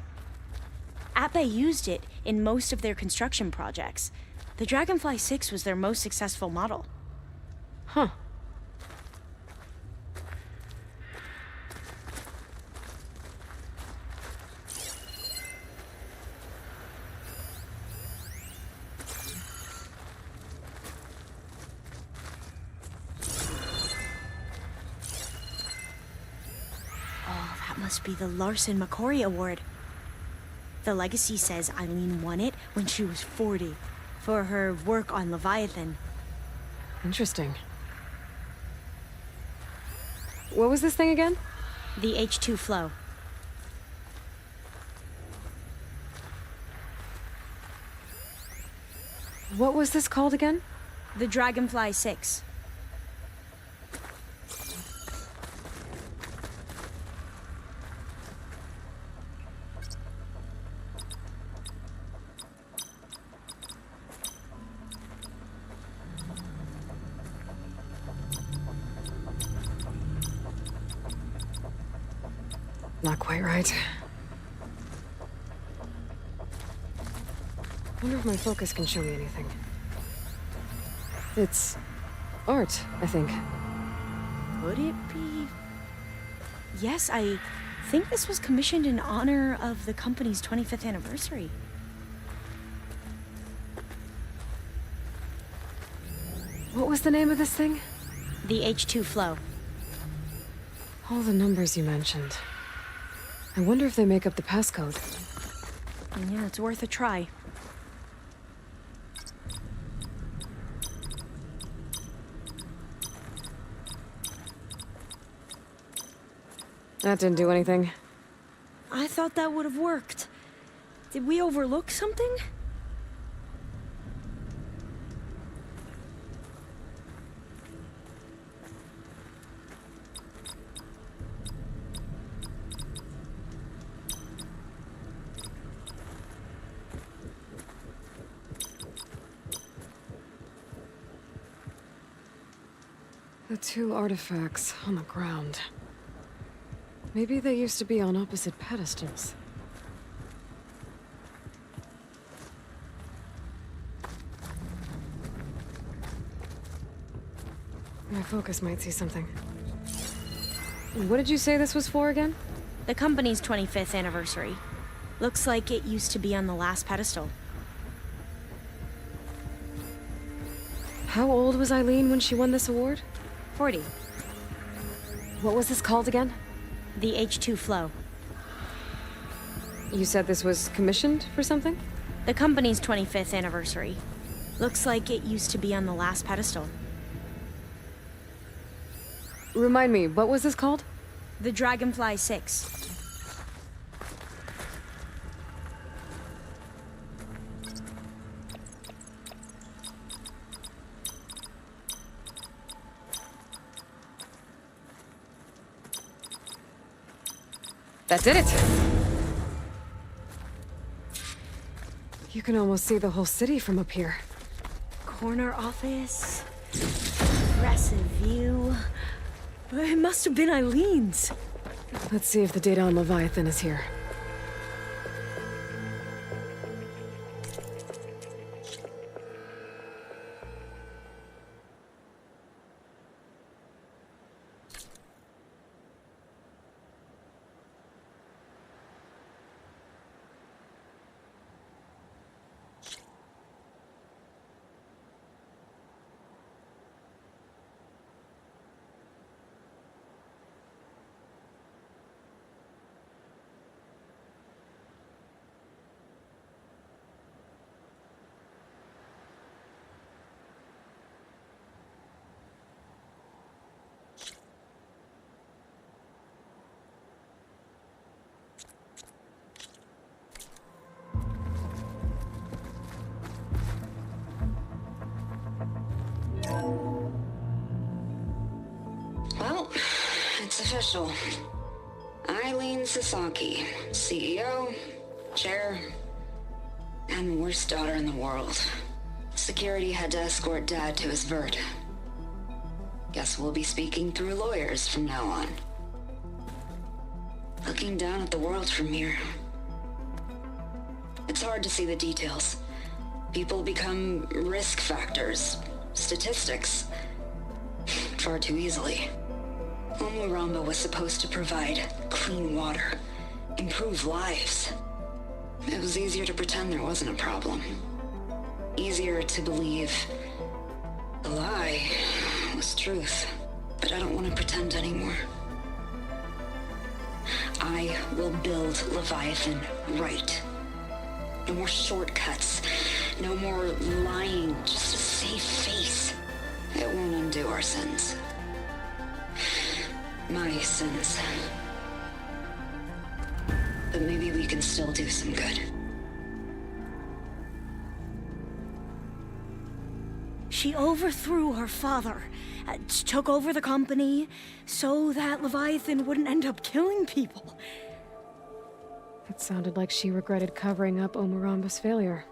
Atbay used it in most of their construction projects. The Dragonfly 6 was their most successful model. Huh. Must be the Larson McCory Award. The legacy says Eileen won it when she was 40 for her work on Leviathan. Interesting. What was this thing again? The H2 flow. What was this called again? The Dragonfly 6. Not quite right. Wonder if my focus can show me anything. It's art, I think. Could it be? Yes, I think this was commissioned in honor of the company's 25th anniversary. What was the name of this thing? The H2 flow. All the numbers you mentioned. I wonder if they make up the passcode. Yeah, it's worth a try. That didn't do anything. I thought that would have worked. Did we overlook something? The two artifacts on the ground. Maybe they used to be on opposite pedestals. My focus might see something. What did you say this was for again? The company's 25th anniversary. Looks like it used to be on the last pedestal. How old was Eileen when she won this award? 40. What was this called again? The H2 Flow. You said this was commissioned for something? The company's 25th anniversary. Looks like it used to be on the last pedestal. Remind me, what was this called? The Dragonfly 6. That did it! You can almost see the whole city from up here. Corner office. Impressive view. It must have been Eileen's. Let's see if the data on Leviathan is here. Well, it's official. Eileen Sasaki, CEO, chair, and the worst daughter in the world. Security had to escort Dad to his vert. Guess we'll be speaking through lawyers from now on. Looking down at the world from here. It's hard to see the details. People become risk factors, statistics, far too easily. Omuramba was supposed to provide clean water, improve lives. It was easier to pretend there wasn't a problem. Easier to believe the lie was truth. But I don't want to pretend anymore. I will build Leviathan right. No more shortcuts. No more lying, just a safe face. It won't undo our sins. My sins. But maybe we can still do some good. She overthrew her father, took over the company, so that Leviathan wouldn't end up killing people. It sounded like she regretted covering up Omuramba's failure.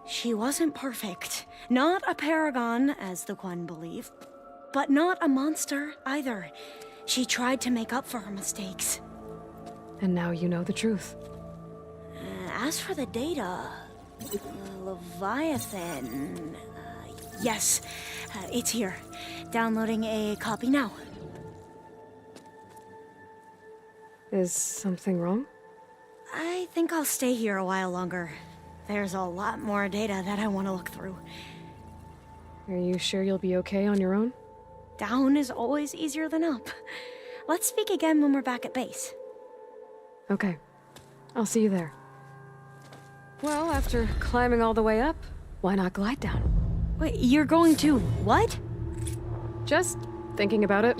She wasn't perfect. Not a paragon, as the Quan believe. But not a monster, either. She tried to make up for her mistakes. And now you know the truth. As for the data... Leviathan... yes, it's here. Downloading a copy now. Is something wrong? I think I'll stay here a while longer. There's a lot more data that I want to look through. Are you sure you'll be okay on your own? Down is always easier than up. Let's speak again when we're back at base. Okay. I'll see you there. Well, after climbing all the way up, why not glide down? Wait, you're going to what? Just thinking about it.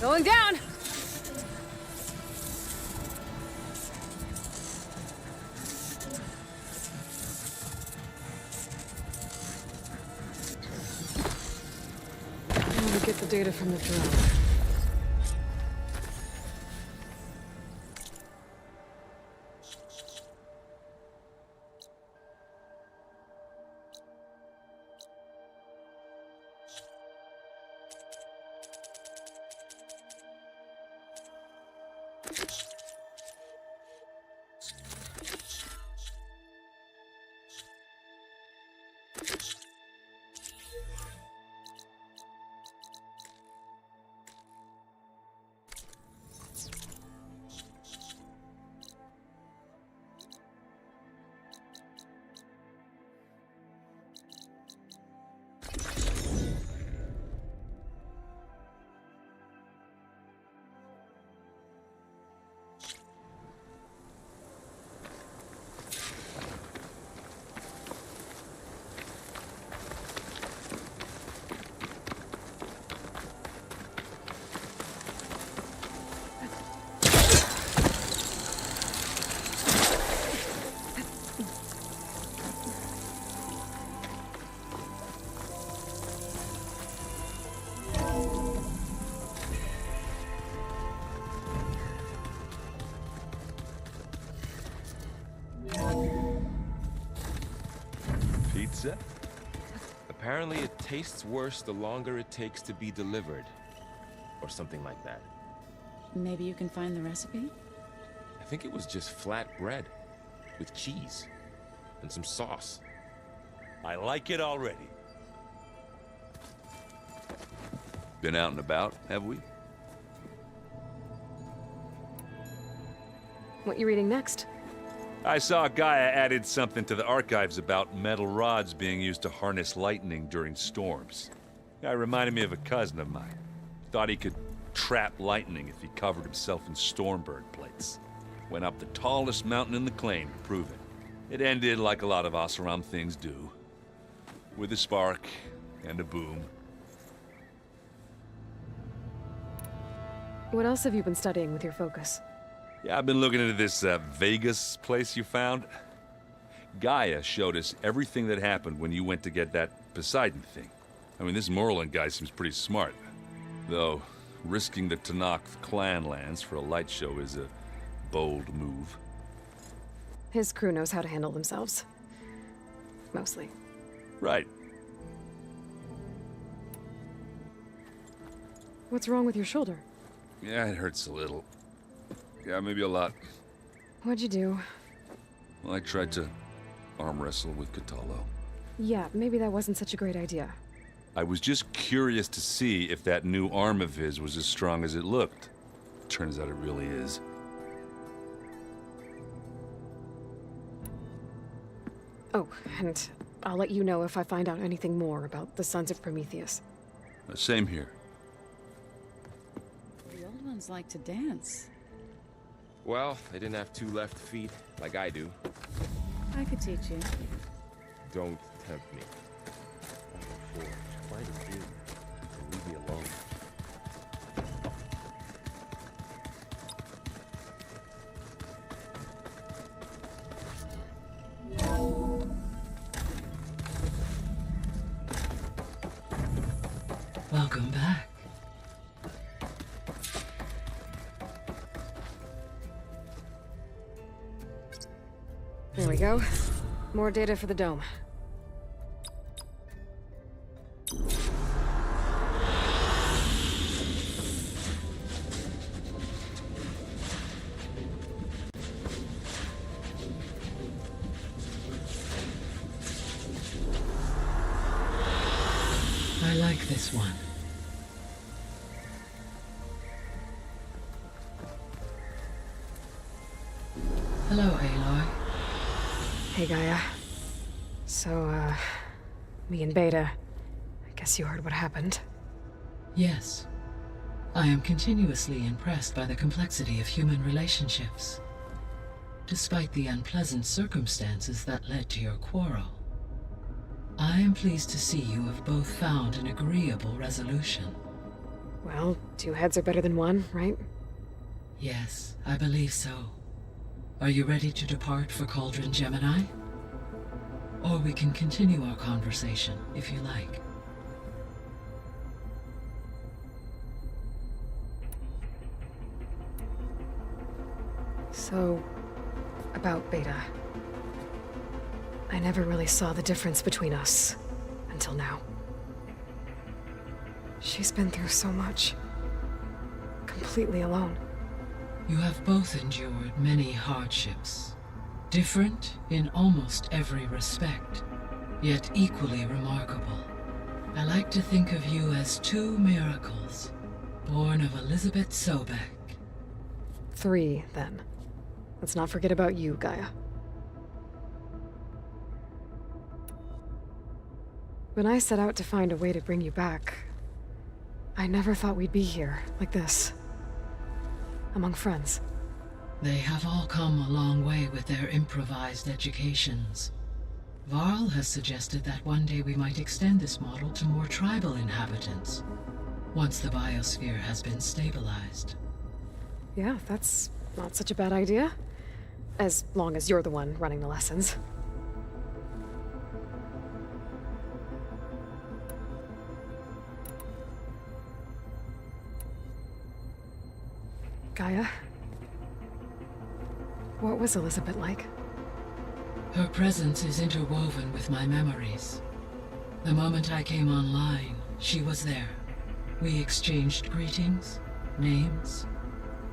Going down! I'm gonna get the data from the drone. Pizza? Apparently it tastes worse the longer it takes to be delivered. Or something like that. Maybe you can find the recipe? I think it was just flat bread. With cheese. And some sauce. I like it already. Been out and about, have we? What you reading next? I saw Gaia added something to the archives about metal rods being used to harness lightning during storms. Guy reminded me of a cousin of mine. Thought he could trap lightning if he covered himself in stormbird plates. Went up the tallest mountain in the claim to prove it. It ended like a lot of Oseram things do. With a spark and a boom. What else have you been studying with your focus? Yeah, I've been looking into this Vegas place you found. Gaia showed us everything that happened when you went to get that Poseidon thing. I mean, this Merlin guy seems pretty smart. Though, risking the Tanakh clan lands for a light show is a bold move. His crew knows how to handle themselves. Mostly. Right. What's wrong with your shoulder? Yeah, it hurts a little. Yeah, maybe a lot. What'd you do? Well, I tried to arm wrestle with Cthulhu. Yeah, maybe that wasn't such a great idea. I was just curious to see if that new arm of his was as strong as it looked. Turns out it really is. Oh, and I'll let you know if I find out anything more about the Sons of Prometheus. Same here. The old ones like to dance. Well, they didn't have two left feet like I do. I could teach you. Don't tempt me. I'm a forge, quite a few. So leave me alone. Welcome back. There we go. More data for the dome. I like this one. Hello, Aloy. Hey, Gaia. So, me and Beta, I guess you heard what happened. Yes. I am continuously impressed by the complexity of human relationships. Despite the unpleasant circumstances that led to your quarrel, I am pleased to see you have both found an agreeable resolution. Well, two heads are better than one, right? Yes, I believe so. Are you ready to depart for Cauldron Gemini? Or we can continue our conversation, if you like. So, about Beta. I never really saw the difference between us until now. She's been through so much. Completely alone. You have both endured many hardships. Different in almost every respect, yet equally remarkable. I like to think of you as two miracles, born of Elizabeth Sobek. 3, then. Let's not forget about you, Gaia. When I set out to find a way to bring you back, I never thought we'd be here, like this. Among friends. They have all come a long way with their improvised educations. Varl has suggested that one day we might extend this model to more tribal inhabitants, once the biosphere has been stabilized. Yeah, that's not such a bad idea. As long as you're the one running the lessons. Gaia? What was Elizabeth like? Her presence is interwoven with my memories. The moment I came online, she was there. We exchanged greetings, names,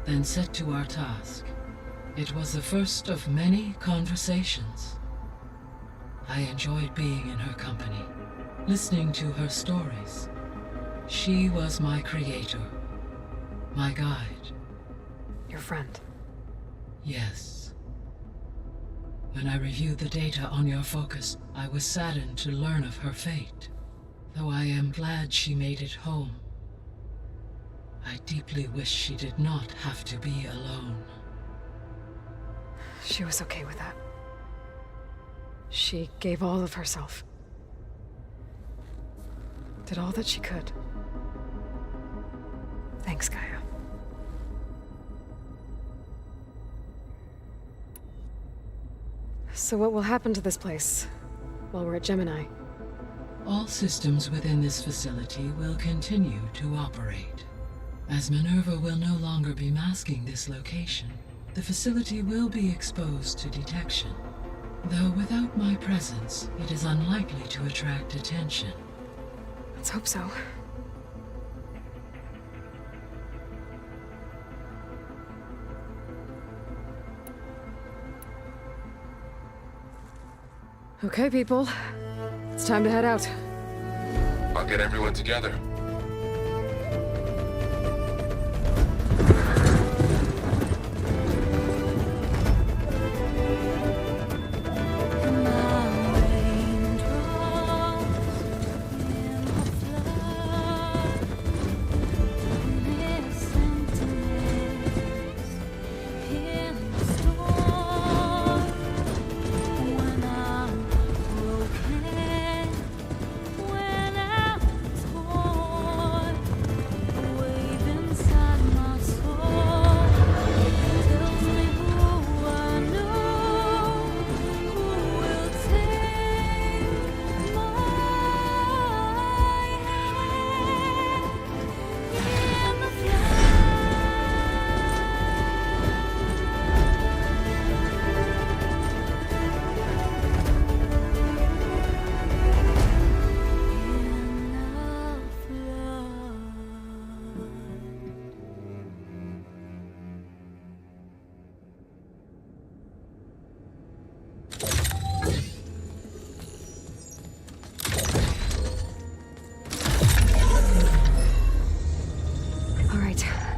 then set to our task. It was the first of many conversations. I enjoyed being in her company, listening to her stories. She was my creator. My guide. Your friend? Yes. When I reviewed the data on your focus, I was saddened to learn of her fate. Though I am glad she made it home. I deeply wish she did not have to be alone. She was okay with that. She gave all of herself. Did all that she could. Thanks, Gaia. So what will happen to this place while we're at Gemini? All systems within this facility will continue to operate. As Minerva will no longer be masking this location, the facility will be exposed to detection. Though without my presence, it is unlikely to attract attention. Let's hope so. Okay, people. It's time to head out. I'll get everyone together.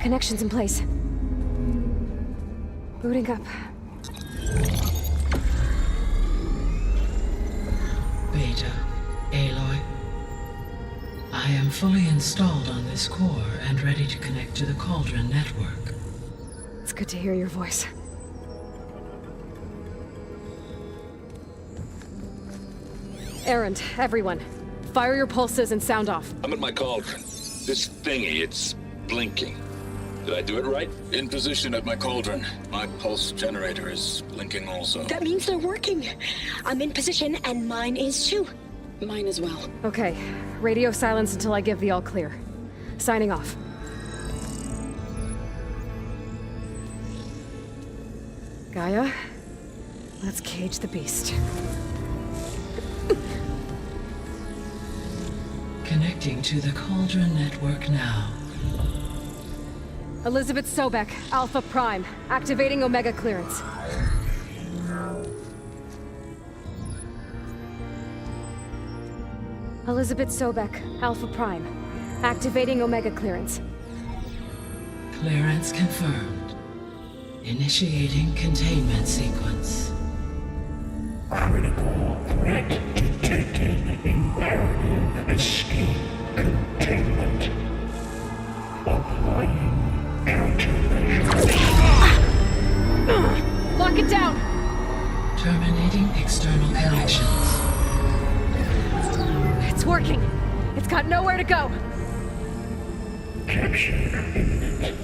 Connections in place. Booting up. Beta, Aloy. I am fully installed on this core and ready to connect to the Cauldron network. It's good to hear your voice. Errand, everyone. Fire your pulses and sound off. I'm at my cauldron. This thingy, it's blinking. Did I do it right? In position at my cauldron. My pulse generator is blinking also. That means they're working. I'm in position and mine is too. Mine as well. Okay. Radio silence until I give the all clear. Signing off. Gaia, let's cage the beast. Connecting to the Cauldron network now. Elizabeth Sobek, Alpha Prime, activating Omega clearance. Elizabeth Sobek, Alpha Prime, activating Omega clearance. Clearance confirmed. Initiating containment sequence. Critical threat detected. Imperative escape containment. Applying countermeasures. Lock it down! Terminating external connections. It's working. It's got nowhere to go. Capture imminent.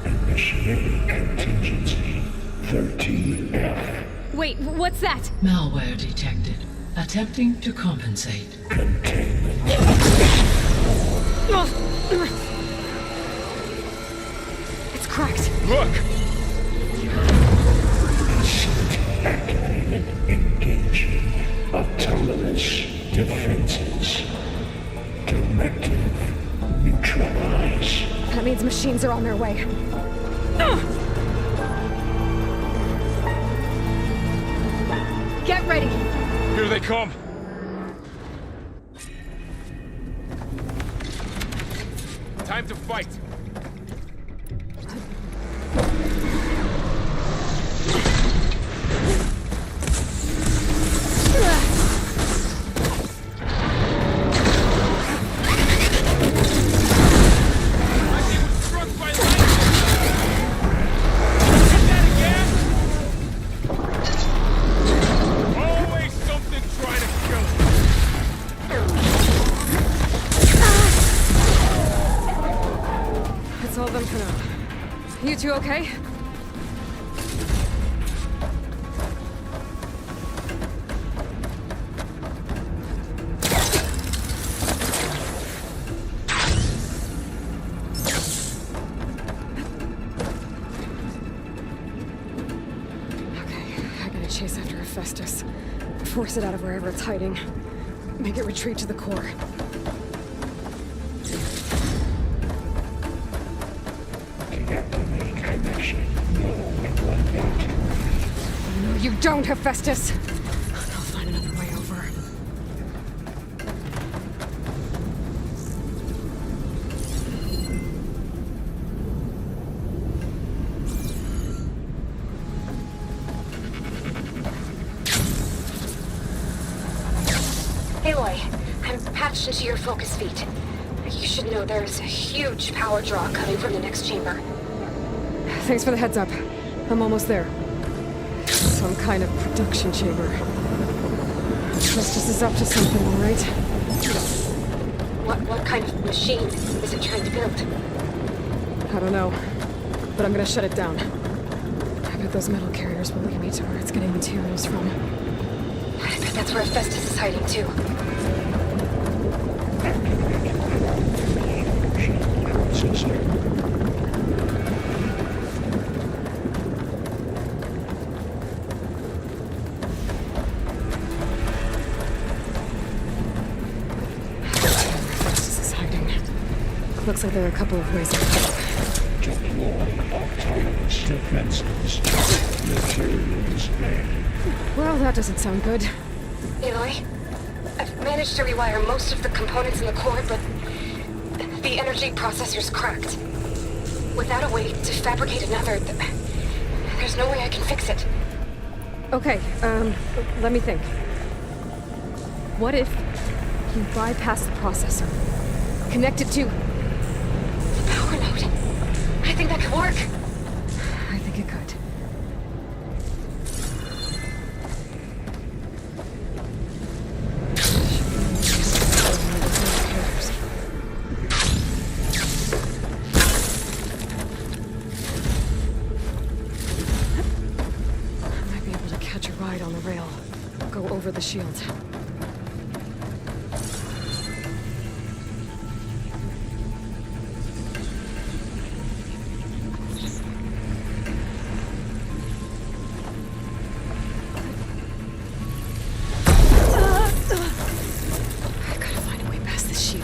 Initiating contingency 13F. Wait, what's that? Malware detected. Attempting to compensate. It's cracked. Look! Activated. Engaging. Autonomous defenses. Directive. Neutralize. That means machines are on their way. Get ready! Here they come! Time to fight! That's all of them for now. You two okay? Chase after Hephaestus. Force it out of wherever it's hiding. Make it retreat to the core. No, you don't, Hephaestus! I'll find another way over. Aloy, I'm patched into your focus feed. You should know there's a huge power draw coming from the next chamber. Thanks for the heads up. I'm almost there. Some kind of production chamber. Justice is up to something, all right? What kind of machine is it trying to build? I don't know, but I'm gonna shut it down. I bet those metal carriers will lead me to where it's getting materials from. I bet that's where Hephaestus is hiding too. Hephaestus is hiding. Looks like there are a couple of ways to Well, that doesn't sound good. Aloy, I've managed to rewire most of the components in the core, but the energy processor's cracked. Without a way to fabricate another, there's no way I can fix it. Okay, let me think. What if you bypass the processor? Connect it to the power node? I think that could work. I think it could. On the rail. Go over the shield. I gotta find a way past this shield.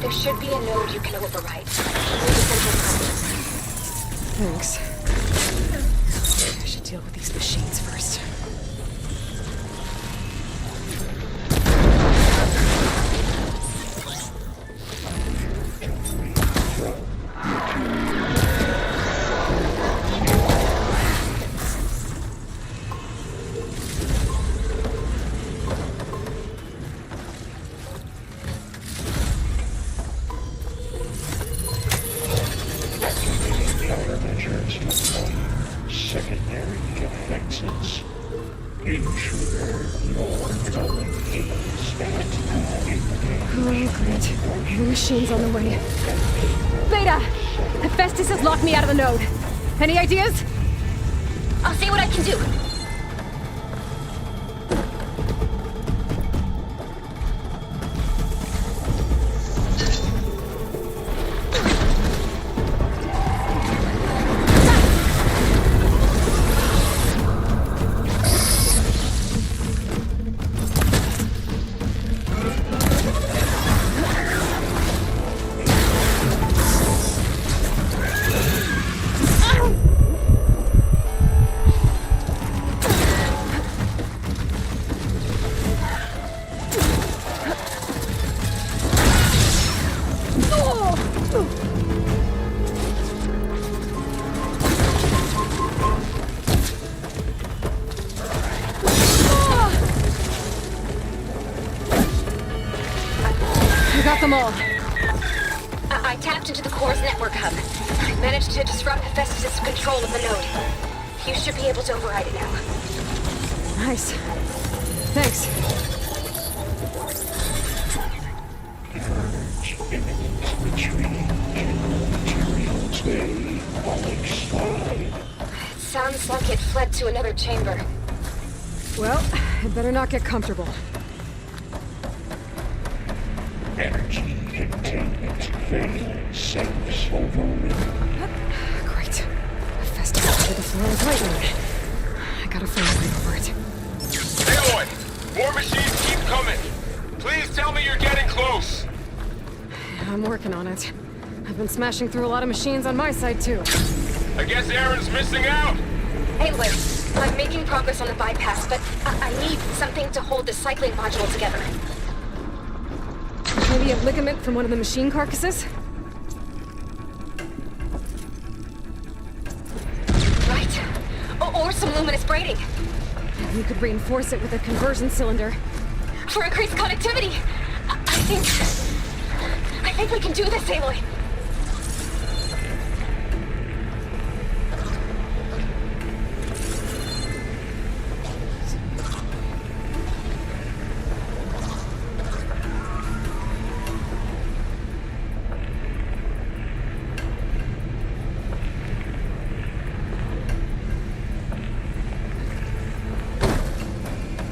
There should be a node you can override. Thanks. I should deal with these machines first. Secondary defenses. Intruder, your going is Oh, great. The machine's on the way. Beta! Hephaestus has locked me out of the node. Any ideas? I'll see what I can do. them all. I tapped into the core's network hub. Managed to disrupt Hephaestus' control of the node. You should be able to override it now. Nice. Thanks. It sounds like it fled to another chamber. Well, I'd better not get comfortable. Energy containment failing. Safe overridden. Great. Festus to the floor with lightning. I gotta find a way over it. Aloy! More machines keep coming! Please tell me you're getting close! I'm working on it. I've been smashing through a lot of machines on my side, too. I guess Aaron's missing out! Anyway, I'm making progress on the bypass, but I need something to hold the cycling module together. Maybe a ligament from one of the machine carcasses? Right. Or some luminous braiding. You could reinforce it with a conversion cylinder. For increased connectivity! I think we can do this, Aloy.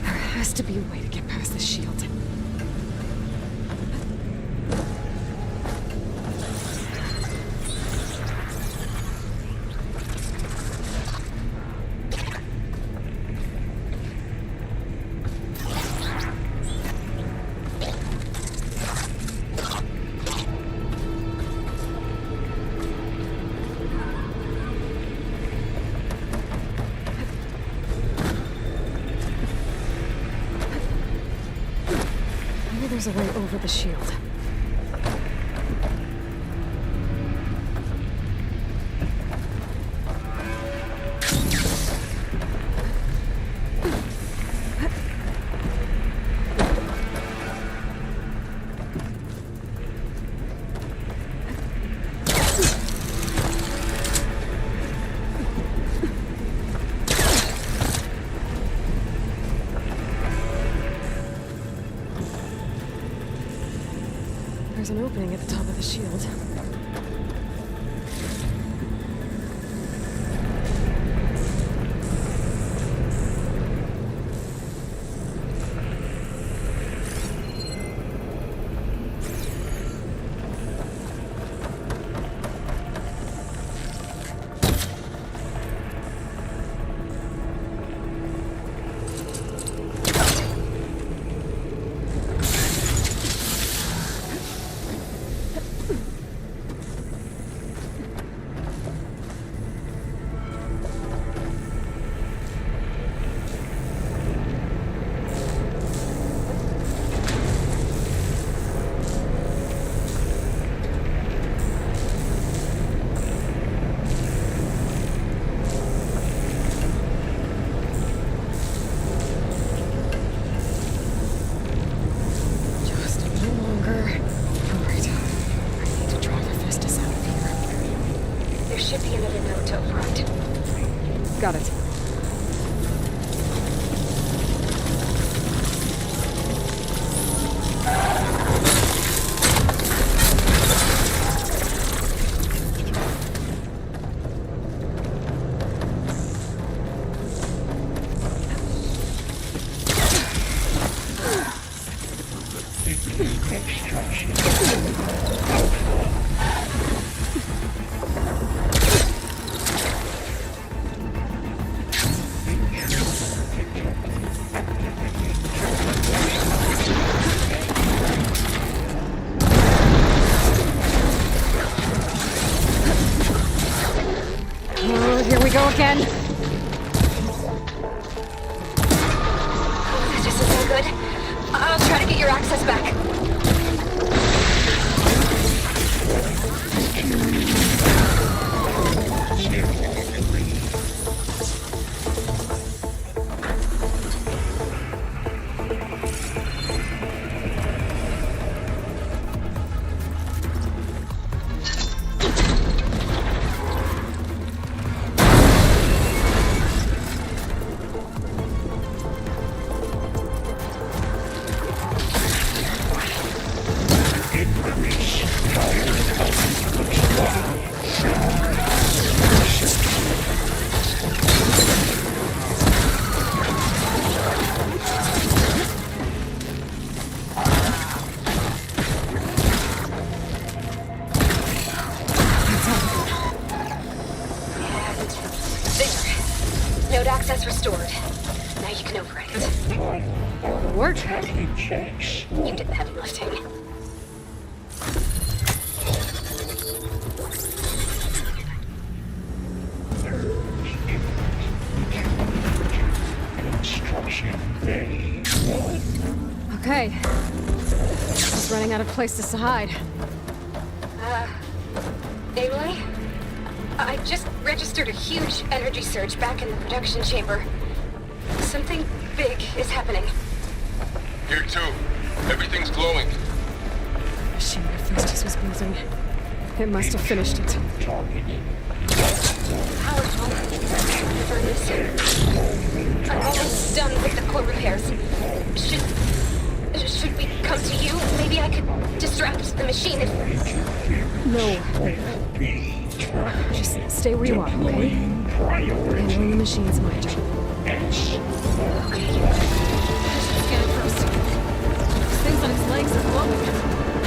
There has to be a way to get past the shield. There's a way over the shield. There's an opening at the top of the shield. Got it. Here we go again. This isn't good. I'll try to get your access back. Remote access restored. Now you can override it. Work. You did the heavy lifting. Okay. Just running out of places to hide. Aloy? I just registered a huge energy surge back in the production chamber. Something big is happening. Here too. Everything's glowing. The machine Hephaestus was building. It must have finished it. Power's home. Furnace. I'm almost done with the core repairs. Should we come to you? Maybe I could distract the machine if... No. Just stay where you are, okay? Handling the machine's my job. Okay. Scan it first. This thing's on its legs is glowing.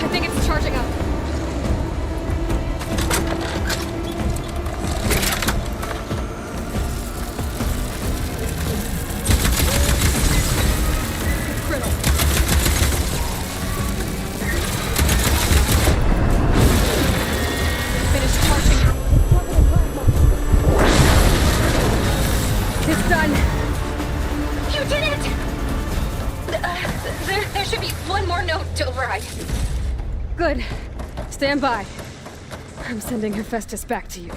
I think it's charging up. Good. Stand by. I'm sending Hephaestus back to you.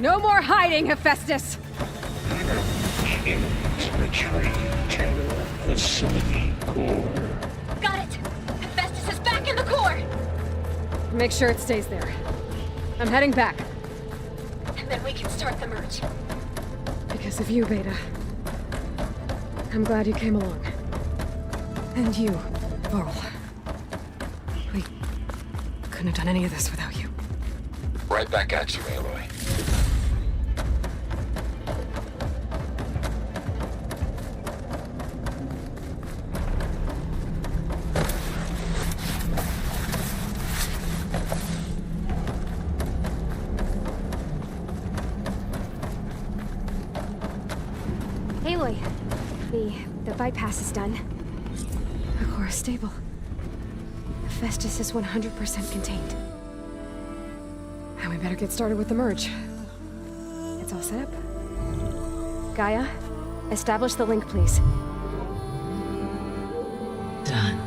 No more hiding, Hephaestus! Got it! Hephaestus is back in the core! Make sure it stays there. I'm heading back. And then we can start the merge. Because of you, Beta. I'm glad you came along. And you, Varl. We couldn't have done any of this without you. Right back at you, Aloy. Aloy, the bypass is done. The core is stable. Hephaestus is 100% contained. And we better get started with the merge. It's all set up. Gaia, establish the link, please. Done.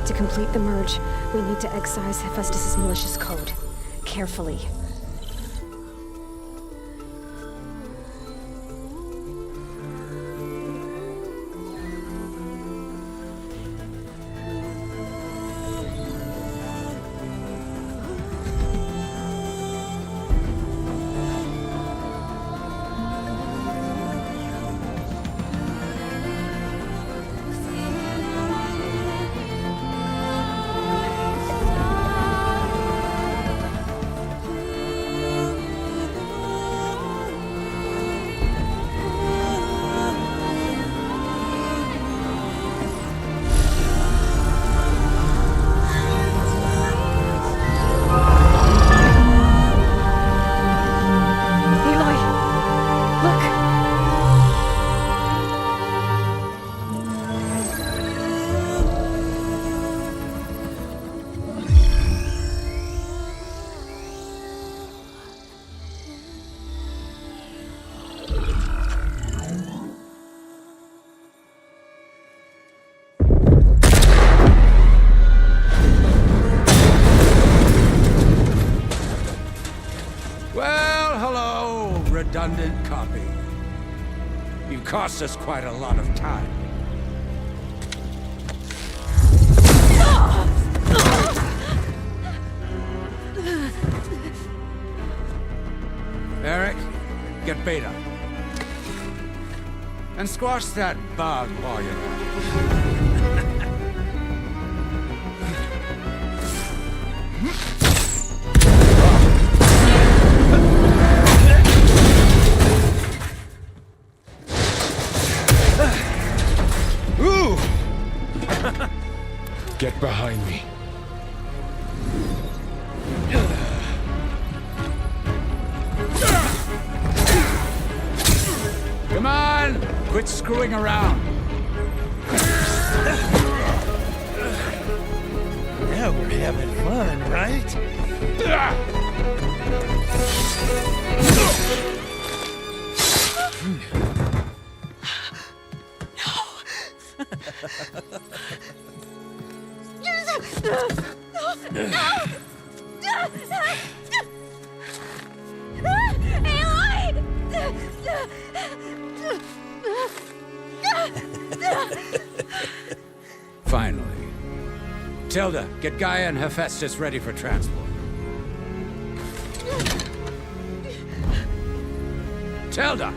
To complete the merge, we need to excise Hephaestus' malicious code. Carefully. Redundant copy. You cost us quite a lot of time. Eric? get Beta. And squash that bug while you're at it. Ooh! Get behind me. Come on! Quit screwing around. Now we're having fun, right? Finally. Tilda, get Gaia and Hephaestus ready for transport. Tilda!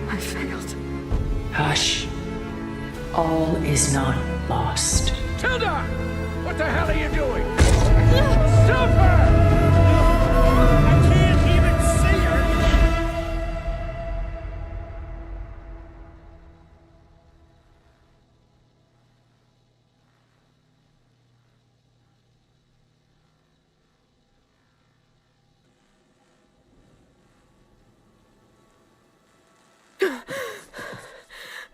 I failed. Hush. All is not lost. Tilda! What the hell are you doing? Stop her! I can't even see her!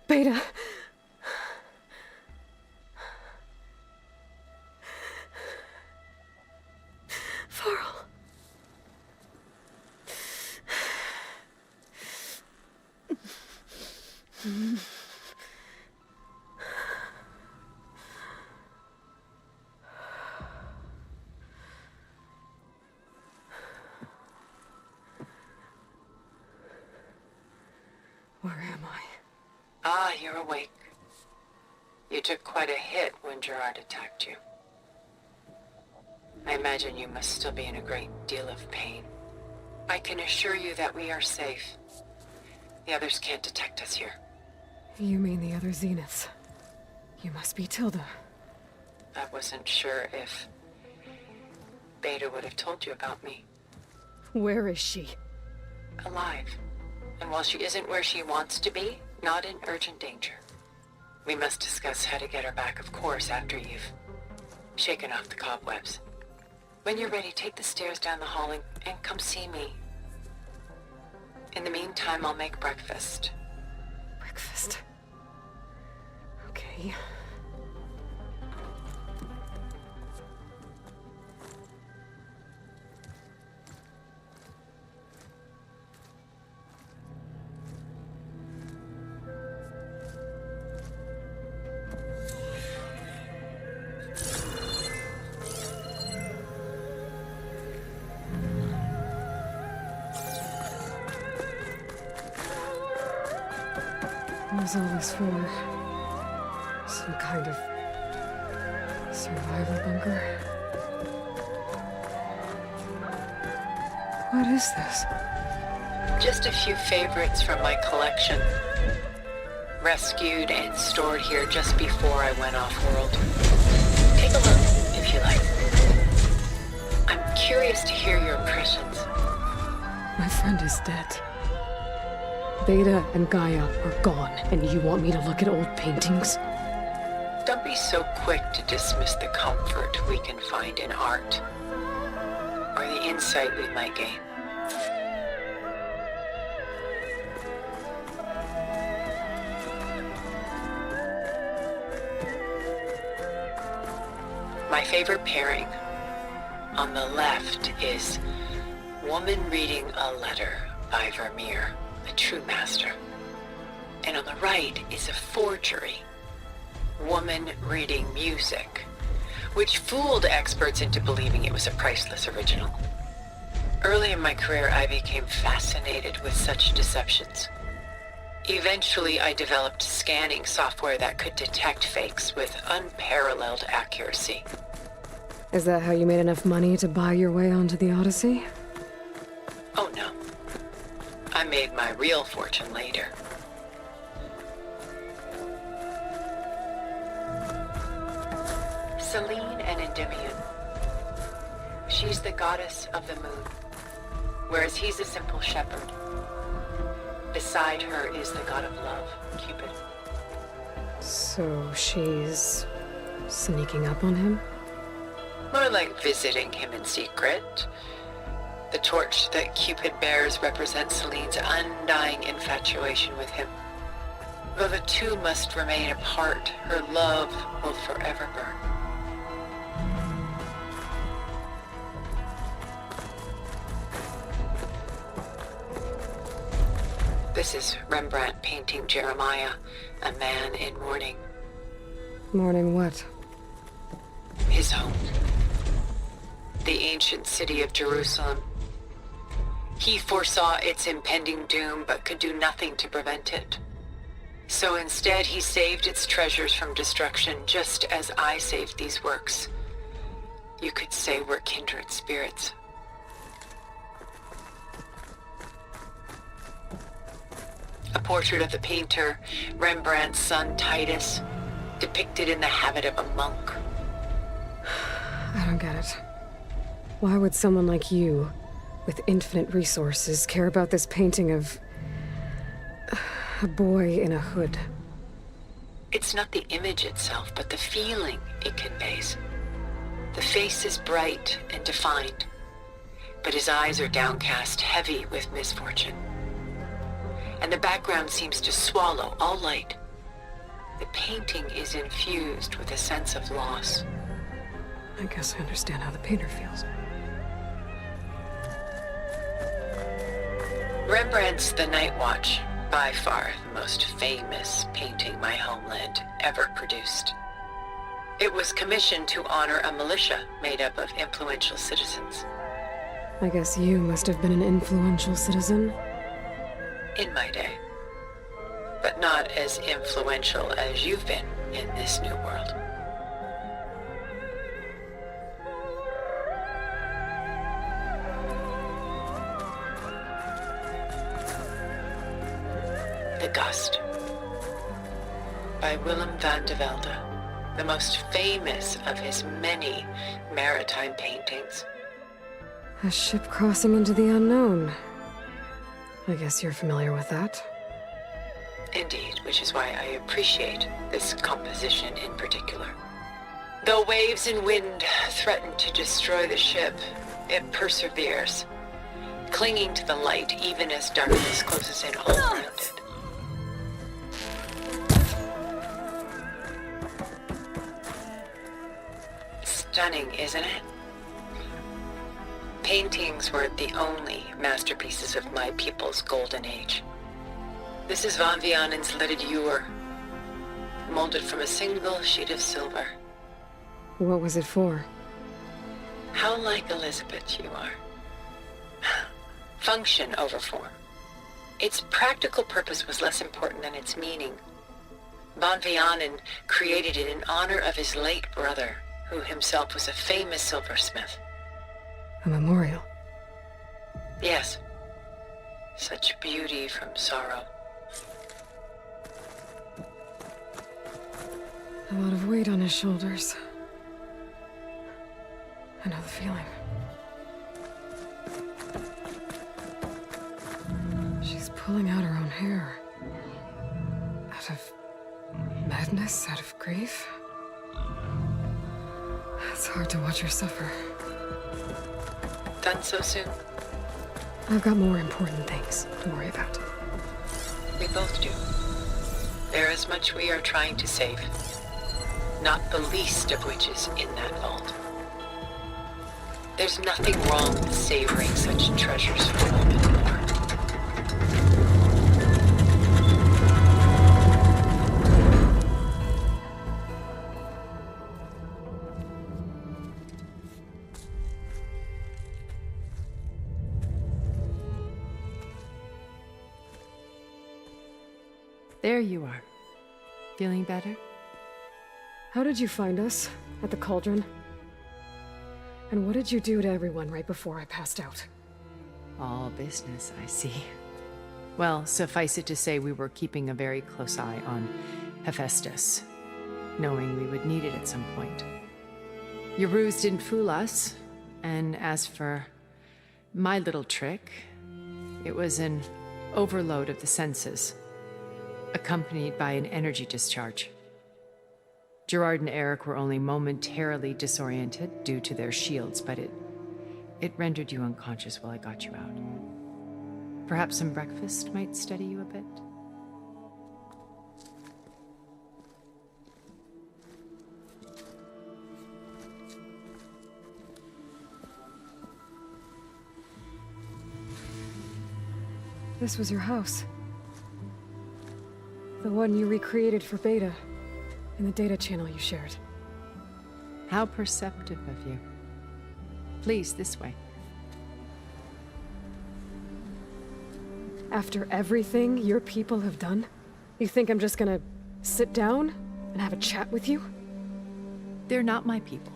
Beta. Varl. Where am I? Ah, you're awake. You took quite a hit when Gerard attacked you. I imagine you must still be in a great deal of pain. I can assure you that we are safe. The others can't detect us here. You mean the other Zeniths? You must be Tilda. I wasn't sure if Beta would have told you about me. Where is she? Alive. And while she isn't where she wants to be, not in urgent danger. We must discuss how to get her back, of course, after you've shaken off the cobwebs. When you're ready, take the stairs down the hall and come see me. In the meantime, I'll make breakfast. Breakfast. Okay. Was all this for? Some kind of survival bunker? What is this? Just a few favorites from my collection. Rescued and stored here just before I went off-world. Take a look, if you like. I'm curious to hear your impressions. My friend is dead. Beta and Gaia are gone, and you want me to look at old paintings? Don't be so quick to dismiss the comfort we can find in art, or the insight we might gain. My favorite pairing on the left is Woman Reading a Letter by Vermeer, a true master. And on the right is a forgery, Woman Reading Music, which fooled experts into believing it was a priceless original. Early in my career, I became fascinated with such deceptions. Eventually, I developed scanning software that could detect fakes with unparalleled accuracy. Is that how you made enough money to buy your way onto the Odyssey? Oh no. I'm made my real fortune later. Selene and Endymion. She's the goddess of the moon, whereas he's a simple shepherd. Beside her is the god of love, Cupid. So she's sneaking up on him? More like visiting him in secret. The torch that Cupid bears represents Selene's undying infatuation with him. Though the two must remain apart, her love will forever burn. This is Rembrandt painting Jeremiah, a man in mourning. Mourning what? His home. The ancient city of Jerusalem. He foresaw its impending doom, but could do nothing to prevent it. So instead, he saved its treasures from destruction, just as I saved these works. You could say we're kindred spirits. A portrait of the painter, Rembrandt's son Titus, depicted in the habit of a monk. I don't get it. Why would someone like you, with infinite resources, care about this painting of a boy in a hood? It's not the image itself, but the feeling it conveys. The face is bright and defined, but his eyes are downcast, heavy with misfortune. And the background seems to swallow all light. The painting is infused with a sense of loss. I guess I understand how the painter feels. Rembrandt's The Night Watch, by far the most famous painting my homeland ever produced. It was commissioned to honor a militia made up of influential citizens. I guess you must have been an influential citizen. In my day. But not as influential as you've been in this new world. The Gust, by Willem van de Velde, the most famous of his many maritime paintings. A ship crossing into the unknown. I guess you're familiar with that. Indeed, which is why I appreciate this composition in particular. Though waves and wind threaten to destroy the ship, it perseveres, clinging to the light even as darkness closes in all around it. Stunning, isn't it? Paintings were the only masterpieces of my people's golden age. This is Van Vianen's Lidded Ewer, molded from a single sheet of silver. What was it for? How like Elizabeth you are. Function over form. Its practical purpose was less important than its meaning. Van Vianen created it in honor of his late brother, who himself was a famous silversmith. A memorial? Yes. Such beauty from sorrow. A lot of weight on his shoulders. I know the feeling. She's pulling out her own hair. Out of madness, out of grief. It's hard to watch her suffer. Done so soon? I've got more important things to worry about. We both do. There is much we are trying to save. Not the least of which is in that vault. There's nothing wrong with savoring such treasures for a moment more. There you are. Feeling better? How did you find us? At the cauldron? And what did you do to everyone right before I passed out? All business, I see. Well, suffice it to say we were keeping a very close eye on Hephaestus, knowing we would need it at some point. Your ruse didn't fool us, and as for my little trick, it was an overload of the senses, accompanied by an energy discharge. Gerard and Eric were only momentarily disoriented due to their shields, but it rendered you unconscious while I got you out. Perhaps some breakfast might steady you a bit? This was your house. The one you recreated for Beta, in the data channel you shared. How perceptive of you. Please, this way. After everything your people have done, you think I'm just gonna sit down and have a chat with you? They're not my people.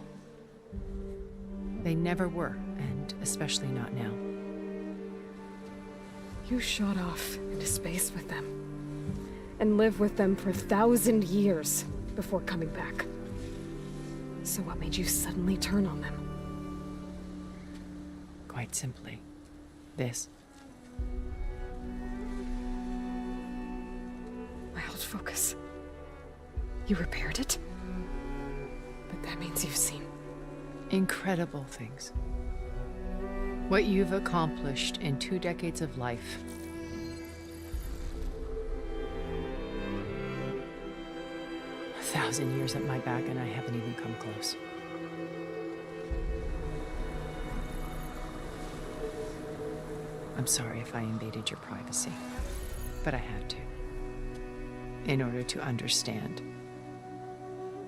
They never were, and especially not now. You shot off into space with them, and lived with them for 1,000 years before coming back. So what made you suddenly turn on them? Quite simply, this. My old focus. You repaired it? But that means you've seen incredible things. What you've accomplished in 2 decades of life. A 1,000 years at my back and I haven't even come close. I'm sorry if I invaded your privacy, but I had to. In order to understand.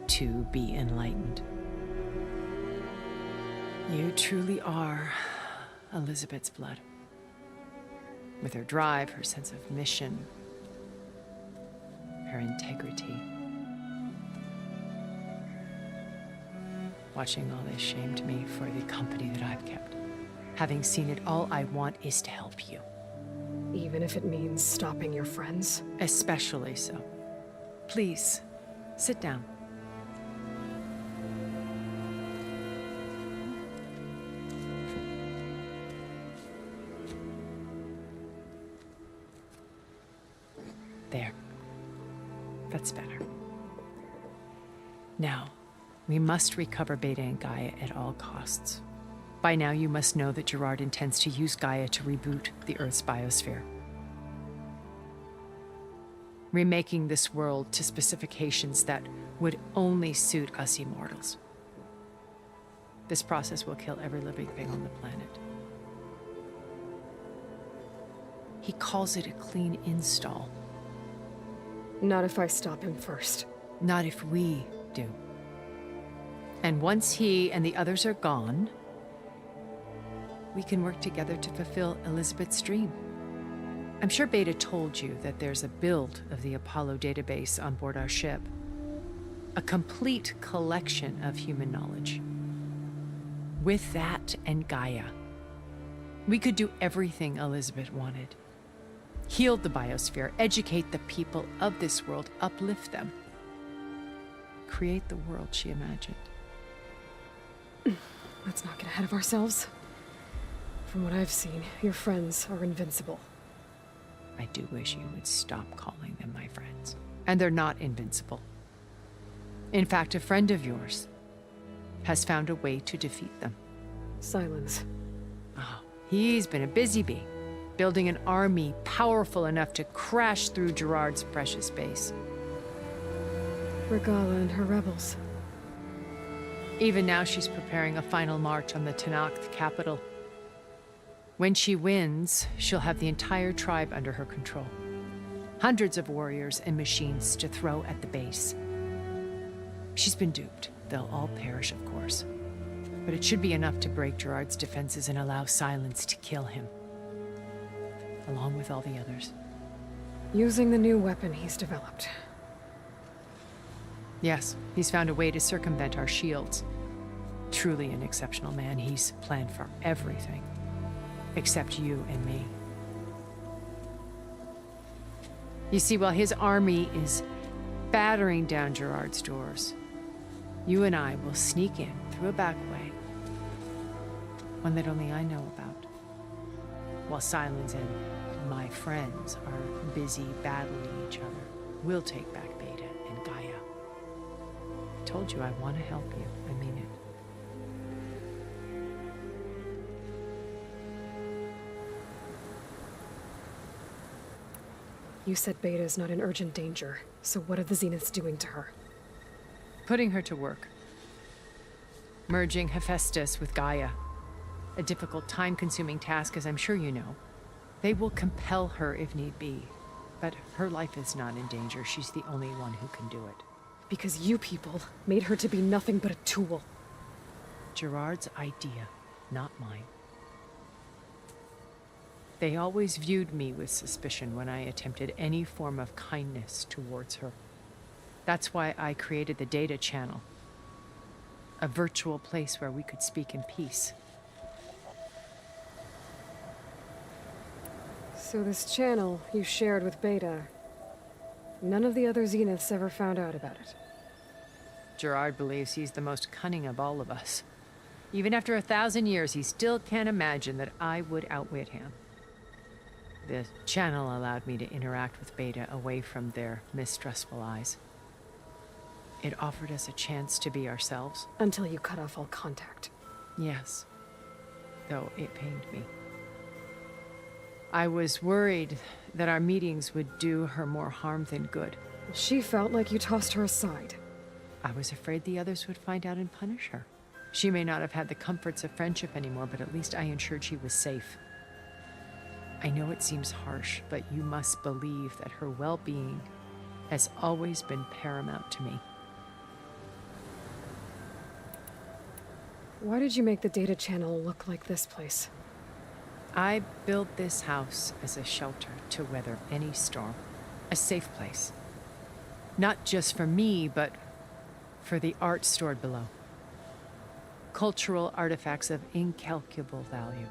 To be enlightened. You truly are Elizabeth's blood. With her drive, her sense of mission, her integrity. Watching all this shamed me for the company that I've kept. Having seen it, all I want is to help you. Even if it means stopping your friends? Especially so. Please, sit down. There. That's better. Now, we must recover Beta and Gaia at all costs. By now, you must know that Gerard intends to use Gaia to reboot the Earth's biosphere. Remaking this world to specifications that would only suit us immortals. This process will kill every living thing on the planet. He calls it a clean install. Not if I stop him first. Not if we do. And once he and the others are gone, we can work together to fulfill Elizabeth's dream. I'm sure Beta told you that there's a build of the Apollo database on board our ship. A complete collection of human knowledge. With that and Gaia, we could do everything Elizabeth wanted. Heal the biosphere, educate the people of this world, uplift them. Create the world she imagined. Let's not get ahead of ourselves. From what I've seen, your friends are invincible. I do wish you would stop calling them my friends. And they're not invincible. In fact, a friend of yours has found a way to defeat them. Silence. Oh, he's been a busy bee, building an army powerful enough to crash through Gerard's precious base. Regala and her rebels. Even now, she's preparing a final march on the Tenakth capital. When she wins, she'll have the entire tribe under her control. Hundreds of warriors and machines to throw at the base. She's been duped. They'll all perish, of course. But it should be enough to break Gerard's defenses and allow Silence to kill him. Along with all the others. Using the new weapon he's developed. Yes, he's found a way to circumvent our shields. Truly an exceptional man. He's planned for everything. Except you and me. You see, while his army is battering down Gerard's doors, you and I will sneak in through a back way, one that only I know about, while Silence and my friends are busy battling each other. We'll take back Beta and Gaia. I told you I want to help you. I mean it. You said Beta is not in urgent danger, so what are the Zeniths doing to her? Putting her to work. Merging Hephaestus with Gaia. A difficult, time-consuming task, as I'm sure you know. They will compel her if need be. But her life is not in danger. She's the only one who can do it. Because you people made her to be nothing but a tool. Gerard's idea, not mine. They always viewed me with suspicion when I attempted any form of kindness towards her. That's why I created the data channel. A virtual place where we could speak in peace. So this channel you shared with Beta, none of the other Zeniths ever found out about it. Gerard believes he's the most cunning of all of us. Even after 1,000 years, he still can't imagine that I would outwit him. The channel allowed me to interact with Beta away from their mistrustful eyes. It offered us a chance to be ourselves. Until you cut off all contact. Yes, though it pained me. I was worried that our meetings would do her more harm than good. She felt like you tossed her aside. I was afraid the others would find out and punish her. She may not have had the comforts of friendship anymore, but at least I ensured she was safe. I know it seems harsh, but you must believe that her well-being has always been paramount to me. Why did you make the data channel look like this place? I built this house as a shelter to weather any storm. A safe place. Not just for me, but for the art stored below. Cultural artifacts of incalculable value.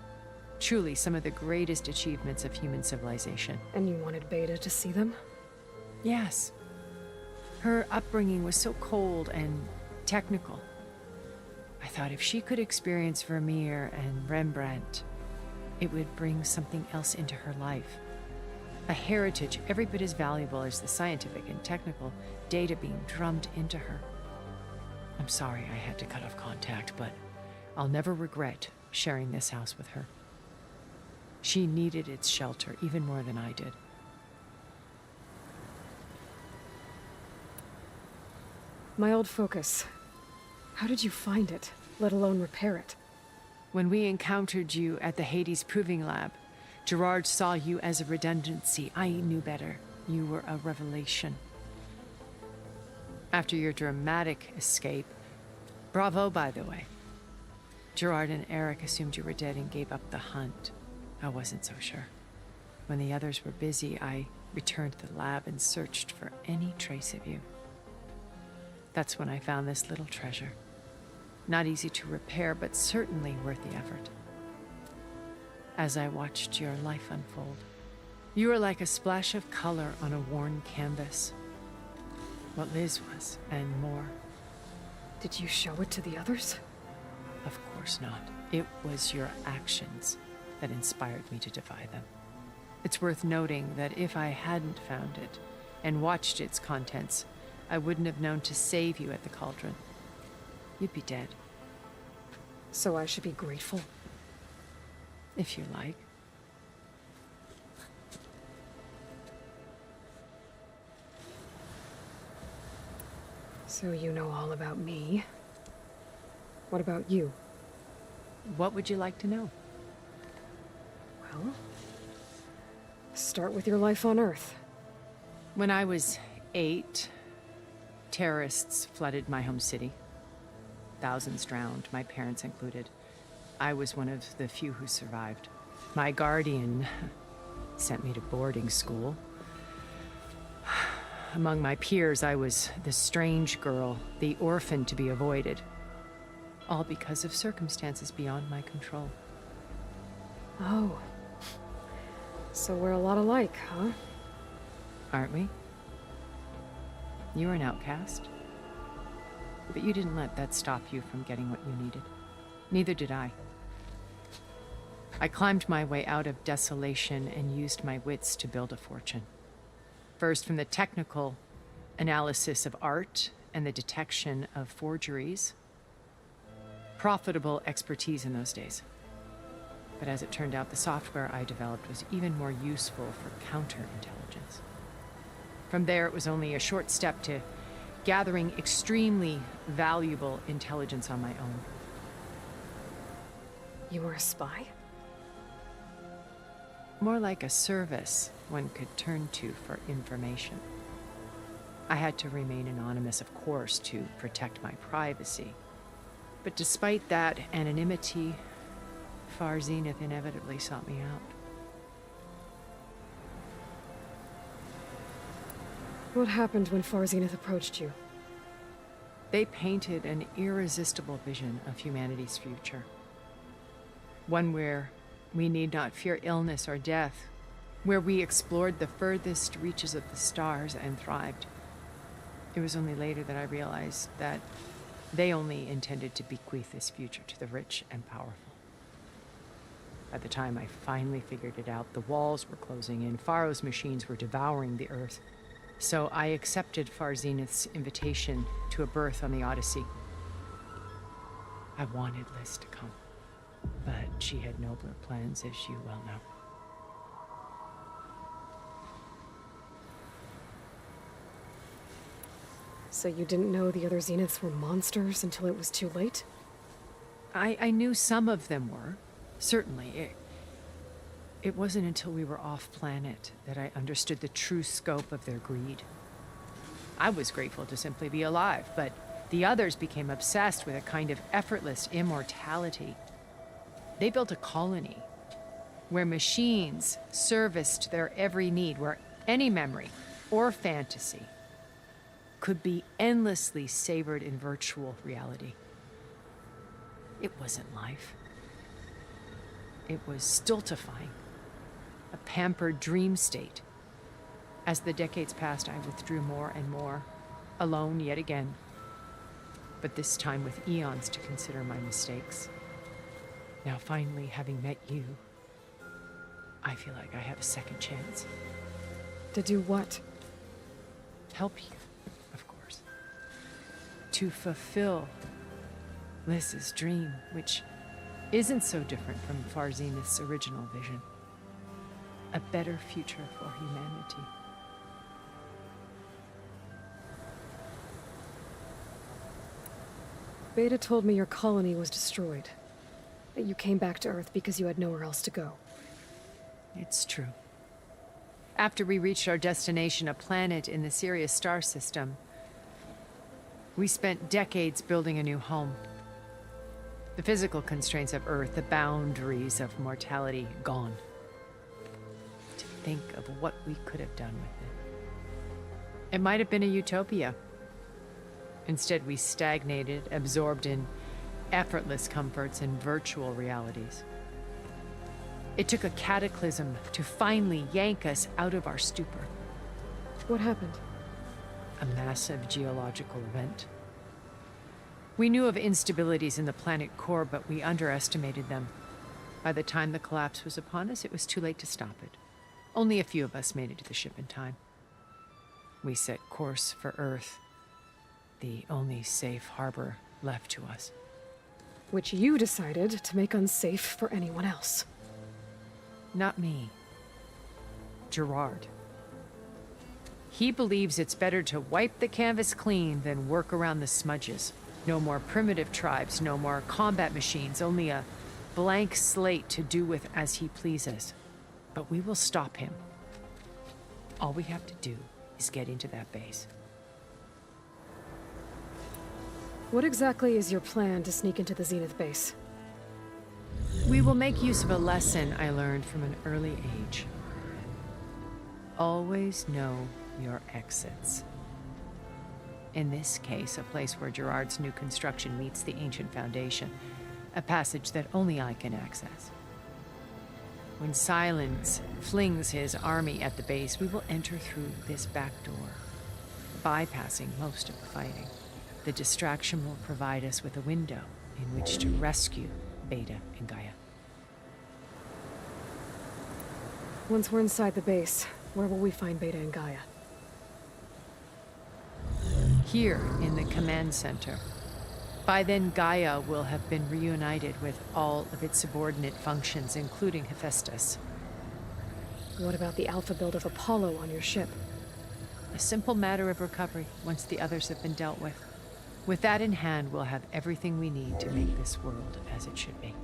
Truly some of the greatest achievements of human civilization. And you wanted Beta to see them? Yes. Her upbringing was so cold and technical. I thought if she could experience Vermeer and Rembrandt, it would bring something else into her life. A heritage every bit as valuable as the scientific and technical data being drummed into her. I'm sorry I had to cut off contact, but I'll never regret sharing this house with her. She needed its shelter even more than I did. My old focus. How did you find it, let alone repair it? When we encountered you at the Hades Proving Lab, Gerard saw you as a redundancy. I knew better. You were a revelation. After your dramatic escape, bravo, by the way. Gerard and Eric assumed you were dead and gave up the hunt. I wasn't so sure. When the others were busy, I returned to the lab and searched for any trace of you. That's when I found this little treasure. Not easy to repair, but certainly worth the effort. As I watched your life unfold, you were like a splash of color on a worn canvas. What Liz was, and more. Did you show it to the others? Of course not. It was your actions that inspired me to defy them. It's worth noting that if I hadn't found it and watched its contents, I wouldn't have known to save you at the cauldron. You'd be dead. So I should be grateful? If you like. So you know all about me. What about you? What would you like to know? Well, start with your life on Earth. When I was 8, terrorists flooded my home city. Thousands drowned, my parents included. I was one of the few who survived. My guardian sent me to boarding school. Among my peers, I was the strange girl, the orphan to be avoided. All because of circumstances beyond my control. Oh. So we're a lot alike, huh? Aren't we? You were an outcast. But you didn't let that stop you from getting what you needed. Neither did I. I climbed my way out of desolation and used my wits to build a fortune. First, from the technical analysis of art and the detection of forgeries. Profitable expertise in those days. But as it turned out, the software I developed was even more useful for counterintelligence. From there, it was only a short step to gathering extremely valuable intelligence on my own. You were a spy? More like a service one could turn to for information. I had to remain anonymous, of course, to protect my privacy. But despite that anonymity, Far Zenith inevitably sought me out. What happened when Far Zenith approached you? They painted an irresistible vision of humanity's future. One where we need not fear illness or death, where we explored the furthest reaches of the stars and thrived. It was only later that I realized that they only intended to bequeath this future to the rich and powerful. By the time I finally figured it out, the walls were closing in, Pharaoh's machines were devouring the earth. So I accepted Far Zenith's invitation to a berth on the Odyssey. I wanted Liz to come, but she had nobler plans, as you well know. So you didn't know the other Zeniths were monsters until it was too late? I knew some of them were, certainly. It wasn't until we were off-planet that I understood the true scope of their greed. I was grateful to simply be alive, but the others became obsessed with a kind of effortless immortality. They built a colony where machines serviced their every need, where any memory or fantasy could be endlessly savored in virtual reality. It wasn't life. It was stultifying, a pampered dream state. As the decades passed, I withdrew more and more, alone yet again, but this time with eons to consider my mistakes. Now finally, having met you, I feel like I have a second chance. To do what? Help you, of course. To fulfill Liz's dream, which isn't so different from Far Zenith's original vision. A better future for humanity. Beta told me your colony was destroyed. That you came back to Earth because you had nowhere else to go. It's true. After we reached our destination, a planet in the Sirius star system, we spent decades building a new home. The physical constraints of Earth, the boundaries of mortality, gone. To think of what we could have done with it. It might have been a utopia. Instead, we stagnated, absorbed in effortless comforts and virtual realities. It took a cataclysm to finally yank us out of our stupor. What happened? A massive geological event. We knew of instabilities in the planet core, but we underestimated them. By the time the collapse was upon us, it was too late to stop it. Only a few of us made it to the ship in time. We set course for Earth, the only safe harbor left to us. Which you decided to make unsafe for anyone else. Not me. Gerard. He believes it's better to wipe the canvas clean than work around the smudges. No more primitive tribes, no more combat machines, only a blank slate to do with as he pleases. But we will stop him. All we have to do is get into that base. What exactly is your plan to sneak into the Zenith base? We will make use of a lesson I learned from an early age. Always know your exits. In this case, a place where Gerard's new construction meets the ancient foundation, a passage that only I can access. When Silence flings his army at the base, we will enter through this back door, bypassing most of the fighting. The distraction will provide us with a window in which to rescue Beta and Gaia. Once we're inside the base, where will we find Beta and Gaia? Here in the command center. By then, Gaia will have been reunited with all of its subordinate functions, including Hephaestus. What about the alpha build of Apollo on your ship? A simple matter of recovery once the others have been dealt with. With that in hand, we'll have everything we need to make this world as it should be.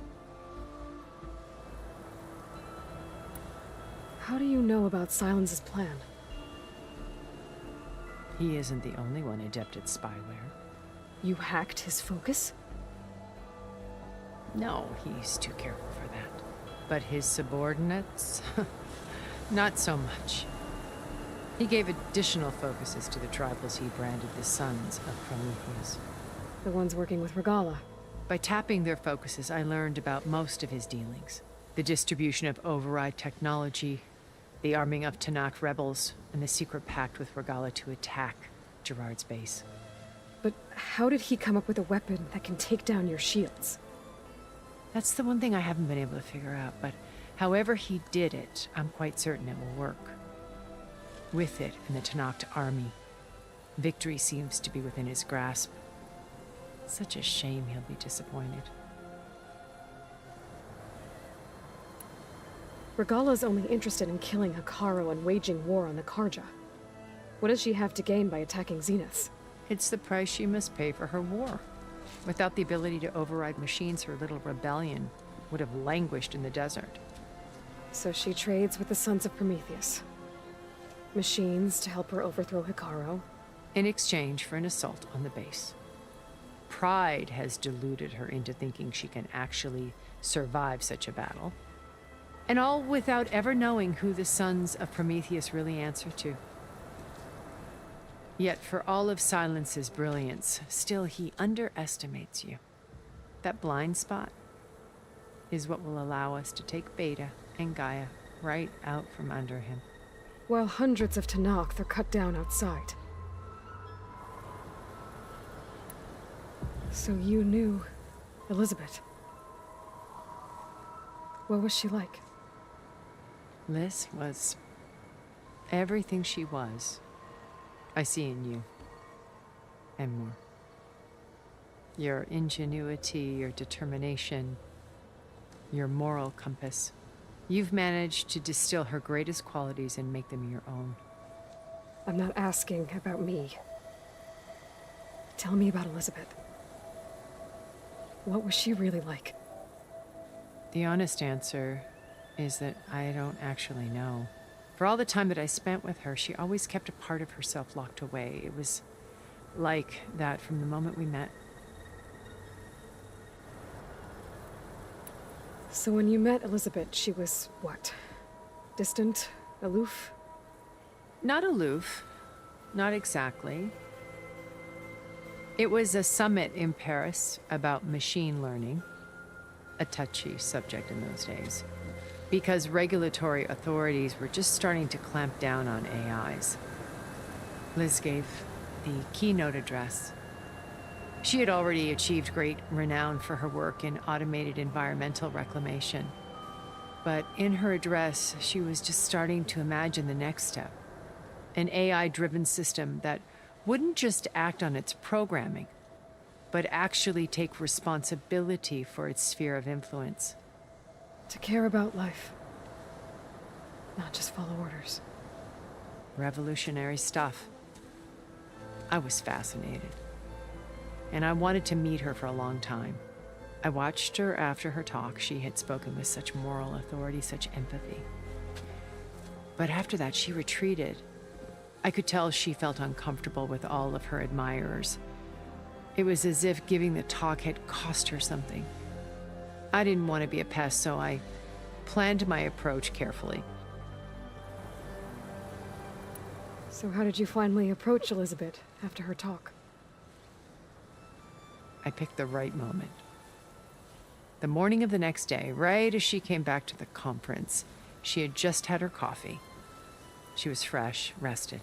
How do you know about Silence's plan? He isn't the only one adept at spyware. You hacked his focus? No, he's too careful for that. But his subordinates? Not so much. He gave additional focuses to the tribals he branded the Sons of Prometheus. The ones working with Regala. By tapping their focuses, I learned about most of his dealings. The distribution of override technology, the arming of Tanakh rebels, and the secret pact with Regala to attack Gerard's base. But how did he come up with a weapon that can take down your shields? That's the one thing I haven't been able to figure out, but however he did it, I'm quite certain it will work. With it and the Tanakh army, victory seems to be within his grasp. Such a shame he'll be disappointed. Regala's only interested in killing Hekarro and waging war on the Karja. What does she have to gain by attacking Zeniths? It's the price she must pay for her war. Without the ability to override machines, her little rebellion would have languished in the desert. So she trades with the Sons of Prometheus. Machines to help her overthrow Hekarro. In exchange for an assault on the base. Pride has deluded her into thinking she can actually survive such a battle. And all without ever knowing who the Sons of Prometheus really answer to. Yet for all of Silence's brilliance, still he underestimates you. That blind spot is what will allow us to take Beta and Gaia right out from under him. While hundreds of Tanakh are cut down outside. So you knew Elizabeth. What was she like? Liz was everything she was. I see in you. And more. Your ingenuity, your determination, your moral compass. You've managed to distill her greatest qualities and make them your own. I'm not asking about me. Tell me about Elizabeth. What was she really like? The honest answer is that I don't actually know. For all the time that I spent with her, she always kept a part of herself locked away. It was like that from the moment we met. So when you met Elizabeth, she was what? Distant? Aloof? Not aloof. Not exactly. It was a summit in Paris about machine learning. A touchy subject in those days. Because regulatory authorities were just starting to clamp down on AIs. Liz gave the keynote address. She had already achieved great renown for her work in automated environmental reclamation. But in her address, she was just starting to imagine the next step. An AI-driven system that wouldn't just act on its programming, but actually take responsibility for its sphere of influence. To care about life. Not just follow orders. Revolutionary stuff. I was fascinated. And I wanted to meet her for a long time. I watched her after her talk. She had spoken with such moral authority, such empathy. But after that, she retreated. I could tell she felt uncomfortable with all of her admirers. It was as if giving the talk had cost her something. I didn't want to be a pest, so I planned my approach carefully. So how did you finally approach Elizabeth after her talk? I picked the right moment. The morning of the next day, right as she came back to the conference, she had just had her coffee. She was fresh, rested.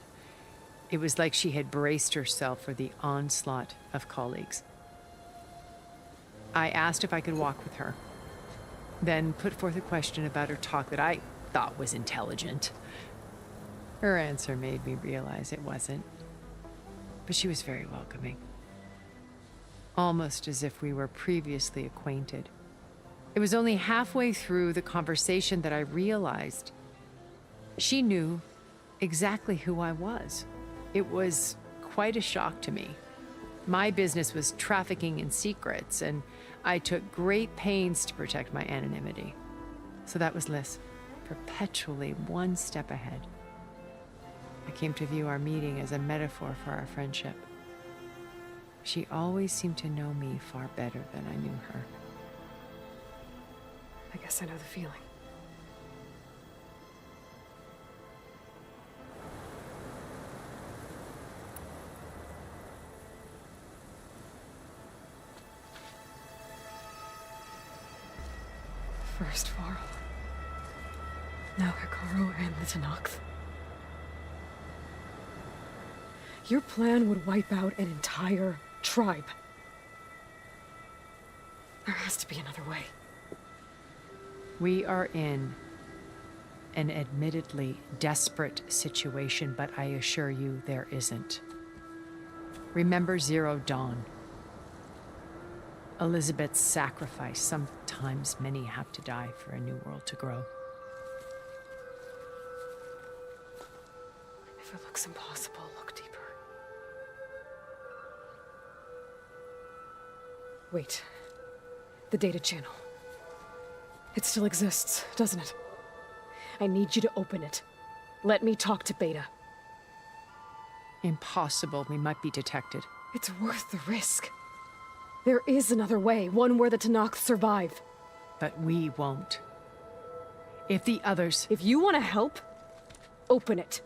It was like she had braced herself for the onslaught of colleagues. I asked if I could walk with her, then put forth a question about her talk that I thought was intelligent. Her answer made me realize it wasn't, but she was very welcoming. Almost as if we were previously acquainted. It was only halfway through the conversation that I realized she knew exactly who I was. It was quite a shock to me. My business was trafficking in secrets, and I took great pains to protect my anonymity. So that was Liz, perpetually one step ahead. I came to view our meeting as a metaphor for our friendship. She always seemed to know me far better than I knew her. I guess I know the feeling. First Varl, now Hikaru and the Tenakth. Your plan would wipe out an entire tribe. There has to be another way. We are in an admittedly desperate situation, but I assure you there isn't. Remember Zero Dawn. Elizabeth's sacrifice. Sometimes many have to die for a new world to grow. If it looks impossible, look deeper. Wait. The data channel. It still exists, doesn't it? I need you to open it. Let me talk to Beta. Impossible. We might be detected. It's worth the risk. There is another way, one where the Tenakth survive. But we won't. If the others... If you want to help, open it.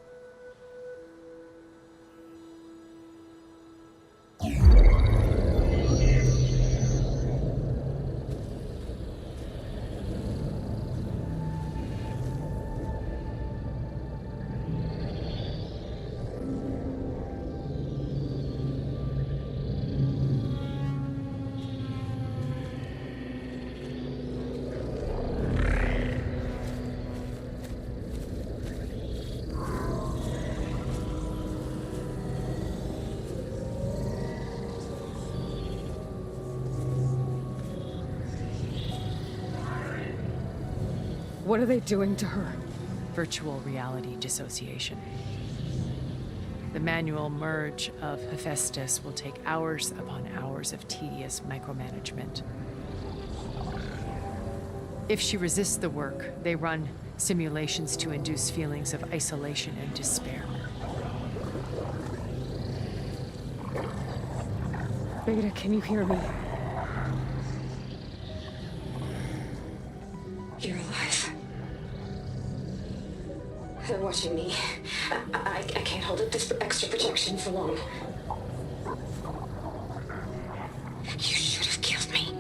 What are they doing to her? Virtual reality dissociation. The manual merge of Hephaestus will take hours upon hours of tedious micromanagement. If she resists the work, they run simulations to induce feelings of isolation and despair. Beta, can you hear me? You're alive. They're watching me. I can't hold up this extra protection for long. You should have killed me.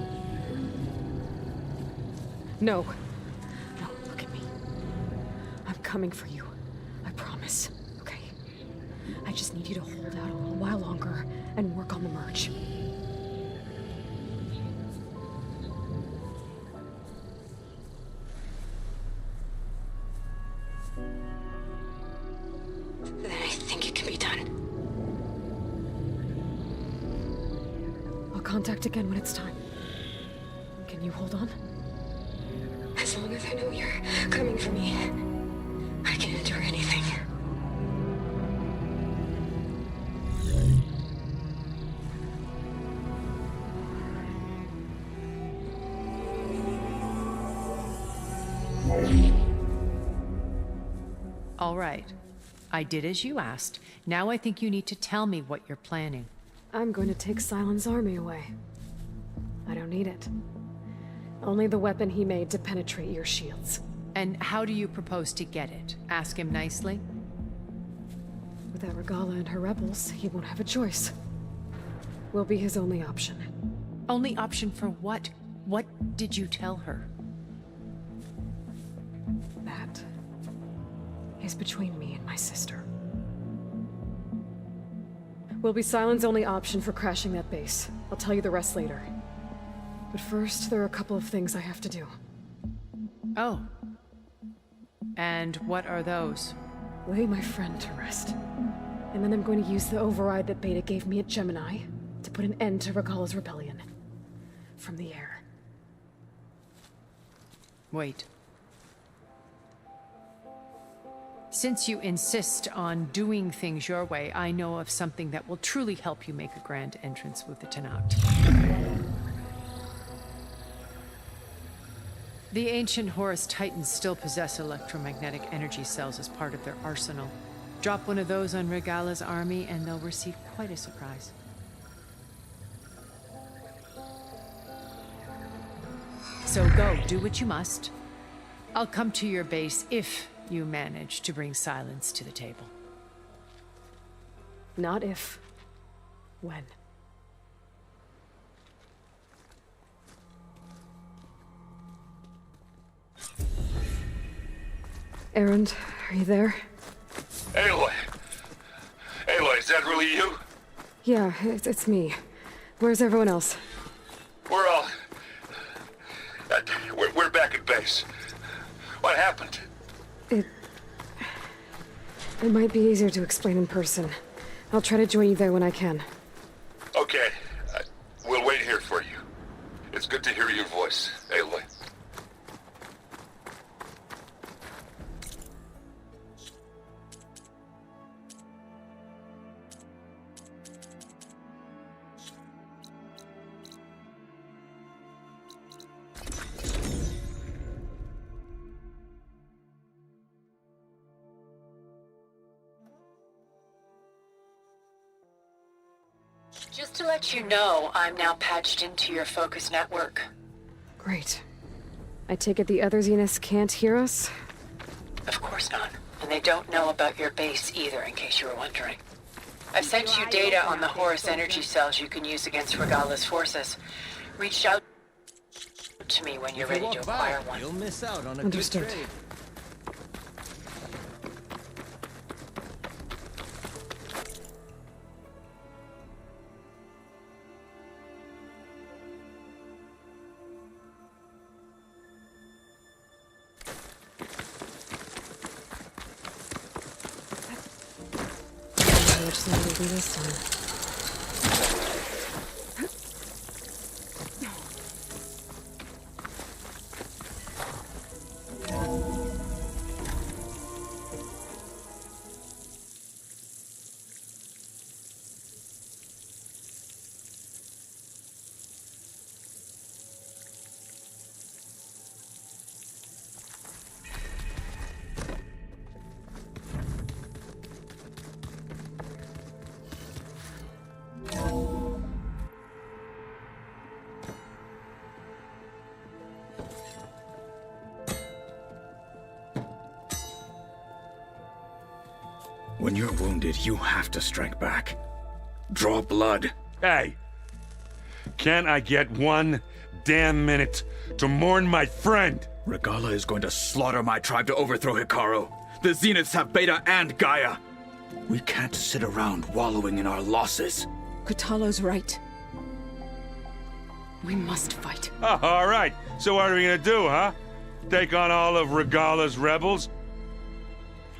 No. No, look at me. I'm coming for you. I promise. Okay? I just need you to hold out a little while longer and work on the merge. Contact again when it's time. Can you hold on? As long as I know you're coming for me, I can endure anything. All right. I did as you asked. Now I think you need to tell me what you're planning. I'm going to take Sylens' army away. I don't need it. Only the weapon he made to penetrate your shields. And how do you propose to get it? Ask him nicely? Without Regala and her rebels, he won't have a choice. We'll be his only option. Only option for what? What did you tell her? That is between me and my sister. Will be Silent's only option for crashing that base. I'll tell you the rest later. But first, there are a couple of things I have to do. Oh. And what are those? Lay my friend to rest. And then I'm going to use the override that Beta gave me at Gemini to put an end to Regalla's rebellion. From the air. Wait. Since you insist on doing things your way, I know of something that will truly help you make a grand entrance with the Tenakth. The ancient Horus Titans still possess electromagnetic energy cells as part of their arsenal. Drop one of those on Regalla's army and they'll receive quite a surprise. So go, do what you must. I'll come to your base if you manage to bring Silence to the table. Not if. When. Erend, are you there? Aloy! Aloy, is that really you? Yeah, it's me. Where's everyone else? We're all... We're back at base. What happened? It might be easier to explain in person. I'll try to join you there when I can. Okay. We'll wait here for you. It's good to hear your voice, Aloy. Just to let you know, I'm now patched into your focus network. Great. I take it the other Zeniths can't hear us? Of course not. And they don't know about your base either, in case you were wondering. I've sent you data on the Horus energy cells you can use against Regalla's forces. Reach out to me when you're ready to acquire one. You'll miss out on a Understood. good trade. Which side will be this time? When you're wounded, you have to strike back. Draw blood. Hey! Can't I get one damn minute to mourn my friend? Regalla is going to slaughter my tribe to overthrow Hikaru. The Zeniths have Beta and Gaia. We can't sit around wallowing in our losses. Kotallo's right. We must fight. Oh, all right. So what are we gonna do, huh? Take on all of Regalla's rebels?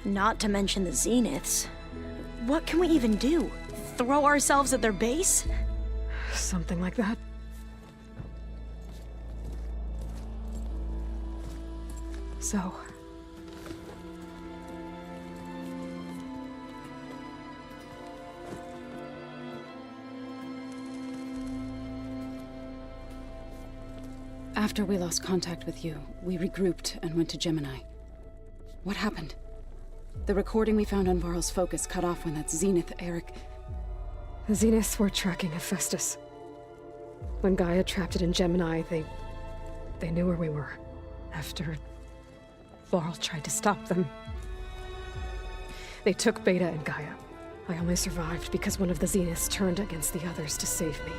Not to mention the Zeniths. What can we even do? Throw ourselves at their base? Something like that. So... After we lost contact with you, we regrouped and went to Gemini. What happened? The recording we found on Varl's focus cut off when that Zenith, Eric... The Zeniths were tracking Hephaestus. When Gaia trapped it in Gemini, they knew where we were. After... Varl tried to stop them. They took Beta and Gaia. I only survived because one of the Zeniths turned against the others to save me.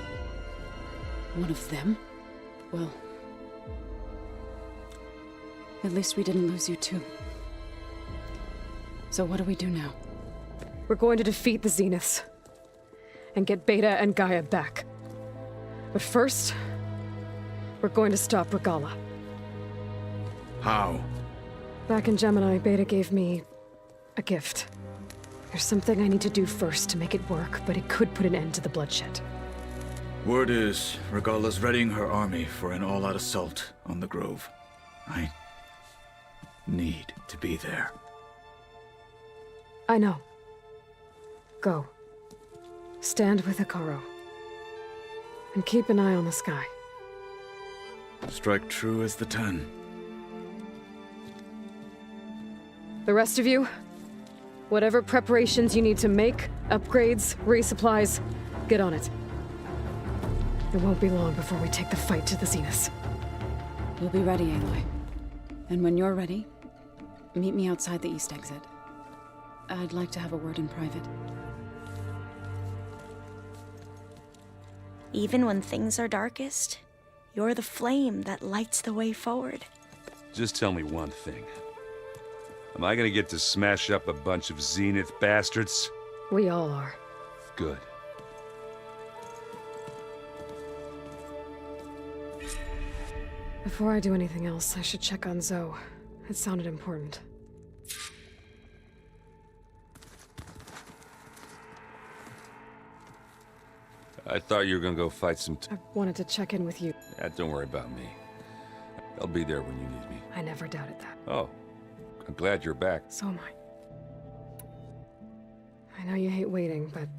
One of them? Well, At least we didn't lose you too. So what do we do now? We're going to defeat the Zeniths. And get Beta and Gaia back. But first, we're going to stop Regala. How? Back in Gemini, Beta gave me a gift. There's something I need to do first to make it work, but it could put an end to the bloodshed. Word is, Regala's readying her army for an all-out assault on the Grove. I need to be there. I know. Go. Stand with Hikaru. And keep an eye on the sky. Strike true as the 10. The rest of you, whatever preparations you need to make, upgrades, resupplies, get on it. It won't be long before we take the fight to the Zeniths. We'll be ready, Aloy. And when you're ready, meet me outside the east exit. I'd like to have a word in private. Even when things are darkest, you're the flame that lights the way forward. Just tell me one thing. Am I gonna get to smash up a bunch of Zenith bastards? We all are. Good. Before I do anything else, I should check on Zoe. It sounded important. I thought you were gonna go fight some I wanted to check in with you. Yeah, don't worry about me. I'll be there when you need me. I never doubted that. Oh. I'm glad you're back. So am I. I know you hate waiting, but...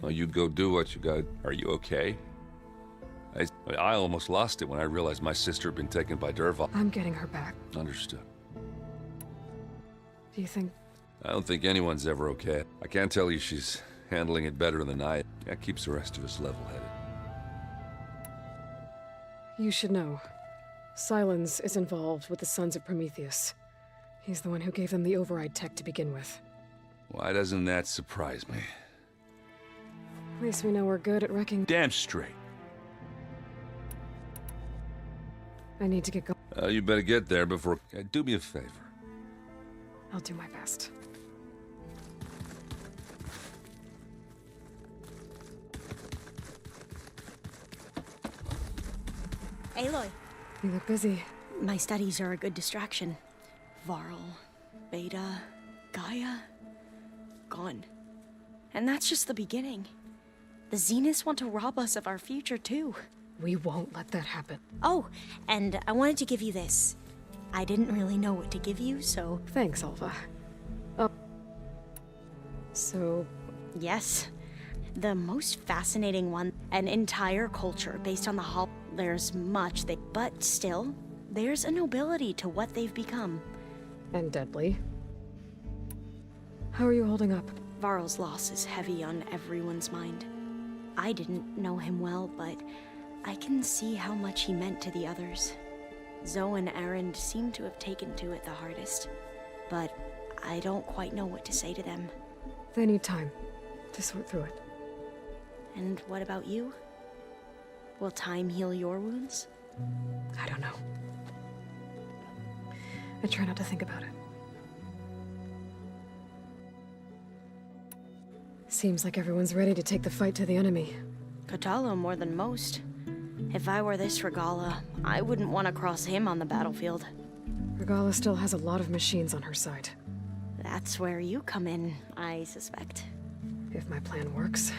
Well, you go do what you got. Are you okay? I almost lost it when I realized my sister had been taken by Dervahl. I'm getting her back. Understood. Do you think... I don't think anyone's ever okay. I can't tell you she's handling it better than I. That keeps the rest of us level-headed. You should know. Silence is involved with the Sons of Prometheus. He's the one who gave them the override tech to begin with. Why doesn't that surprise me? At least we know we're good at wrecking... Damn straight. I need to get going. You better get there before... do me a favor. I'll do my best. Aloy. You look busy. My studies are a good distraction. Varl, Beta, Gaia, gone. And that's just the beginning. The Zeniths want to rob us of our future, too. We won't let that happen. Oh, and I wanted to give you this. I didn't really know what to give you, so... Thanks, Alva. Oh. So... Yes. The most fascinating one. An entire culture based on the Hall. There's much but still, there's a nobility to what they've become. And deadly. How are you holding up? Varl's loss is heavy on everyone's mind. I didn't know him well, but I can see how much he meant to the others. Zoe and Erend seem to have taken to it the hardest, but I don't quite know what to say to them. They need time to sort through it. And what about you? Will time heal your wounds? I don't know. I try not to think about it. Seems like everyone's ready to take the fight to the enemy. Kotallo more than most. If I were this Regala, I wouldn't want to cross him on the battlefield. Regala still has a lot of machines on her side. That's where you come in, I suspect. If my plan works.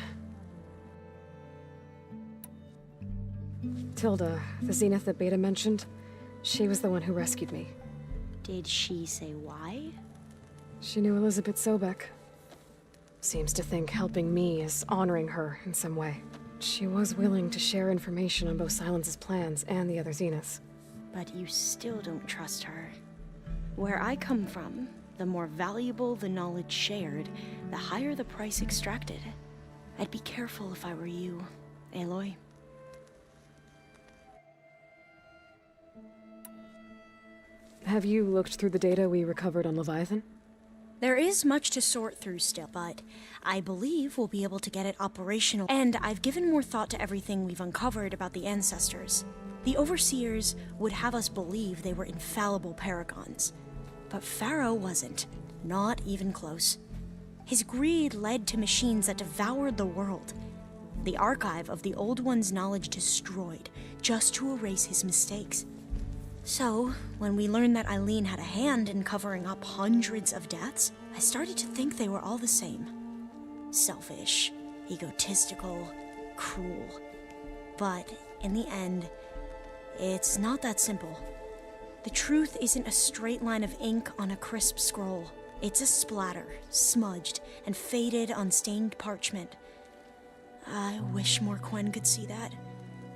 Tilda, the Zenith that Beta mentioned, she was the one who rescued me. Did she say why? She knew Elizabeth Sobek. Seems to think helping me is honoring her in some way. She was willing to share information on both Silence's plans and the other Zeniths. But you still don't trust her. Where I come from, the more valuable the knowledge shared, the higher the price extracted. I'd be careful if I were you, Aloy. Have you looked through the data we recovered on Leviathan? There is much to sort through still, but I believe we'll be able to get it operational. And I've given more thought to everything we've uncovered about the ancestors. The Overseers would have us believe they were infallible paragons. But Pharaoh wasn't. Not even close. His greed led to machines that devoured the world. The archive of the Old One's knowledge destroyed, just to erase his mistakes. So, when we learned that Eileen had a hand in covering up hundreds of deaths, I started to think they were all the same. Selfish, egotistical, cruel. But, in the end, it's not that simple. The truth isn't a straight line of ink on a crisp scroll. It's a splatter, smudged, and faded on stained parchment. I wish more Quen could see that,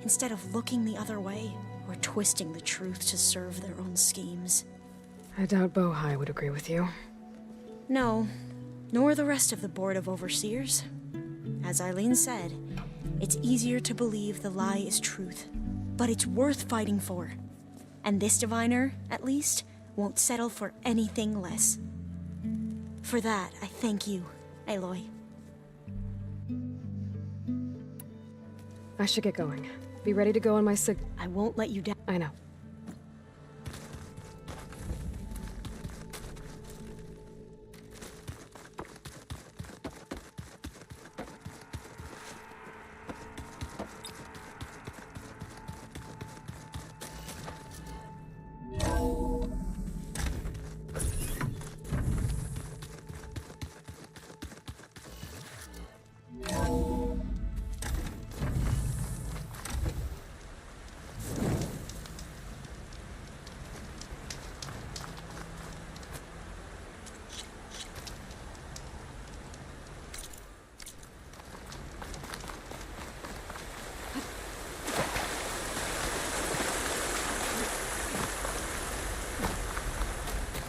instead of looking the other way, or twisting the truth to serve their own schemes. I doubt Bohai would agree with you. No, nor the rest of the Board of Overseers. As Eileen said, it's easier to believe the lie is truth, but it's worth fighting for. And this diviner, at least, won't settle for anything less. For that, I thank you, Aloy. I should get going. Be ready to go on my I won't let you down. I know.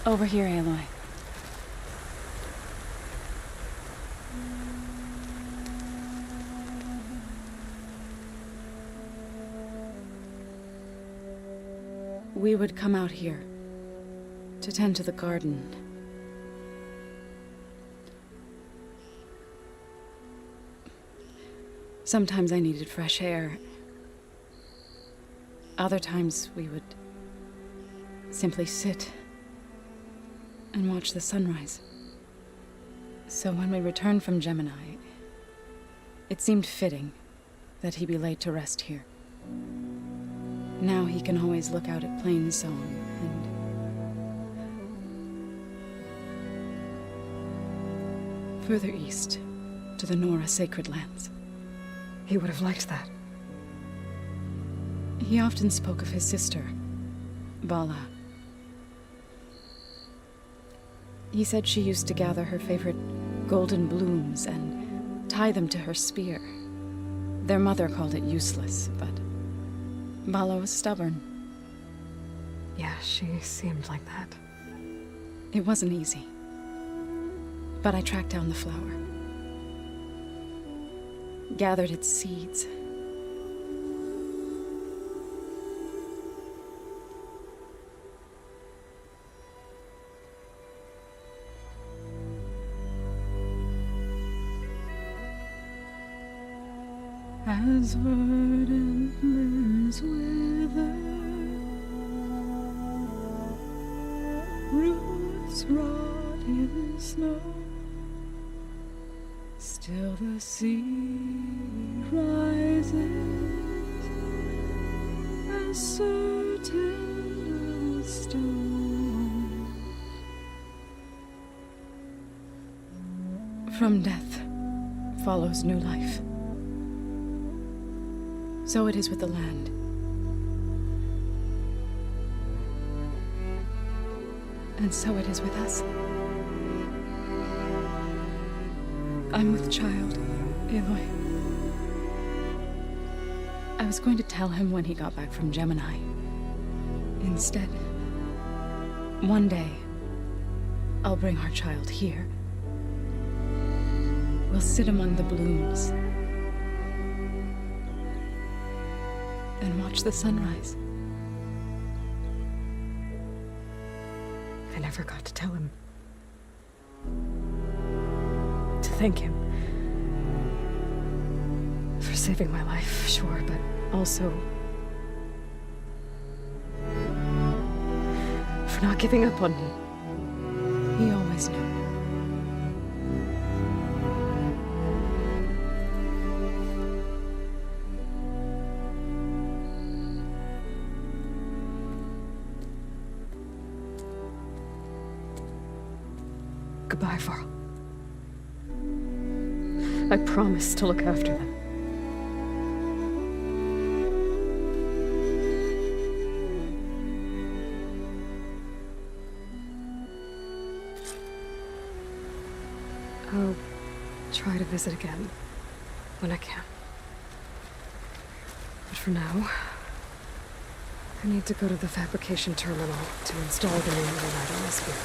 Over here, Aloy. We would come out here to tend to the garden. Sometimes I needed fresh air. Other times we would simply sit and watch the sunrise. So when we returned from Gemini, it seemed fitting that he be laid to rest here. Now he can always look out at Plain Song and further east to the Nora Sacred Lands. He would have liked that. He often spoke of his sister, Vala. He said she used to gather her favorite golden blooms and tie them to her spear. Their mother called it useless, but Vala was stubborn. Yeah, she seemed like that. It wasn't easy. But I tracked down the flower. Gathered its seeds. As verdant limbs wither, roots rot in snow, still the sea rises, as certain as stone. From death follows new life. So it is with the land. And so it is with us. I'm with child, Aloy. I was going to tell him when he got back from Gemini. Instead, one day, I'll bring our child here. We'll sit among the blooms and watch the sunrise. I never got to tell him. thank him. For saving my life, sure, but also... for not giving up on me. He always knew. Goodbye, Varl. I promise to look after them. I'll try to visit again when I can. But for now, I need to go to the fabrication terminal to install the new light on the sphere.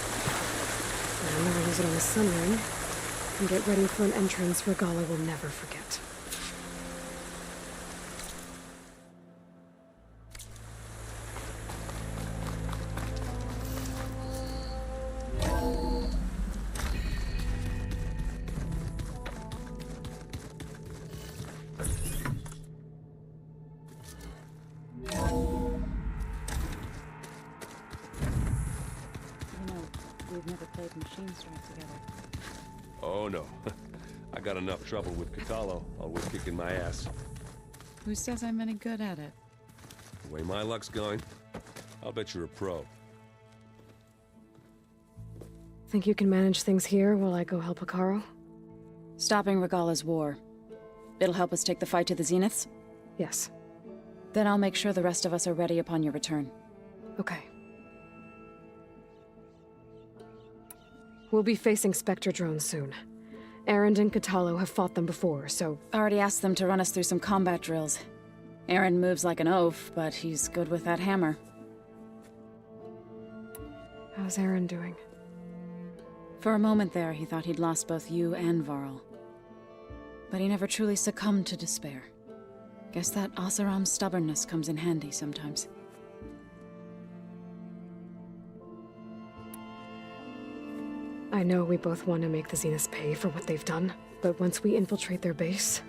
And I'll use it on the sun ring and get ready for an entrance Regala will never forget. We've never played Machine Strike together. Oh no. I got enough trouble with Catalo, always kicking my ass. Who says I'm any good at it? The way my luck's going, I'll bet you're a pro. Think you can manage things here while I go help Hekarro? Stopping Regala's war. It'll help us take the fight to the Zeniths? Yes. Then I'll make sure the rest of us are ready upon your return. Okay. We'll be facing Spectre drones soon. Erend and Catalo have fought them before, so... Already asked them to run us through some combat drills. Erend moves like an oaf, but he's good with that hammer. How's Erend doing? For a moment there, he thought he'd lost both you and Varl. But he never truly succumbed to despair. Guess that Oseram's stubbornness comes in handy sometimes. I know we both want to make the Zeniths pay for what they've done, but once we infiltrate their base,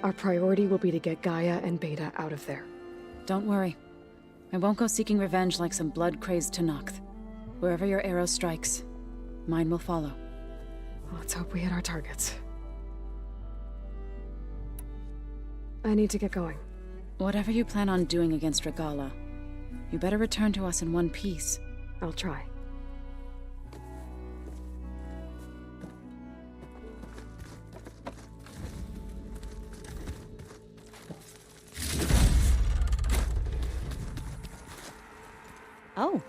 our priority will be to get Gaia and Beta out of there. Don't worry. I won't go seeking revenge like some blood-crazed Tenakth. Wherever your arrow strikes, mine will follow. Let's hope we hit our targets. I need to get going. Whatever you plan on doing against Regala, you better return to us in one piece. I'll try. Oh.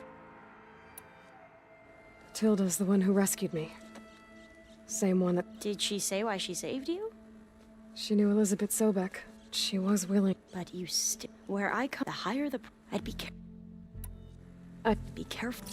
Tilda's the one who rescued me. Same one that... Did she say why she saved you? She knew Elizabeth Sobek. She was willing. But you where I come, the higher the... I'd be careful.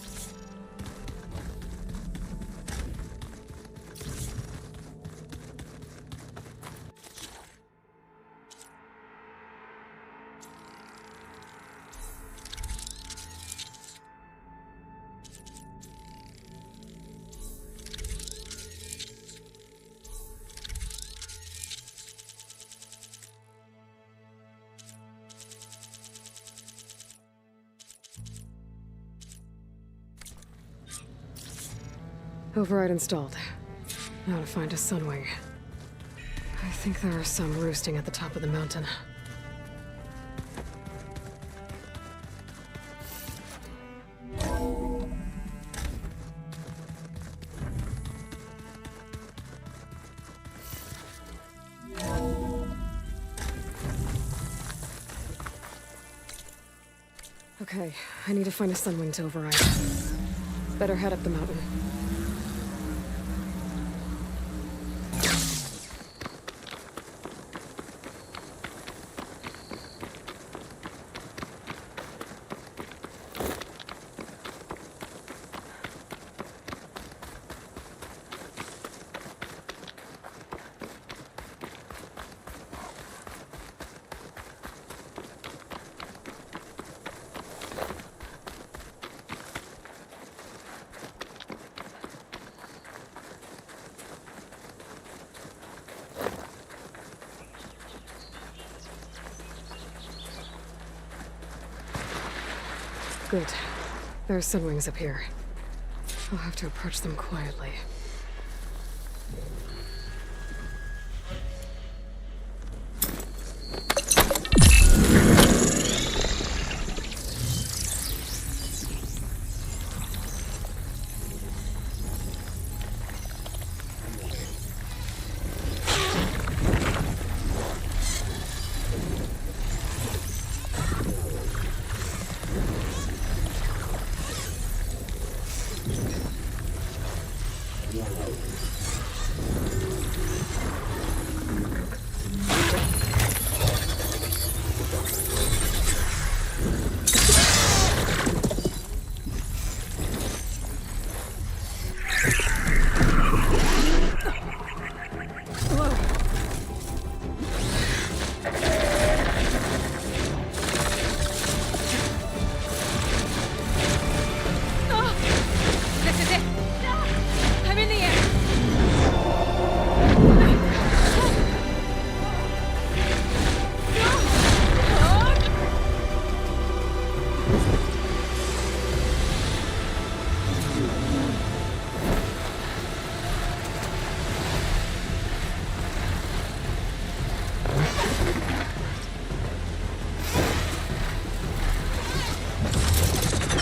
Override installed. Now to find a sunwing. I think there are some roosting at the top of the mountain. Okay, I need to find a sunwing to override. Better head up the mountain. Good. There are Sunwings up here. I'll have to approach them quietly.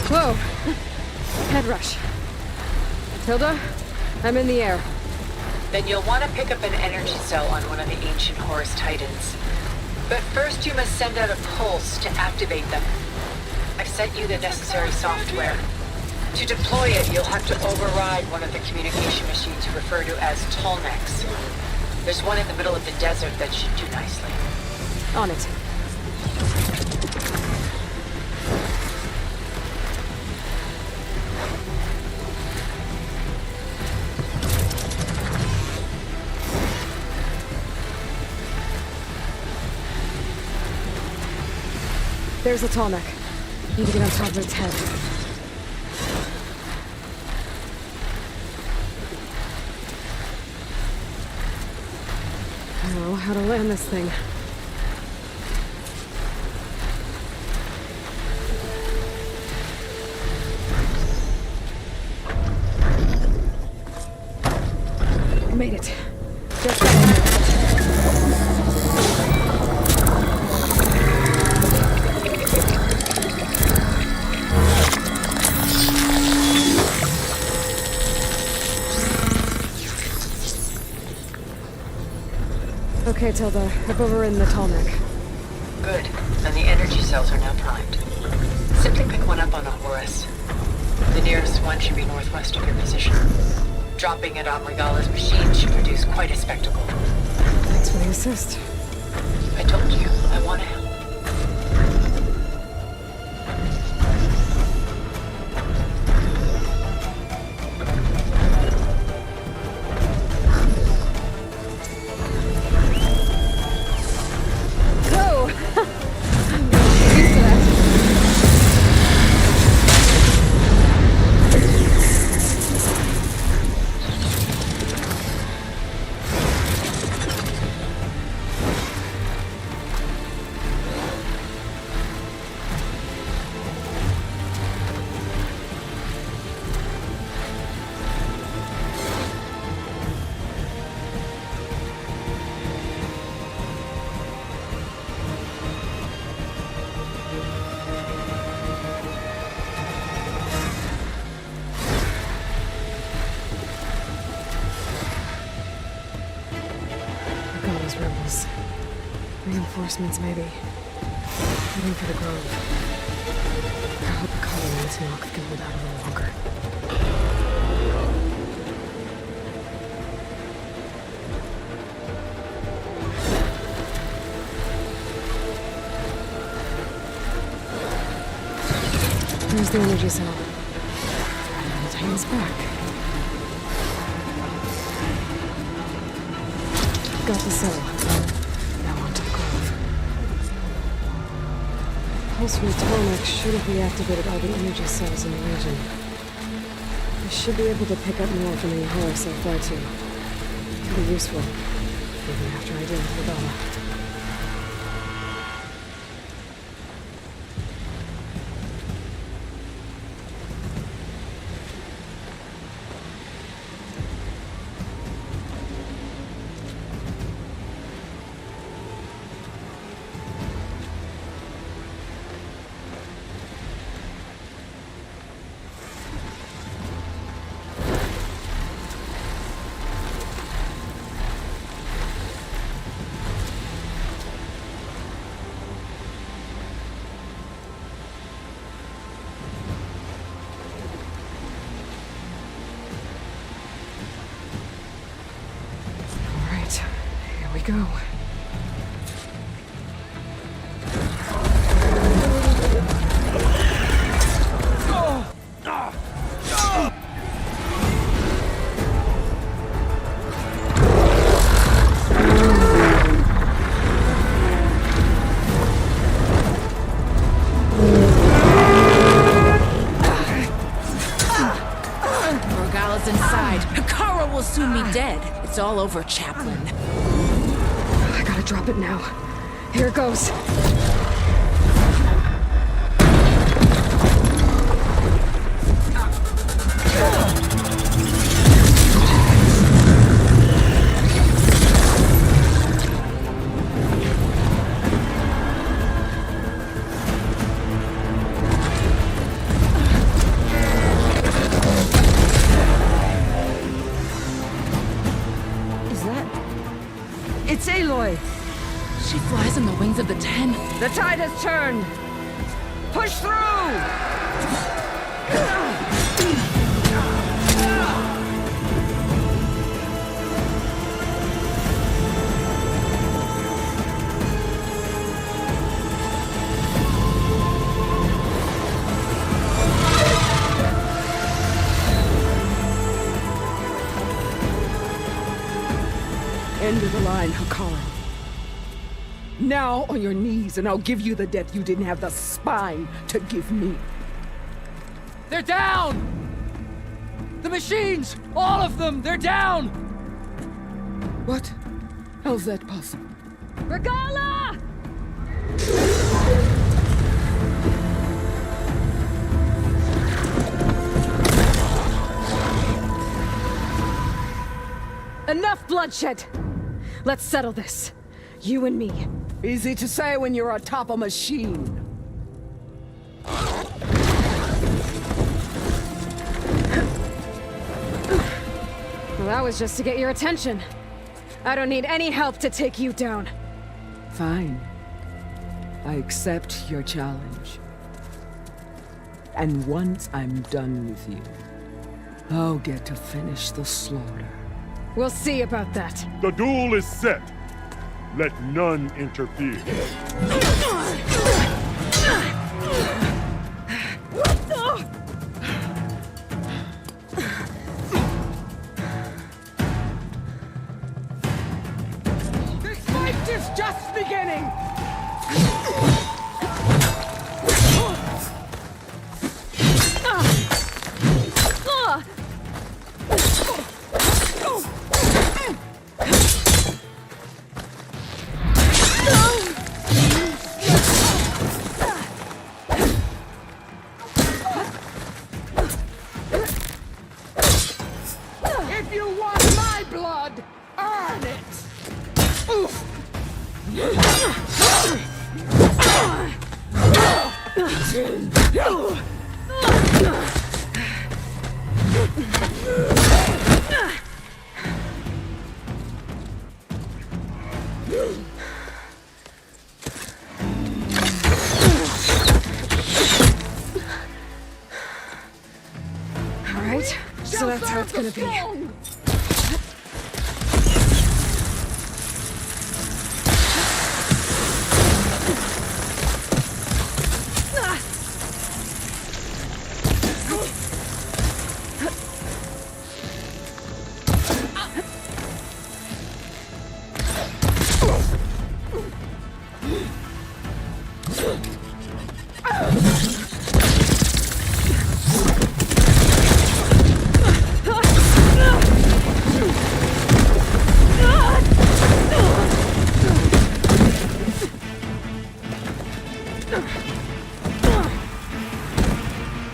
Whoa! Head rush. Tilda, I'm in the air. Then you'll want to pick up an energy cell on one of the ancient Horus Titans. But first you must send out a pulse to activate them. I've sent you the necessary software. To deploy it, you'll have to override one of the communication machines you refer to as Tallnecks. There's one in the middle of the desert that should do nicely. On it. There's a Tallneck. Need to get on top of its head. I don't know how to land this thing. Made it. Just got in there. Okay, Tilda. I've overridden the Tallneck. Good. And the energy cells are now primed. Simply pick one up on a Horus. The nearest one should be northwest of your position. Dropping it on Regala's machine should produce quite a spectacle. Thanks for the assist. I told you, I want to help. Rebels. Reinforcements, maybe. Heading for the Grove. I hope the colony in this knock can hold out a little longer. There's the energy cell. The Titan's back. Got the cell. Now on to the Grove. Pulse from the Tallneck should have reactivated all the energy cells in the region. I should be able to pick up more from any Horus I fly to. Could be useful, even after I deal with Regala. go. Morgala's inside. Hikara will soon be dead. It's all over, Chaplain. I gotta drop it now. Here goes. It's Aloy! She flies on the wings of the 10. The tide has turned! Push through! End of the line, Hikara. Now on your knees, and I'll give you the death you didn't have the spine to give me. They're down! The machines! All of them! They're down! What? How's that possible? Regala! Enough bloodshed! Let's settle this. You and me. Easy to say when you're atop a machine. Well, that was just to get your attention. I don't need any help to take you down. Fine. I accept your challenge. And once I'm done with you, I'll get to finish the slaughter. We'll see about that. The duel is set. Let none interfere. This fight is just beginning! If you want my blood, earn it! Oof! All right, so that's how it's gonna be.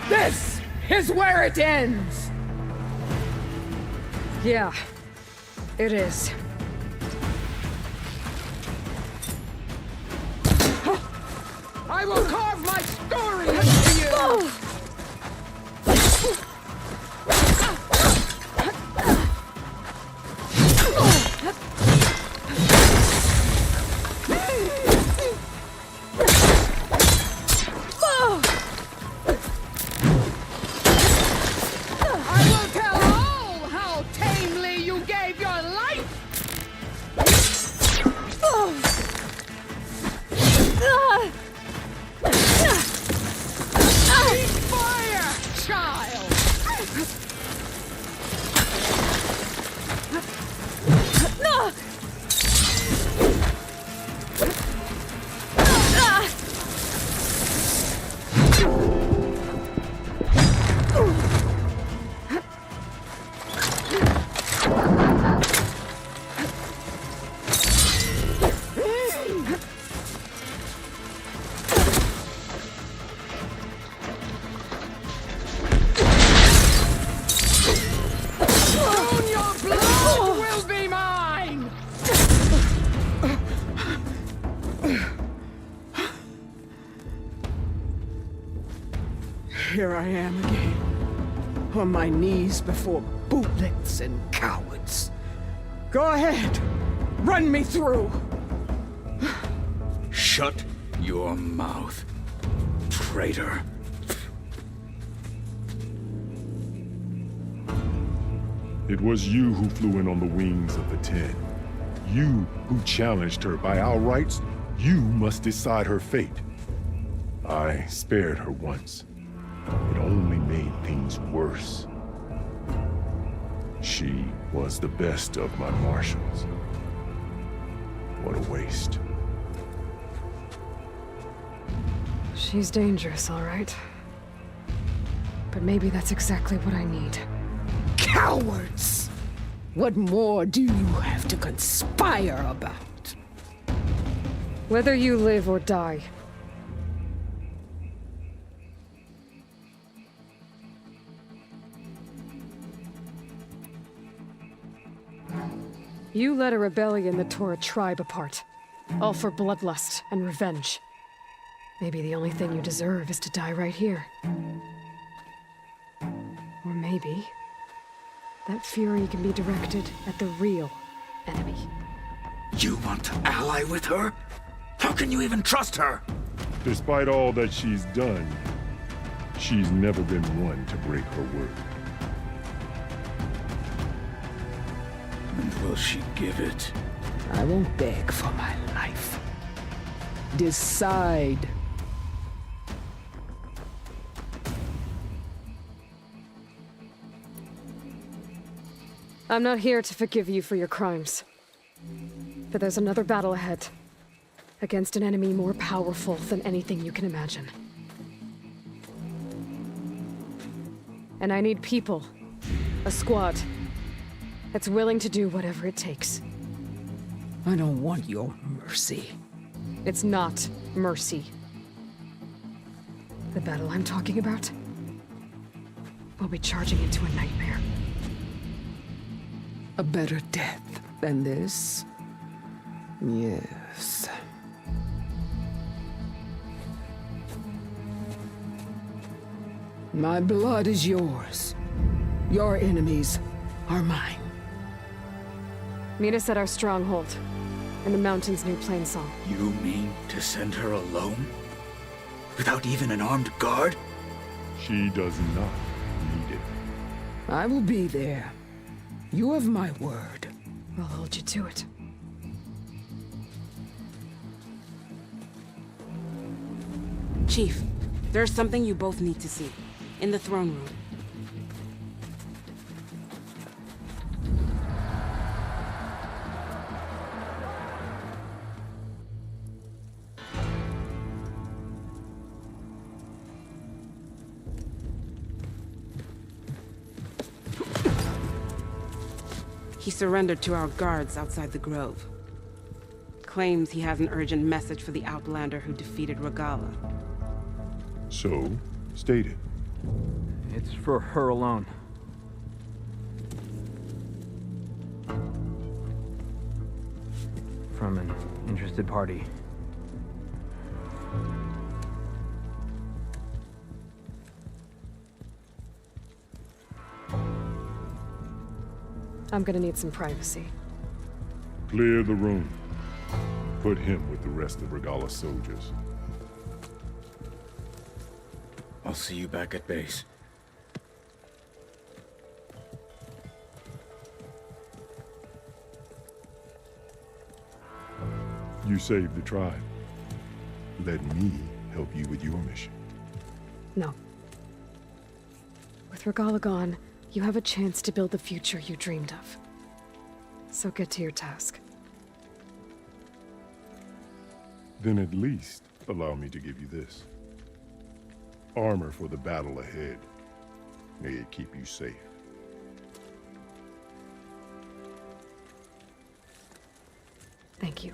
This is where it ends! Yeah, it is. I will carve my story into you! I will tell all how tamely you gave your life! here I am again, on my knees before bootlets and cowards. Go ahead, run me through. Shut your mouth, traitor. It was you who flew in on the wings of the 10. You who challenged her by our rights. You must decide her fate. I spared her once. It only made things worse. She was the best of my marshals. What a waste. She's dangerous, all right. But maybe that's exactly what I need. Cowards! What more do you have to conspire about? Whether you live or die. You led a rebellion that tore a tribe apart. All for bloodlust and revenge. Maybe the only thing you deserve is to die right here. Or maybe that fury can be directed at the real enemy. You want to ally with her? How can you even trust her? Despite all that she's done, she's never been one to break her word. And will she give it? I won't beg for my life. Decide. I'm not here to forgive you for your crimes. But there's another battle ahead. Against an enemy more powerful than anything you can imagine. And I need people. A squad. That's willing to do whatever it takes. I don't want your mercy. It's not mercy. The battle I'm talking about will be charging into a nightmare. A better death than this? Yes. My blood is yours. Your enemies are mine. Meet us at our stronghold, in the mountains near Plainsong. You mean to send her alone? Without even an armed guard? She does not need it. I will be there. You have my word. I'll hold you to it. Chief, there's something you both need to see. In the throne room. He surrendered to our guards outside the grove. Claims he has an urgent message for the Outlander who defeated Regala. So, state it. It's for her alone. From an interested party. I'm gonna need some privacy. Clear the room. Put him with the rest of Regala's soldiers. I'll see you back at base. You saved the tribe. Let me help you with your mission. No. With Regala gone, you have a chance to build the future you dreamed of. So get to your task. Then at least allow me to give you this. Armor for the battle ahead. May it keep you safe. Thank you.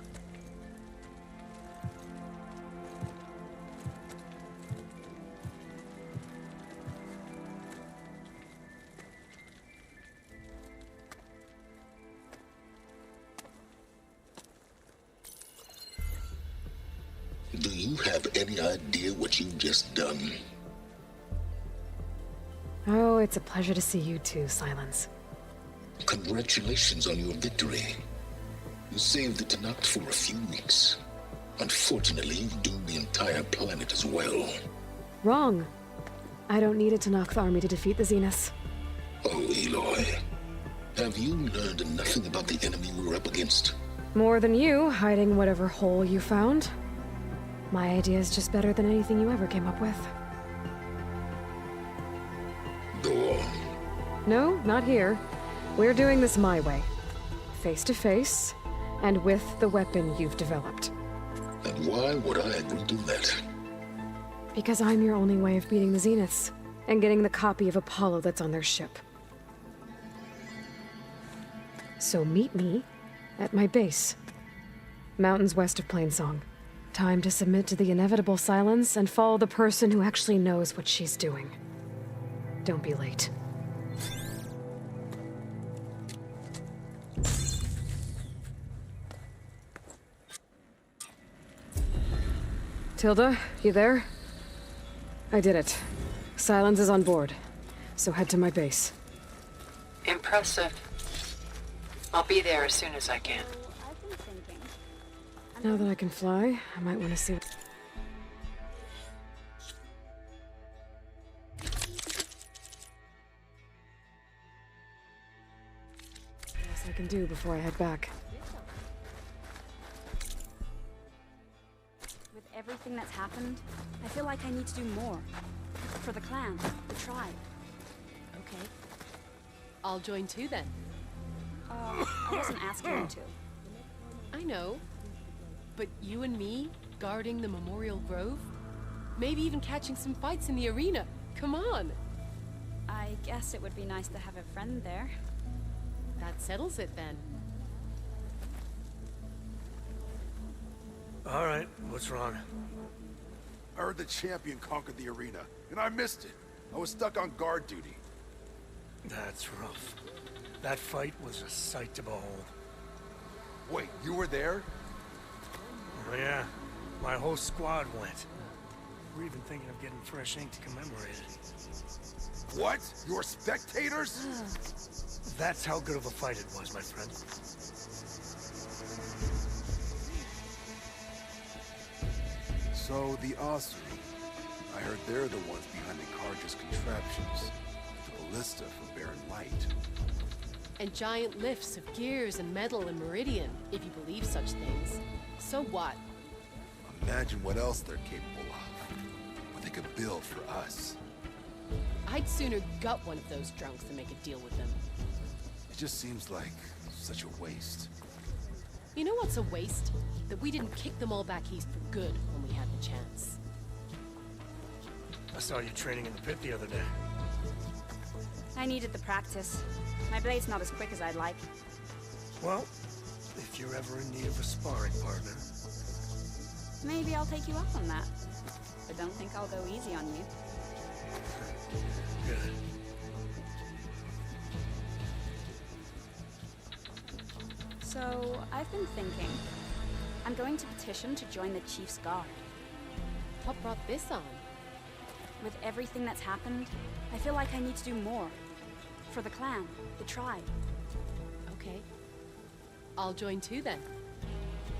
Do you have any idea what you've just done? Oh, it's a pleasure to see you too, Silence. Congratulations on your victory. You saved the Tenakth for a few weeks. Unfortunately, you doomed the entire planet as well. Wrong. I don't need a Tenakth army to defeat the Zeniths. Oh, Aloy. Have you learned nothing about the enemy we're up against? More than you, hiding whatever hole you found. My idea is just better than anything you ever came up with. Go on. No, not here. We're doing this my way. Face to face, and with the weapon you've developed. And why would I agree to that? Because I'm your only way of beating the Zeniths, and getting the copy of Apollo that's on their ship. So meet me at my base. Mountains west of Plainsong. Time to submit to the inevitable silence and follow the person who actually knows what she's doing. Don't be late. Tilda, you there? I did it. Silence is on board, so head to my base. Impressive. I'll be there as soon as I can. Now that I can fly, I might want to see what... else I can do before I head back. With everything that's happened, I feel like I need to do more. For the clan, the tribe. Okay. I'll join too then. I wasn't asking you to. I know. But you and me, guarding the Memorial Grove? Maybe even catching some fights in the arena. Come on! I guess it would be nice to have a friend there. That settles it then. All right, what's wrong? I heard the champion conquered the arena, and I missed it. I was stuck on guard duty. That's rough. That fight was a sight to behold. Wait, you were there? Oh yeah, my whole squad went. We're even thinking of getting fresh ink to commemorate it. What? You were spectators? That's how good of a fight it was, my friend. So, the Osiri. I heard they're the ones behind the Carja's contraptions. The ballista for Baron Light. And giant lifts of gears and metal and meridian, if you believe such things. So what? Imagine what else they're capable of. What they could build for us. I'd sooner gut one of those drunks than make a deal with them. It just seems like such a waste. You know what's a waste? That we didn't kick them all back east for good when we had the chance. I saw you training in the pit the other day. I needed the practice. My blade's not as quick as I'd like. Well, if you're ever in need of a sparring partner... Maybe I'll take you up on that. But don't think I'll go easy on you. Good. So, I've been thinking. I'm going to petition to join the Chief's Guard. What brought this on? With everything that's happened, I feel like I need to do more. For the clan, the tribe. Okay. I'll join too then.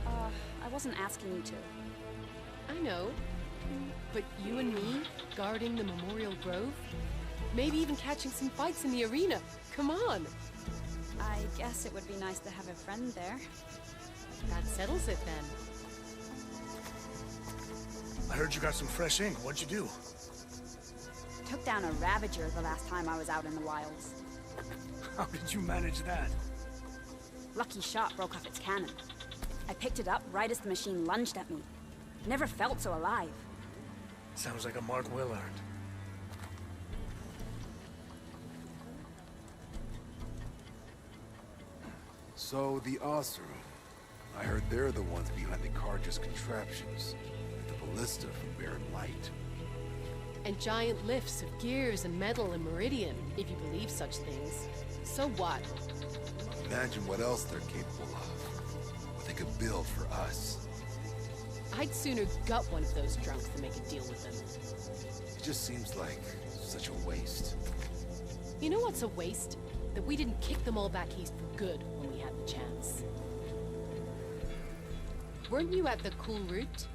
I wasn't asking you to. I know. But you and me, guarding the Memorial Grove? Maybe even catching some fights in the arena. Come on! I guess it would be nice to have a friend there. That settles it then. I heard you got some fresh ink. What'd you do? Took down a Ravager the last time I was out in the wilds. How did you manage that? Lucky shot broke off its cannon. I picked it up right as the machine lunged at me. Never felt so alive. Sounds like a mark well earned. So, the Osiri. I heard they're the ones behind the Carja's contraptions. The ballista from Baron Light. And giant lifts of gears and metal and meridian, if you believe such things. So what? Imagine what else they're capable of. What they could build for us. I'd sooner gut one of those drunks than make a deal with them. It just seems like such a waste. You know what's a waste? That we didn't kick them all back east for good when we had the chance. Weren't you at the Cool Route?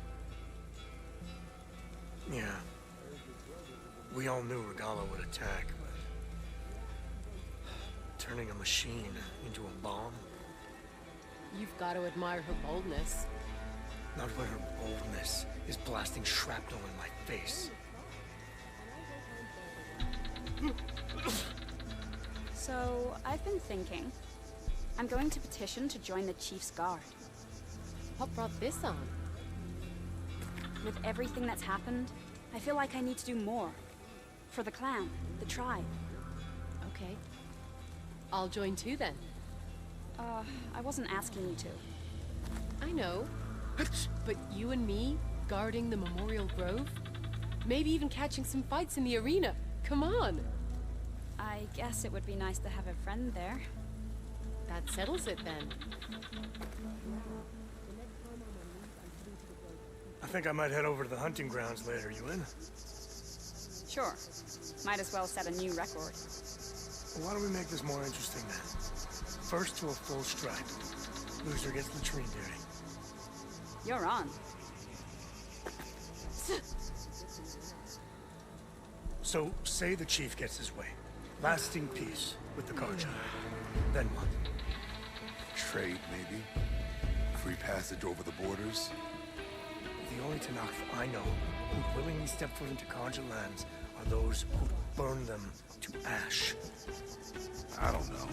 Yeah. We all knew Regala would attack, but... turning a machine into a bomb? You've got to admire her boldness. Not when her boldness is blasting shrapnel in my face. So, I've been thinking. I'm going to petition to join the Chief's Guard. What brought this on? With everything that's happened, I feel like I need to do more. For the clan, the tribe. Okay. I'll join too then. I wasn't asking you to. I know. But you and me, guarding the Memorial Grove? Maybe even catching some fights in the arena. Come on! I guess it would be nice to have a friend there. That settles it then. I think I might head over to the hunting grounds later. You in? Sure. Might as well set a new record. Well, why don't we make this more interesting then? First to a full stripe. Loser gets latrine duty. You're on. So, say the chief gets his way. Lasting peace with the Carja. Then what? Trade, maybe? Free passage over the borders? The only Tanakh I know who willingly step foot into Carja lands are those who burn them to ash. I don't know.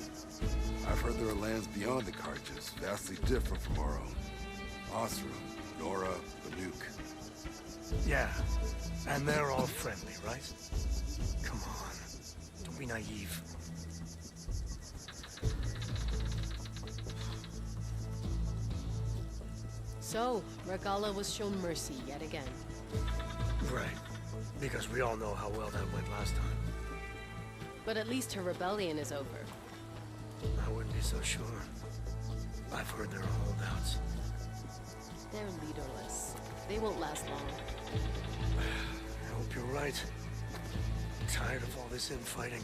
I've heard there are lands beyond the Carjas, vastly different from our own. Osram, Nora, Banuk. Yeah, and they're all friendly, right? Come on, don't be naive. So, Regala was shown mercy yet again. Right, because we all know how well that went last time. But at least her rebellion is over. I wouldn't be so sure. I've heard there are holdouts. They're leaderless. They won't last long. I hope you're right. I'm tired of all this infighting.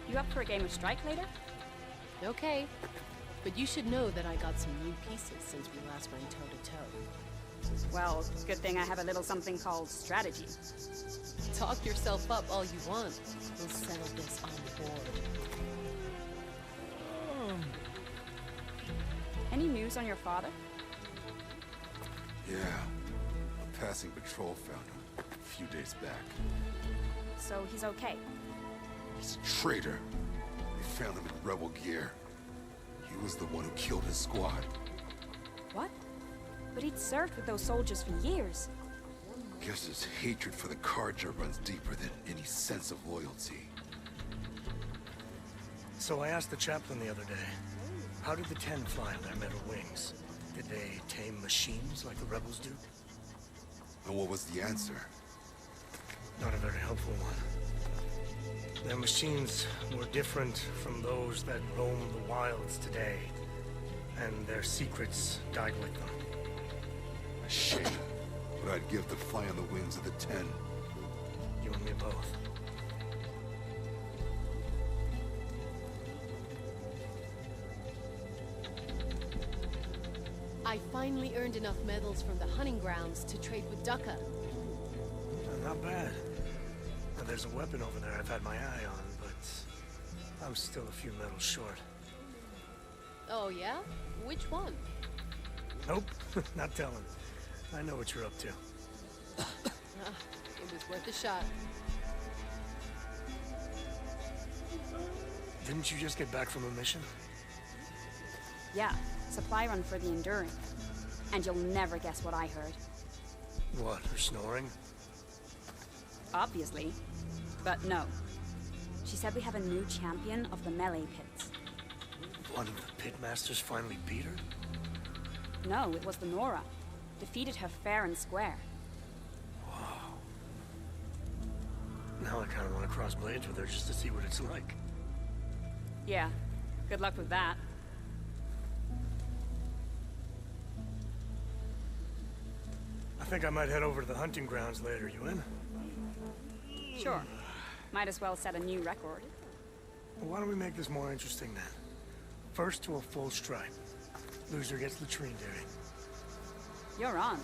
You up for a game of strike later? Okay. But you should know that I got some new pieces since we last went toe-to-toe. Well, good thing I have a little something called strategy. Talk yourself up all you want. We'll settle this on board. Any news on your father? Yeah. A passing patrol found him a few days back. So he's okay? He's a traitor. They found him in rebel gear. He was the one who killed his squad. What? But he'd served with those soldiers for years. Guess his hatred for the Carja runs deeper than any sense of loyalty. So I asked the chaplain the other day, how did the 10 fly on their metal wings? Did they tame machines like the rebels do? And what was the answer? Not a very helpful one. Their machines were different from those that roam the wilds today, and their secrets died with them. A shame. But I'd give to fly on the wings of the 10. You and me both. I finally earned enough medals from the hunting grounds to trade with Ducka. Not bad. Now, there's a weapon over there I've had my eye on, but I'm still a few medals short. Oh yeah? Which one? Nope, not telling. I know what you're up to. It was worth a shot. Didn't you just get back from a mission? Yeah, supply run for the Enduring. And you'll never guess what I heard. What, her snoring? Obviously. But no. She said we have a new champion of the melee pits. One of the pitmasters finally beat her? No, it was the Nora. Defeated her fair and square. Wow. Now I kind of want to cross blades with her just to see what it's like. Yeah, good luck with that. I think I might head over to the hunting grounds later. You in? Sure. Might as well set a new record. Well, why don't we make this more interesting then? First to a full stripe. Loser gets latrine duty. You're on.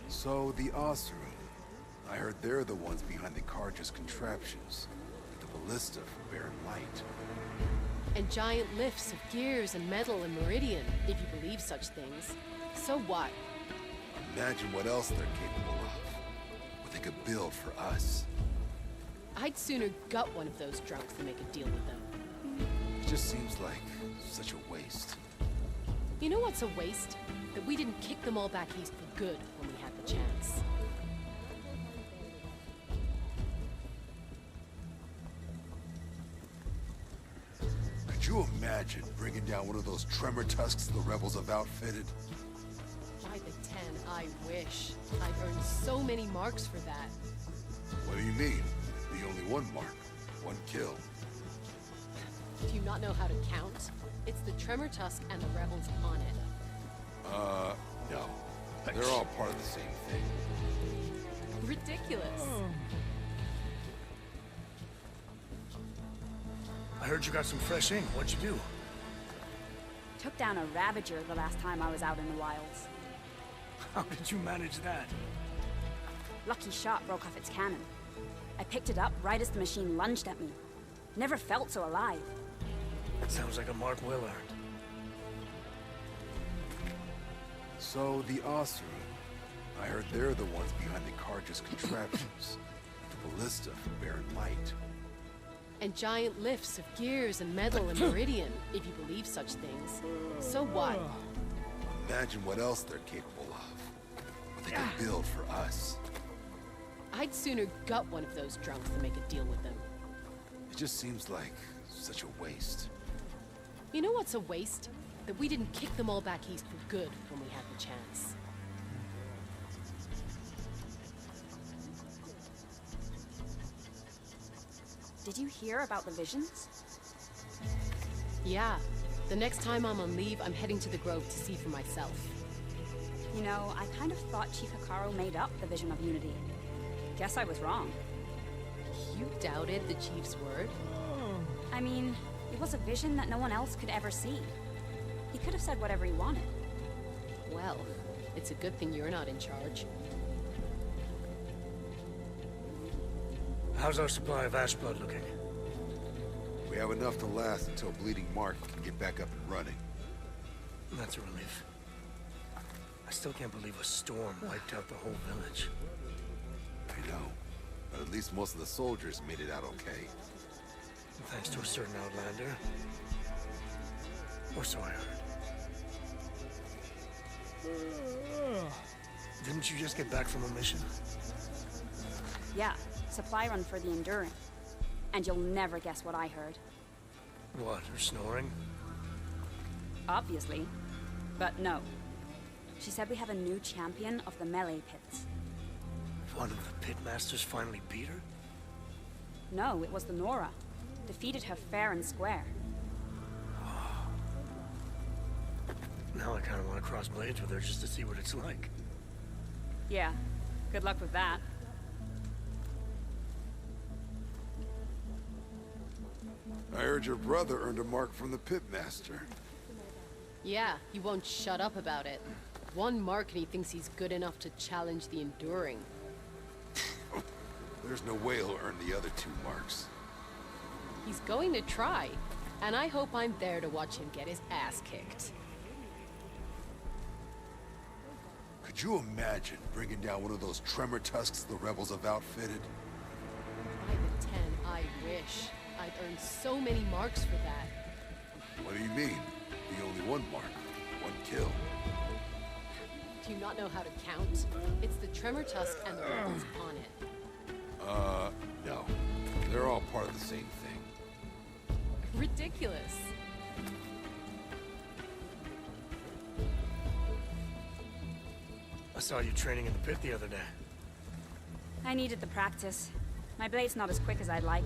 So, the Oseram. I heard they're the ones behind the Carja's contraptions. The ballista for Baron Light. And giant lifts of gears and metal and meridian, if you believe such things. So what? Imagine what else they're capable of. What they could build for us. I'd sooner gut one of those drunks than make a deal with them. It just seems like such a waste. You know what's a waste? That we didn't kick them all back east for good when we had the chance. Could you imagine bringing down one of those tremor tusks the rebels have outfitted? By the 10, I wish. I've earned so many marks for that. What do you mean? The only one mark. One kill. Do you not know how to count? It's the tremor tusk and the rebels on it. No. They're all part of the same thing. Ridiculous. I heard you got some fresh ink. What'd you do? Took down a Ravager the last time I was out in the wilds. How did you manage that? Lucky shot broke off its cannon. I picked it up right as the machine lunged at me. Never felt so alive. Sounds like a mark well earned. So, the Oseram. I heard they're the ones behind the Carja's contraptions. The ballista for Baron Light. And giant lifts of gears and metal and meridian, if you believe such things. So what? Imagine what else they're capable of. What they could build for us. I'd sooner gut one of those drunks than make a deal with them. It just seems like such a waste. You know what's a waste? That we didn't kick them all back east for good when we had the chance. Did you hear about the visions? Yeah. The next time I'm on leave, I'm heading to the Grove to see for myself. You know, I kind of thought Chief Hekarro made up the vision of unity. Guess I was wrong. You doubted the Chief's word? I mean, it was a vision that no one else could ever see. He could have said whatever he wanted. Well, it's a good thing you're not in charge. How's our supply of ash blood looking? We have enough to last until Bleeding Mark can get back up and running. That's a relief. I still can't believe a storm wiped out the whole village. I know. But at least most of the soldiers made it out okay. Thanks to a certain outlander. Or so I heard. Didn't you just get back from a mission? Yeah, supply run for the Enduring. And you'll never guess what I heard. What, her snoring? Obviously. But no. She said we have a new champion of the melee pits. One of the pitmasters finally beat her? No, it was the Nora. Defeated her fair and square. Now I kind of want to cross blades with her just to see what it's like. Yeah, good luck with that. I heard your brother earned a mark from the Pitmaster. Yeah, he won't shut up about it. One mark and he thinks he's good enough to challenge the Enduring. There's no way he'll earn the other 2 marks. He's going to try, and I hope I'm there to watch him get his ass kicked. Could you imagine bringing down one of those tremor tusks the rebels have outfitted? By the 10, I wish. I'd earned so many marks for that. What do you mean? The only one mark. One kill. Do you not know how to count? It's the tremor tusk and the rebels on it. No. They're all part of the same thing. Ridiculous. I saw you training in the pit the other day. I needed the practice. My blade's not as quick as I'd like.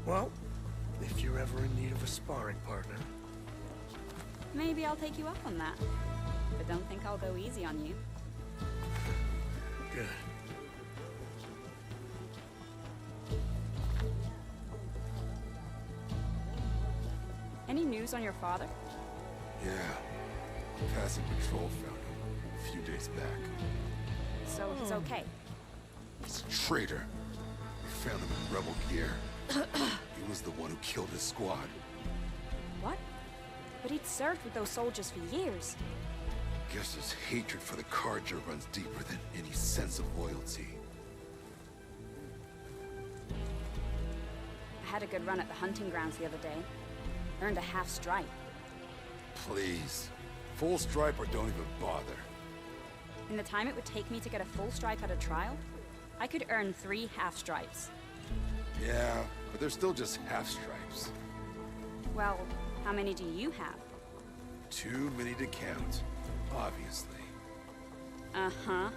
Well, If you're ever in need of a sparring partner. Maybe I'll take you up on that. But don't think I'll go easy on you. Good. Any news on your father? Yeah. Passing patrol found him a few days back. So he's okay. He's a traitor. We found him in rebel gear. He was the one who killed his squad. What? But he'd served with those soldiers for years. Guess his hatred for the Carja runs deeper than any sense of loyalty. I had a good run at the hunting grounds the other day. Earned a half stripe. Please. Full stripe or don't even bother. In the time it would take me to get a full stripe at a trial, I could earn 3 half stripes. Yeah, but they're still just half stripes. Well, how many do you have? Too many to count, obviously. Uh-huh.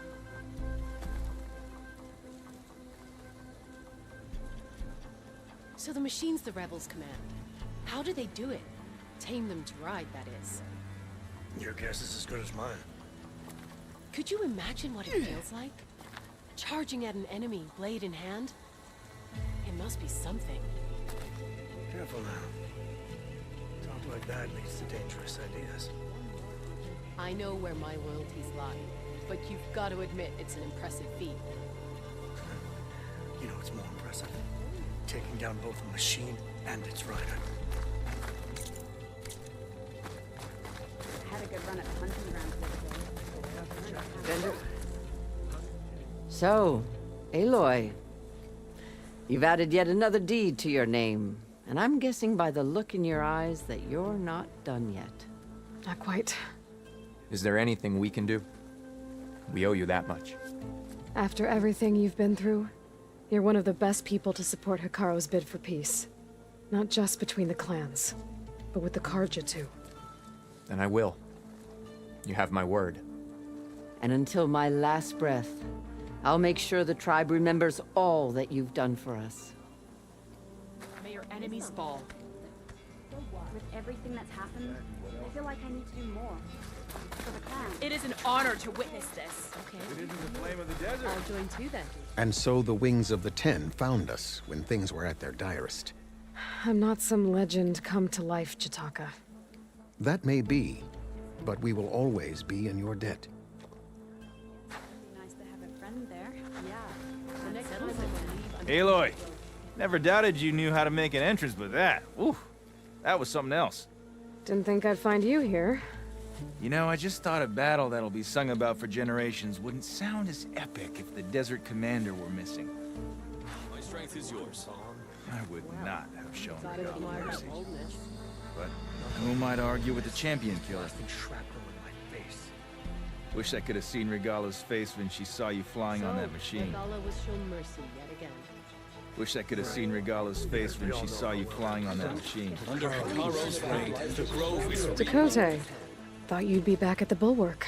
So the machines the rebels command. How do they do it? Tame them to ride, that is. Your guess is as good as mine. Could you imagine what it feels like? Charging at an enemy, blade in hand? It must be something. Careful now. Talk like that leads to dangerous ideas. I know where my loyalties lie, but you've got to admit it's an impressive feat. You know what's more impressive? Taking down both a machine and its rider. I had a good run at the hunting grounds the other day. So, Aloy, you've added yet another deed to your name, and I'm guessing by the look in your eyes that you're not done yet. Not quite. Is there anything we can do? We owe you that much. After everything you've been through, you're one of the best people to support Hikaru's bid for peace. Not just between the clans, but with the Carja too. And I will. You have my word. And until my last breath, I'll make sure the tribe remembers all that you've done for us. May your enemies fall. With everything that's happened, I feel like I need to do more. For the clan. It is an honor to witness this. Okay. It isn't the flame of the desert. I'll join too then. And so the Wings of the Ten found us when things were at their direst. I'm not some legend come to life, Chitaka. That may be, but we will always be in your debt. Nice to have a friend there. Yeah. The next time I leave, Aloy, never doubted you knew how to make an entrance, but that, ooh, that was something else. Didn't think I'd find you here. You know, I just thought a battle that'll be sung about for generations wouldn't sound as epic if the Desert Commander were missing. My strength is yours. I would not have shown Gotta Regala admire mercy. her boldness. But who might argue with the champion killer? Blasting shrapnel in my face. Wish I could have seen Regala's face when she saw you flying on that machine. Regala was shown mercy yet again. Wish I could have seen Regala's face when she saw you flying on that machine. Under Hikaru's reign, the grove is Dakota, thought you'd be back at the Bulwark.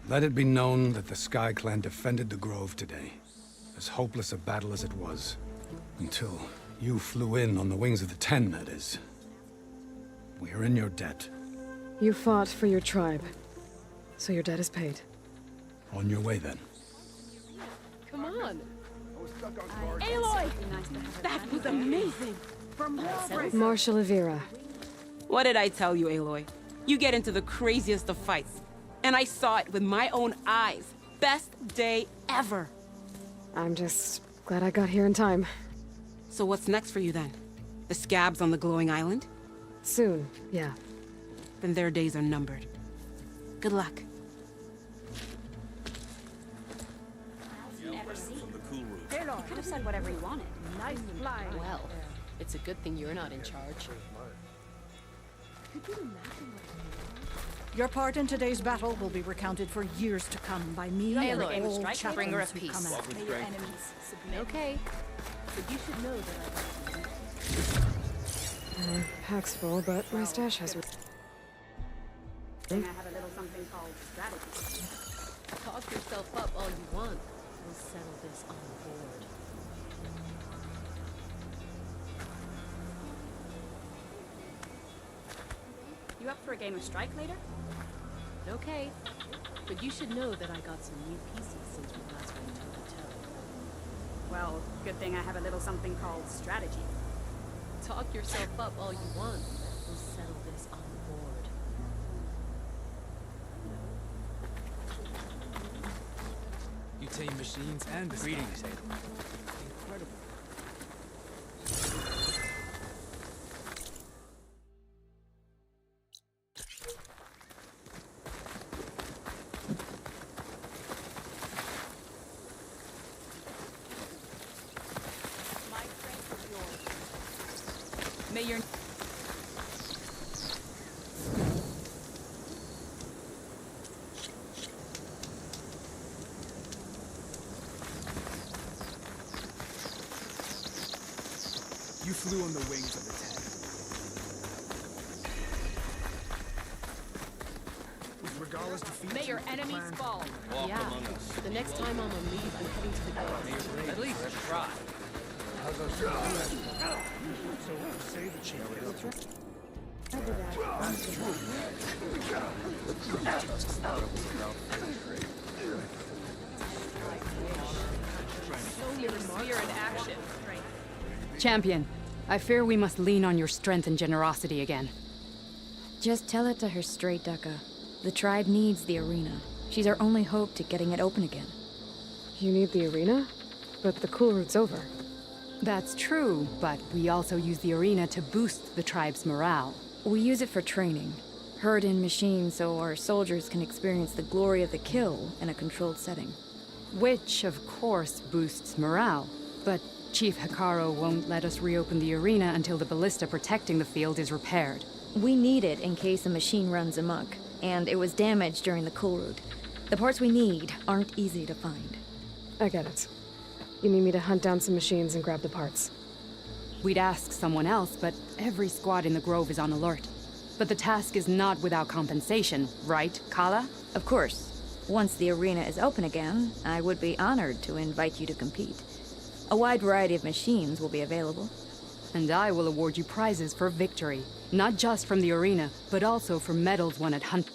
Let it be known that the Sky Clan defended the Grove today. As hopeless a battle as it was. Until you flew in on the Wings of the Ten, that is. We are in your debt. You fought for your tribe, so your debt is paid. On your way, then. Come on. Aloy! That was amazing. From Marshal Avira. What did I tell you, Aloy? You get into the craziest of fights. And I saw it with my own eyes. Best day ever. I'm just glad I got here in time. So what's next for you then? The scabs on the glowing island? Soon, yeah. Then their days are numbered. Good luck. Never seen. You could have said whatever you wanted. Nice fly. Well, it's a good thing you're not in charge. Could you imagine what Your part in today's battle will be recounted for years to come by me and Aloy, all strike bringer chaplains of who peace. come after May you. your enemies submit. Okay, but you should know that Pack's full, but my stash has... I have a little something called strategy. talk yourself up all you want. We'll settle this on board. You up for a game of strike later? Okay. But you should know that I got some new pieces since we last went toe-to-toe. Well, good thing I have a little something called strategy. Talk yourself up all you want. We'll settle this on board. You tame machines and the greetings. Incredible. May your... You flew on the wings of the Ten. With Regalla's defeat, May your enemies fall. Yeah. The next time I'm on leave, I'm heading to the base. At least try. So, say the chief is... Show your spear in action. Champion, I fear we must lean on your strength and generosity again. Just tell it to her straight, Ducka. The tribe needs the arena. She's our only hope to getting it open again. You need the arena? But the cool route's over. That's true, but we also use the arena to boost the tribe's morale. We use it for training. Herd in machines so our soldiers can experience the glory of the kill in a controlled setting. Which, of course, boosts morale. But Chief Hekarro won't let us reopen the arena until the ballista protecting the field is repaired. We need it in case a machine runs amok, and it was damaged during the cool route. The parts we need aren't easy to find. I get it. You need me to hunt down some machines and grab the parts. We'd ask someone else, but every squad in the Grove is on alert. But the task is not without compensation, right, Kala? Of course. Once the arena is open again, I would be honored to invite you to compete. A wide variety of machines will be available. And I will award you prizes for victory. Not just from the arena, but also for medals won at hunt.